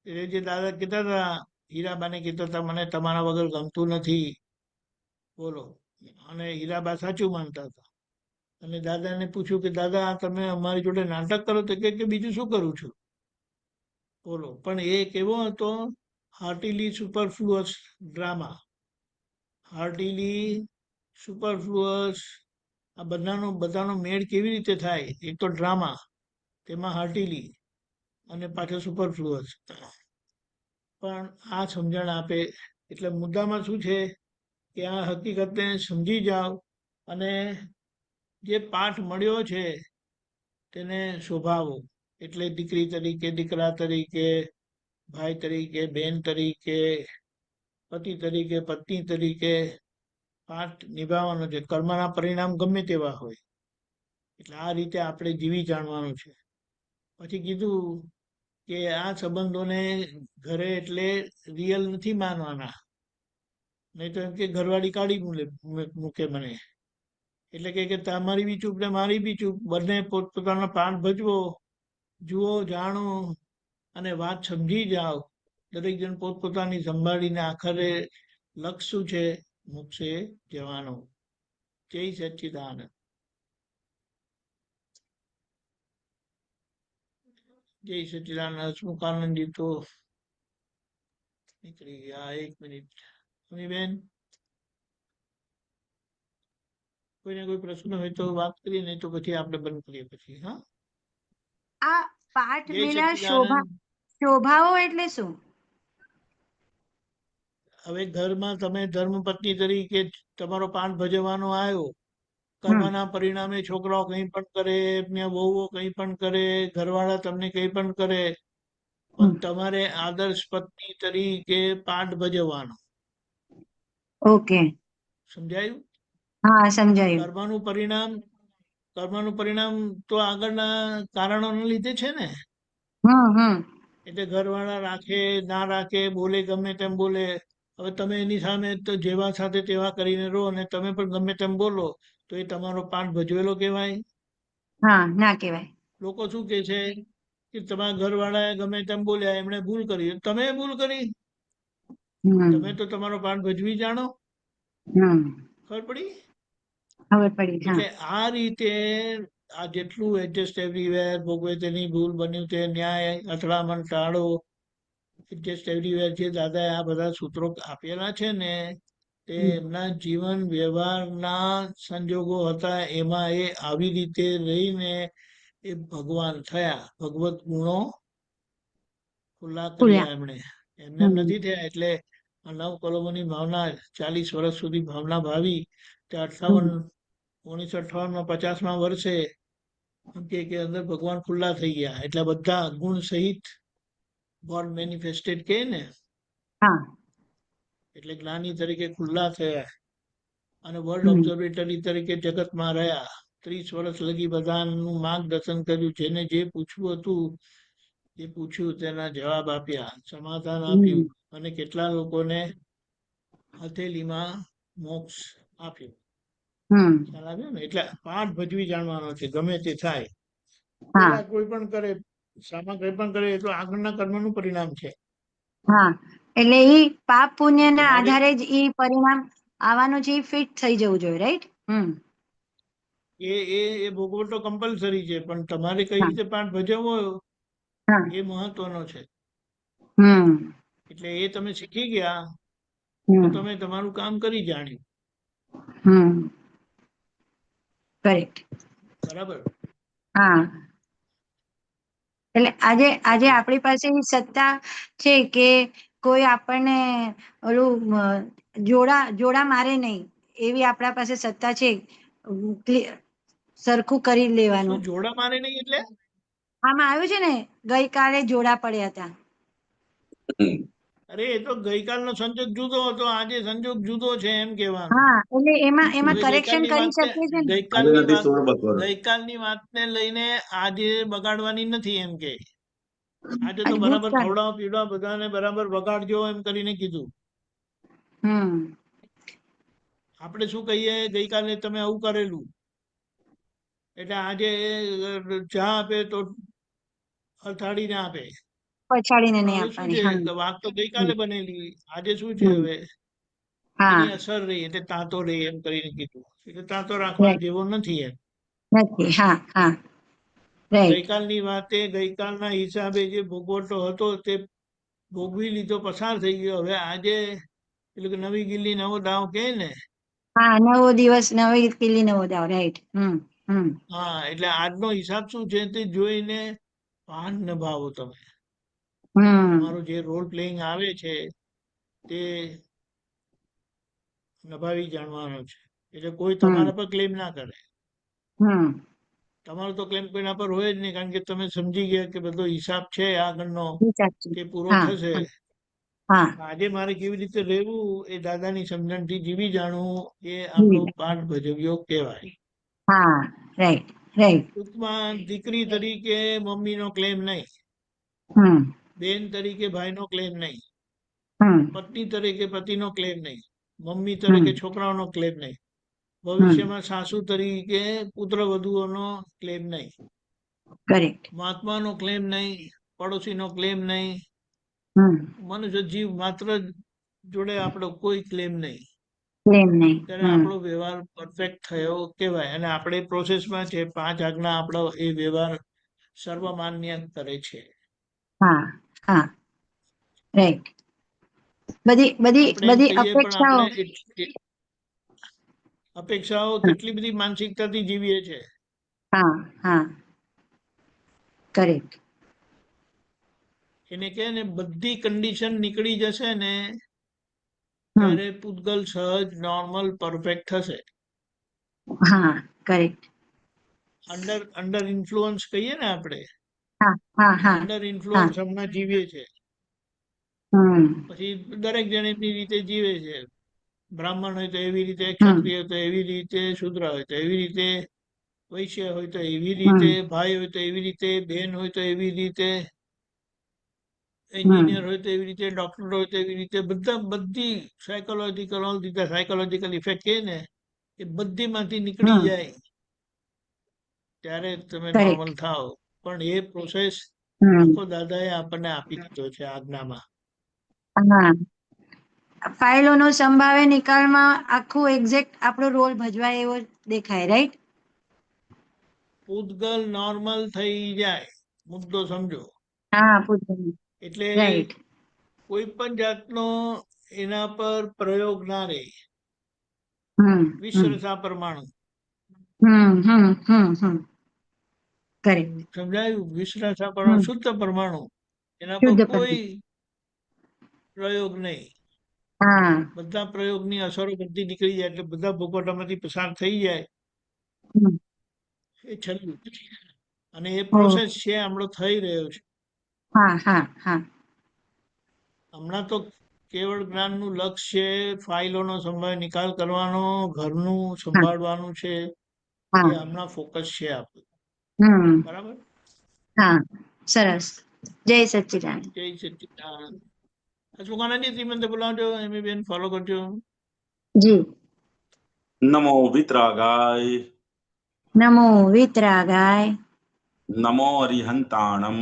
એટલે જે દાદા કહેતા હતા, હીરાબાને કહેતા હતા મને તમારા વગર ગમતું નથી, બોલો. અને હીરાબા સાચું માનતા હતા. અને દાદાને પૂછ્યું કે દાદા તમે અમારી જોડે નાટક કરો તો કે બીજું શું કરું છું, બોલો. પણ એ કેવો હતો? Heartily superfluous drama. Heartily superfluous, આ બધાનો મેળ કેવી રીતે થાય? એક તો ડ્રામા, તેમાં હાર્ટીલી, અને પાછો સુપરફ્લુઅસ. પણ આ સમજણ આપે. એટલે મુદ્દામાં શું છે કે આ હકીકતને સમજી જાઓ અને જે પાઠ મળ્યો છે તેને શોભાવો. એટલે દીકરી તરીકે, દીકરા તરીકે, ભાઈ તરીકે, બહેન તરીકે, પતિ તરીકે, પત્ની તરીકે પાઠ નિભાવવાનો છે. કર્મના પરિણામ ગમે તેવા હોય. એટલે આ રીતે આપણે જીવી જાણવાનું છે. પછી કીધું કે આ સંબંધોને ઘરે એટલે રિયલ નથી માનવાના, નહીં તો એમ કે ઘરવાળી કાઢી મૂકે મને. એટલે કે તમારી બી ચૂપ ને મારી બી ચૂપ, બંને પોતપોતાનો પાઠ ભજવો, જુઓ, જાણો અને વાત સમજી જાઓ. દરેક જણ પોતપોતાની સંભાળીને આખરે લક્ષ્ય શું છે? મોક્ષે જવાનો. જય સચ્ચિદાનંદ. જય સચ્ચિદાનંદ. હસમુખાનંદજી તો નીકળી ગયા. 1 મિનિટ બેન, કોઈને કોઈ પ્રશ્ન હોય તો વાત કરીએ, નહીં તો પછી આપણે બંધ કરીએ પછી. હા, આ પાઠ જય મેળા સચ્ચિદાનંદ. શોભાવો એટલે શું? હવે ઘરમાં તમે ધર્મપત્ની તરીકે તમારો પાઠ ભજવવાનો આવ્યો. કર્મના પરિણામે છોકરાઓ કંઈ પણ કરે, વહુઓ કંઈ પણ કરે, ઘરવાળા તમને કંઈ પણ કરે, પણ તમારે આદર્શ પત્ની તરીકે પાઠ ભજવવાનો. ઓકે, સમજાયું? હા સમજાયું. કર્મનું પરિણામ તો આગળના કારણોને લીધે છે ને. એટલે ઘરવાળા રાખે ના રાખે, બોલે ગમે તેમ બોલે. હવે તમે એની સામે તો જેવા સાથે તેવા કરીને રહો અને તમે પણ ગમે તેમ બોલો, તો એ તમારો પાઠ ભજવેલો કહેવાય? હા, ના કહેવાય. લોકો શું કે છે કે તમારા ઘરવાળાએ ગમે તેમ બોલ્યા, એમણે ભૂલ કરી, તમે ભૂલ કરી, તમે તો તમારો પાઠ ભજવી જાણો. ખબર પડી? એટલે આ રીતે આ જેટલું એડજસ્ટ એવરીવેર, ભોગવે તેની ભૂલ, બન્યું તે ન્યાય, અથડામણ ટાળો, એડજસ્ટ એવરીવેર, જે દાદાએ આ બધા સૂત્રો આપેલા છે ને, તે એમના જીવન વ્યવહારના સંજોગો હતા, એમાં એ આવી રીતે રહીને એ ભગવાન થયા. ભગવત ગુણો ખુલ્લા કર્યા એમણે. એમને એમ નથી થયા. એટલે આ 9 કલમોની ભાવના 40 વર્ષ સુધી ભાવના ભાવી તે 1958માં 50મા વર્ષે એમ કે અંદર ભગવાન ખુલ્લા થઈ ગયા. એટલે બધા ગુણ સહિત ગોડ મેનિફેસ્ટેડ કે ને, એટલે જ્ઞાની તરીકે ખુલ્લા થયા અને વર્લ્ડ ઓબ્ઝર્વેટરી તરીકે જગતમાં રહ્યા. 30 વર્ષ લગી બધાનું માર્ગદર્શન કર્યું. જેને જે પૂછવું હતું એ પૂછ્યું, તેના જવાબ આપ્યા, સમાધાન આપ્યું અને કેટલા લોકોને હથેલીમાં મોક્ષ આપ્યું. ખ્યાલ આવ્યો ને? એટલે પાઠ ભજવી જાણવાનો છે, ગમે તે થાય. પેલા કોઈ પણ કરે, સામા કોઈ પણ કરે, એ તો આગળના કર્મનું પરિણામ છે. એટલે ઈ પાપ પુણ્યના આધારે જ ઈ પરિણામ આવવાનું છે, ફિટ થઈ જવું જોઈએ, રાઈટ? એ ભોગવો તો કમ્પલસરી છે, પણ તમારે કઈ રીતે પાઠ ભજવવો એ મહત્વનો છે. એટલે એ તમે શીખી ગયા તો તમે તમારું કામ કરી જાણ્યું. બરાબર. એટલે આજે આપણી પાસે ઈ સત્તા છે કે કોઈ આપણને ઓલું જોડા મારે નહીં, એવી આપણા પાસે સત્તા છે. સરખું કરી લેવાનું. શું જોડા મારે નહીં એટલે? આમાં આવ્યું છે ને, ગઈકાલે જોડા પડ્યા હતા. અરે એ તો ગઈકાલનો સંજોગ જુદો હતો, આજે સંજોગ જુદો છે એમ કહેવાનું. એટલે એમાં કરેક્શન કરી શકીએ છે ને. ગઈકાલની વાતને લઈને આજે બગાડવાની નથી એમ કે. આજે તો બરાબર ખવડાવો પીવડાવો બધાને, બરાબર વગાડજો એમ કરીને કીધું. આપણે શું કહીએ, ગઈકાલે તમે આવું કરેલું એટલે આજે ચા આપે તો અથાડીને આપે, પછાડીને નહીં હવે શું છે આપવાની. કે વાત તો ગઈકાલે બનેલી, આજે શું છે હવે એની અસર રહી એટલે તાંતો રહી એમ કરીને કીધું. એટલે તાંતો રાખવા જેવો નથી એમ. ગઈકાલની વાતે ગઈકાલના હિસાબે જે ભોગવટો હતો તે ભોગવી લીધો, પસાર થઈ ગયો. હવે આજે એટલે કે નવી ગિલ્લી નવો દાવ કે ને. નવો દિવસ નવી કિલ્લી નવો દાવ, રાઈટ. હા, એટલે આજનો હિસાબ શું છે તે જોઈને ભાન નિભાવો તમે. તમારો જે રોલ પ્લેઇંગ આવે છે તે નિભાવી જાણવાનો છે. એટલે કોઈ તમારા પર ક્લેમ ના કરે. તમારો તો ક્લેમ કોઈના પર હોય જ નહીં, કારણ કે તમે સમજી ગયા કે બધો હિસાબ છે આગળનો તે પૂરો થશે. આજે મારે કેવી રીતે રહેવું એ દાદાની સમજણથી જીવી જાણવું, એ આપણો પાઠ ભજવ્યો કહેવાય. ટૂંકમાં દીકરી તરીકે મમ્મીનો ક્લેમ નહીં, બેન તરીકે ભાઈનો ક્લેમ નહીં, પત્ની તરીકે પતિનો ક્લેમ નહીં, મમ્મી તરીકે છોકરાઓનો ક્લેમ નહીં, ભવિષ્યમાં સાસુ તરીકે પુત્ર વધુઓનો ક્લેમ નહીં, મહાત્માનો ક્લેમ નહીં, પડોશીનો ક્લેમ નહીં, મનુષ્ય જીવ માત્ર જોડે આપણો કોઈ ક્લેમ નહીં. ત્યારે આપણો વ્યવહાર પરફેક્ટ થયો કહેવાય. અને આપણે પ્રોસેસમાં છે, 5 આજ્ઞા આપણો એ વ્યવહાર સર્વમાન્ય કરે છે. બધી અપેક્ષાઓ કેટલી બધી માનસિકતાથી જીવીએ છે. એને કહે ને બધી કન્ડિશન નીકળી જશે ને ત્યારે પૂતગલ સહજ નોર્મલ પરફેક્ટ થશે. અંડર ઇન્ફ્લુઅન્સ કહીએ ને આપણે, અંડર ઇન્ફ્લુઅન્સ હમણાં જીવીએ છે. પછી દરેક જણ એમની રીતે જીવે છે. બ્રાહ્મણ હોય તો એવી રીતે, ક્ષત્રિય હોય તો એવી રીતે, શૂદ્ર હોય તો એવી રીતે, વૈશ્ય હોય તો એવી રીતે, ભાઈ હોય તો એવી રીતે, બેન હોય તો એવી રીતે, એન્જિનિયર હોય તો એવી રીતે, ડોક્ટર હોય તો એવી રીતે, બધી સાયકોલોજીકલ ઇફેક્ટ કે ને એ બધીમાંથી નીકળી જાય ત્યારે તમે નોર્મલ થાવ. પણ એ પ્રોસેસ આખો દાદાએ આપણને આપી દીધો છે આજ્ઞામાં. ફાઇલોનો સંભાવે નિકાલમાં આખું એક્ઝેક્ટ આપણો રોલ ભજવાય એવો દેખાય, રાઈટ? પૂતગલ નોર્મલ થઈ જાય, મુદ્દો સમજો. એટલે કોઈ પણ જાતનો એના પર પ્રયોગ ના રહે. વિશ્રસા પરમાણુ. કરેક્ટ. સમજાયું? વિશ્રસા પરમાણુ શુદ્ધ પરમાણુ, એના પર શુદ્ધ કોઈ પ્રયોગ નહીં. હા બધા પ્રયોગની અસરો બધી નીકળી જાય એટલે બધા ભોગવટામાંથી પસાર થઈ જાય. હમ. એ છેલ્લું. અને એ ઓ, પ્રોસેસ છે હમણાં થઈ રહ્યો છે. હા હા હા હમણાં તો કેવળ જ્ઞાનનું લક્ષ્ય ફાઇલોનો સંભાળ નિકાલ કરવાનો, ઘરનું હા સંભાળવાનું છે. હા એ હમણાં ફોકસ છે આપણું. હમ બરાબર? હા સરસ. જય સચ્ચિદાનંદ. જય સચ્ચિદાનંદ. અશોકાનંદજી શ્રીમંત બોલાવજો, એમ બેન ફોલો કરજો. જી. નમો વિતરાગાય, નમો વિતરાગાય, નમો અરિહંતાણમ,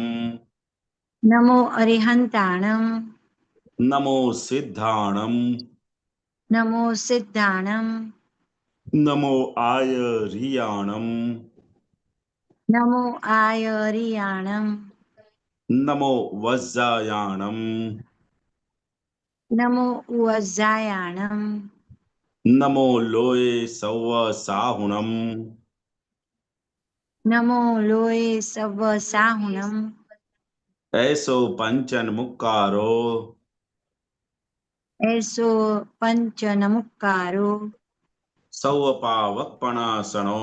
નમો અરિહંતાણમ, નમો સિદ્ધાણમ, નમો સિદ્ધાણમ, નમો આયરિયાણમ, નમો આયરિયાણમ, નમો વજ્જાયાણમ, નમો ઉવજ્જાયાણમ, નમો લોય સૌ સાહુણમ, નમો લોય સવ સાહુણમ, એસો પંચન મુક્કારો, એસો પંચનમુક્કારો, સૌ પાવકપણાસણો,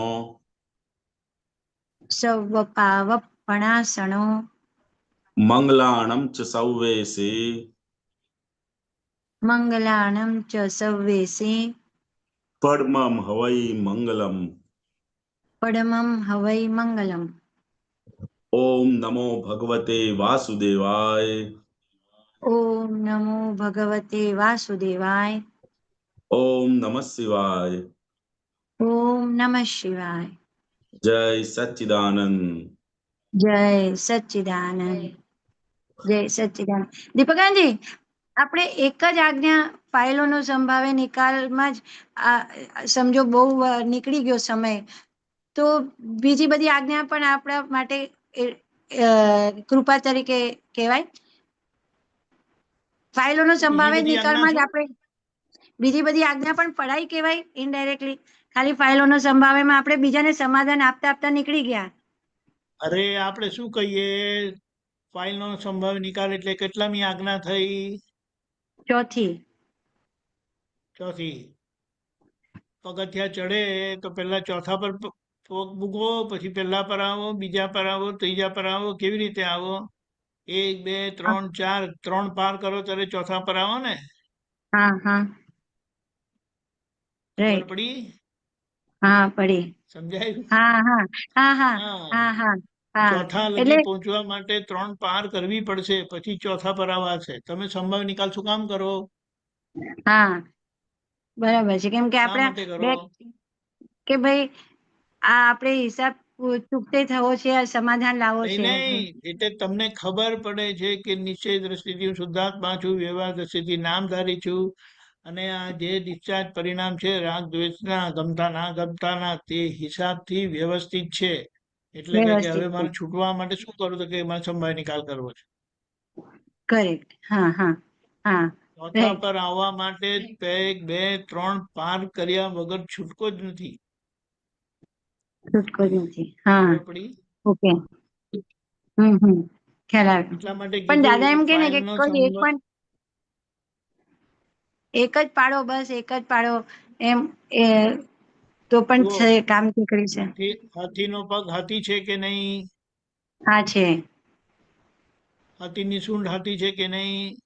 સવ પાવપણાસણો, મંગલાણમ ચ સૌવેસે, મંગલાણં ચ સવ્યેસે, પડમમ હવૈ મંગલમ. પડમં હવૈ મંગલમ. ઓમ નમો ભગવતે વાસુદેવાય, ઓમ નમો ભગવતે વાસુદેવાય, ઓમ નમઃ શિવાય. ઓમ નમઃ શિવાય. જય સચ્ચિદાનંદ. જય સચ્ચિદાનંદ. જય સચ્ચિદાનંદ. દીપકાનજી, આપણે એક જ આજ્ઞા ફાઇલોનો સંભાવે નિકાલમાં જ સમજો બહુ નીકળી ગયો સમય, તો બીજી બધી આજ્ઞા પણ આપણા માટે કૃપા તરીકે કહેવાય. ફાઇલોનો બીજી સંભાવે બધી આજ્ઞા નિકાલમાં જ શું? આપણે બીજી બધી આજ્ઞા પણ પઢાઈ કહેવાય ઇનડાયરેક્ટલી. ખાલી ફાઇલોનો સંભાવેમાં આપણે બીજાને સમાધાન આપતા આપતા નીકળી ગયા. અરે આપણે શું કહીએ, ફાઇલનો સંભાવ નિકાલ એટલે કેટલામી આજ્ઞા થઈ? ચોથી. ચોથી. પગથિયા ચડે તો પહેલા ચોથા પર પગ મૂકો, પછી પહેલા પર આવો, બીજા પર આવો, ત્રીજા પર આવો. કેવી રીતે આવો? 1 2 3 4, 3 પાર કરો ત્યારે ચોથા પર આવો ને. હા હા ખબર રાઈટ. પડી? હા પડી. સમજાયું? હા હા હા હા હા. હા હા હા ચોથા એટલે લગી પહોંચવા માટે 3 પાર કરવી પડશે, પછી ચોથા પર આવશે. તમે સંભાવ નિકાલ શું કામ કરો? હા બરાબર છે. કેમ કે શા આપણે માટે કરો? બે કે ભાઈ આ આપણે હિસાબ ચૂકતે થવો છે, આ સમાધાન લાવવો નહીં છે. નહીં, એટલે તમને ખબર પડે છે કે નિશ્ચય દ્રષ્ટિથી હું શુદ્ધાત્મા છું, વ્યવહાર દ્રષ્ટિથી નામધારી છું, અને આ જે ડિસ્ચાર્જ પરિણામ છે રાગ દ્વેષના, ગમતા ના ગમતાના, તે હિસાબથી વ્યવસ્થિત છે. એટલે કે હવે વ્યવસ્થિત છે. મારે છૂટવા માટે શું કરું? તો કે મારે સંભાવ નિકાલ કરવો છે. કરેક્ટ. હા હા હા ચોથા રાઈટ. પર આવવા માટે 1 2 3 પાર કર્યા વગર છૂટકો જ નથી. છૂટકો જ નથી. હા ખબર પડી? ઓકે. ખ્યાલ આવ્યો. એટલા માટે પણ દાદા કીધું એમ કે ને કે ફાઇલનો કોઈ એક સંભાવ. પણ એક જ પાડો, બસ એક જ પાડો એમ એ તો પણ જુઓ, છે, કામ નીકળી છે. હાથીનો પગ હાથી છે કે નહીં? હા છે. હાથીની સૂંઢ હાથી છે કે નહીં?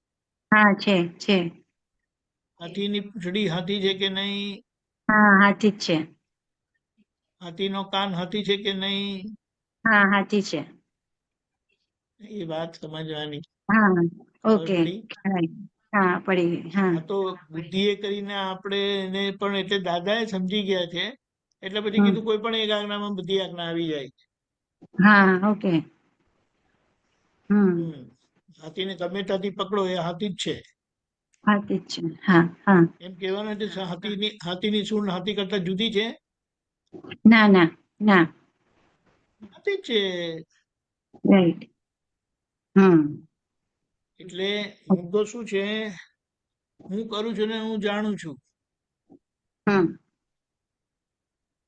હા છે છે. હાથીની પૂંછડી હાથી છે કે નહીં? હા હાથી જ છે. હાથીનો કાન હાથી છે કે નહીં? હા હાથી છે. એ વાત સમજવાની. હા ખબર ઓકે. પડી? હા પડી ગઈ. હા આ તો બુદ્ધિએ કરીને આપણે એને પણ, એટલે દાદાએ સમજી ગયા છે, એટલે પછી કીધું કોઈ પણ એક આજ્ઞામાં બધી આજ્ઞા આવી જાય. હા ઓકે. હાથીને ગમે ત્યાંથી પકડો, એ હાથી જ છે. હાથી જ છે. હા હા એમ કહેવાનું છે હાથીની સૂંઢ હાથી કરતા જુદી છે? ના ના ના. હાથી જ છે. રાઈટ. એટલે મુદ્દો શું છે? હું કરું છું ને હું જાણું છું.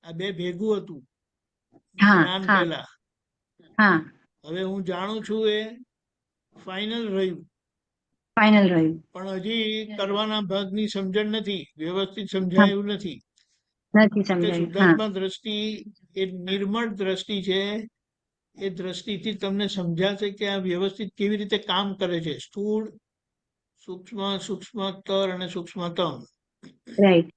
આ બે ભેગું હતું હા જ્ઞાન હા પહેલા. હા હવે હું જાણું છું એ ફાઇનલ રહ્યું, ફાઇનલ રહ્યું. પણ હજી કરવાના ભાગની સમજણ નથી, વ્યવસ્થિત સમજાયું નથી. નથી એટલે સમજાયું. હા શુદ્ધાત્મા દ્રષ્ટિ એ નિર્મળ દ્રષ્ટિ છે. એ દ્રષ્ટિથી તમને સમજાશે કે આ વ્યવસ્થિત કેવી રીતે કામ કરે છે. સ્થૂળ, સૂક્ષ્મ, સૂક્ષ્મતર અને સૂક્ષ્મતમ. રાઈટ.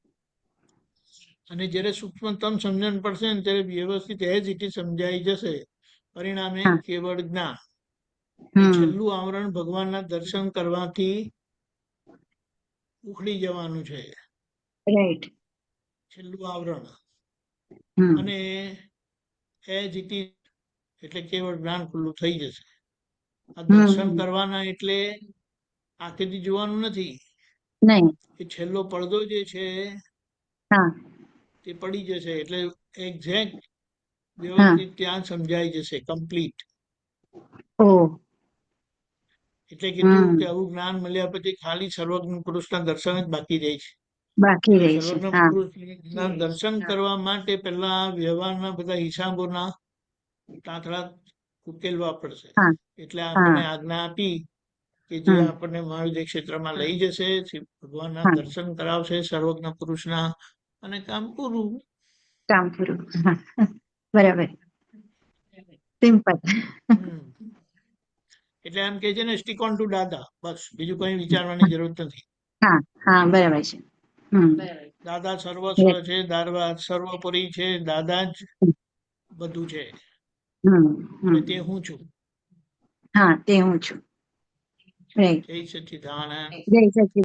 અને જ્યારે સૂક્ષ્મતમ સમજણ પડશે ને ત્યારે વ્યવસ્થિત એજ રીતે સમજાઈ જશે. પરિણામે હા કેવળ જ્ઞાન. એ હમ છેલ્લું આવરણ ભગવાનના દર્શન કરવાથી ઉખડી જવાનું છે, રાઈટ. છેલ્લું આવરણ. હમ અને એજ ઇટ ઇઝ એટલે કેવળ જ્ઞાન ખુલ્લું થઈ જશે. આ દર્શન કરવાના એટલે આંખેથી જોવાનું નથી. નહીં. એ છેલ્લો પડદો જે છે હા તે પડી જશે એટલે એક્ઝેક્ટ હા વ્યવસ્થિત ત્યાં સમજાઈ જશે, કમ્પ્લીટ. ઓ એટલે કીધું હમ કે આવું જ્ઞાન મળ્યા પછી ખાલી સર્વજ્ઞ પુરુષના દર્શન જ બાકી રહે છે. બાકી અને રહે છે. સર્વજ્ઞ હા પુરુષના દર્શન કરવા માટે પહેલા વ્યવહારના બધા હિસાબોના તાંતણા ઉકેલવા પડશે. હા એટલે હા આપણને આજ્ઞા આપી કે જે હમ આપણને મહાવિદ્ય ક્ષેત્રમાં લઈ જશે, ભગવાનના હા દર્શન કરાવશે સર્વજ્ઞ પુરુષના, અને કામ પૂરું. કામ પૂરું. હા બરાબર. સિમ્પલ. હમ. એટલે એમ કે છે ને, સ્ટીક ઓન ટુ દાદા, બસ બીજું કઈ વિચારવાની જરૂર નથી. હા હા બરાબર છે. હમ દાદા સર્વસ્વ છે, દાદા સર્વોપરી છે, દાદા જ બધું છે. હમ અને હમ તે હું છું. હા તે હું છું. રાઈટ. જય સચ્ચિદાનંદ. જય સચિદાનંદ.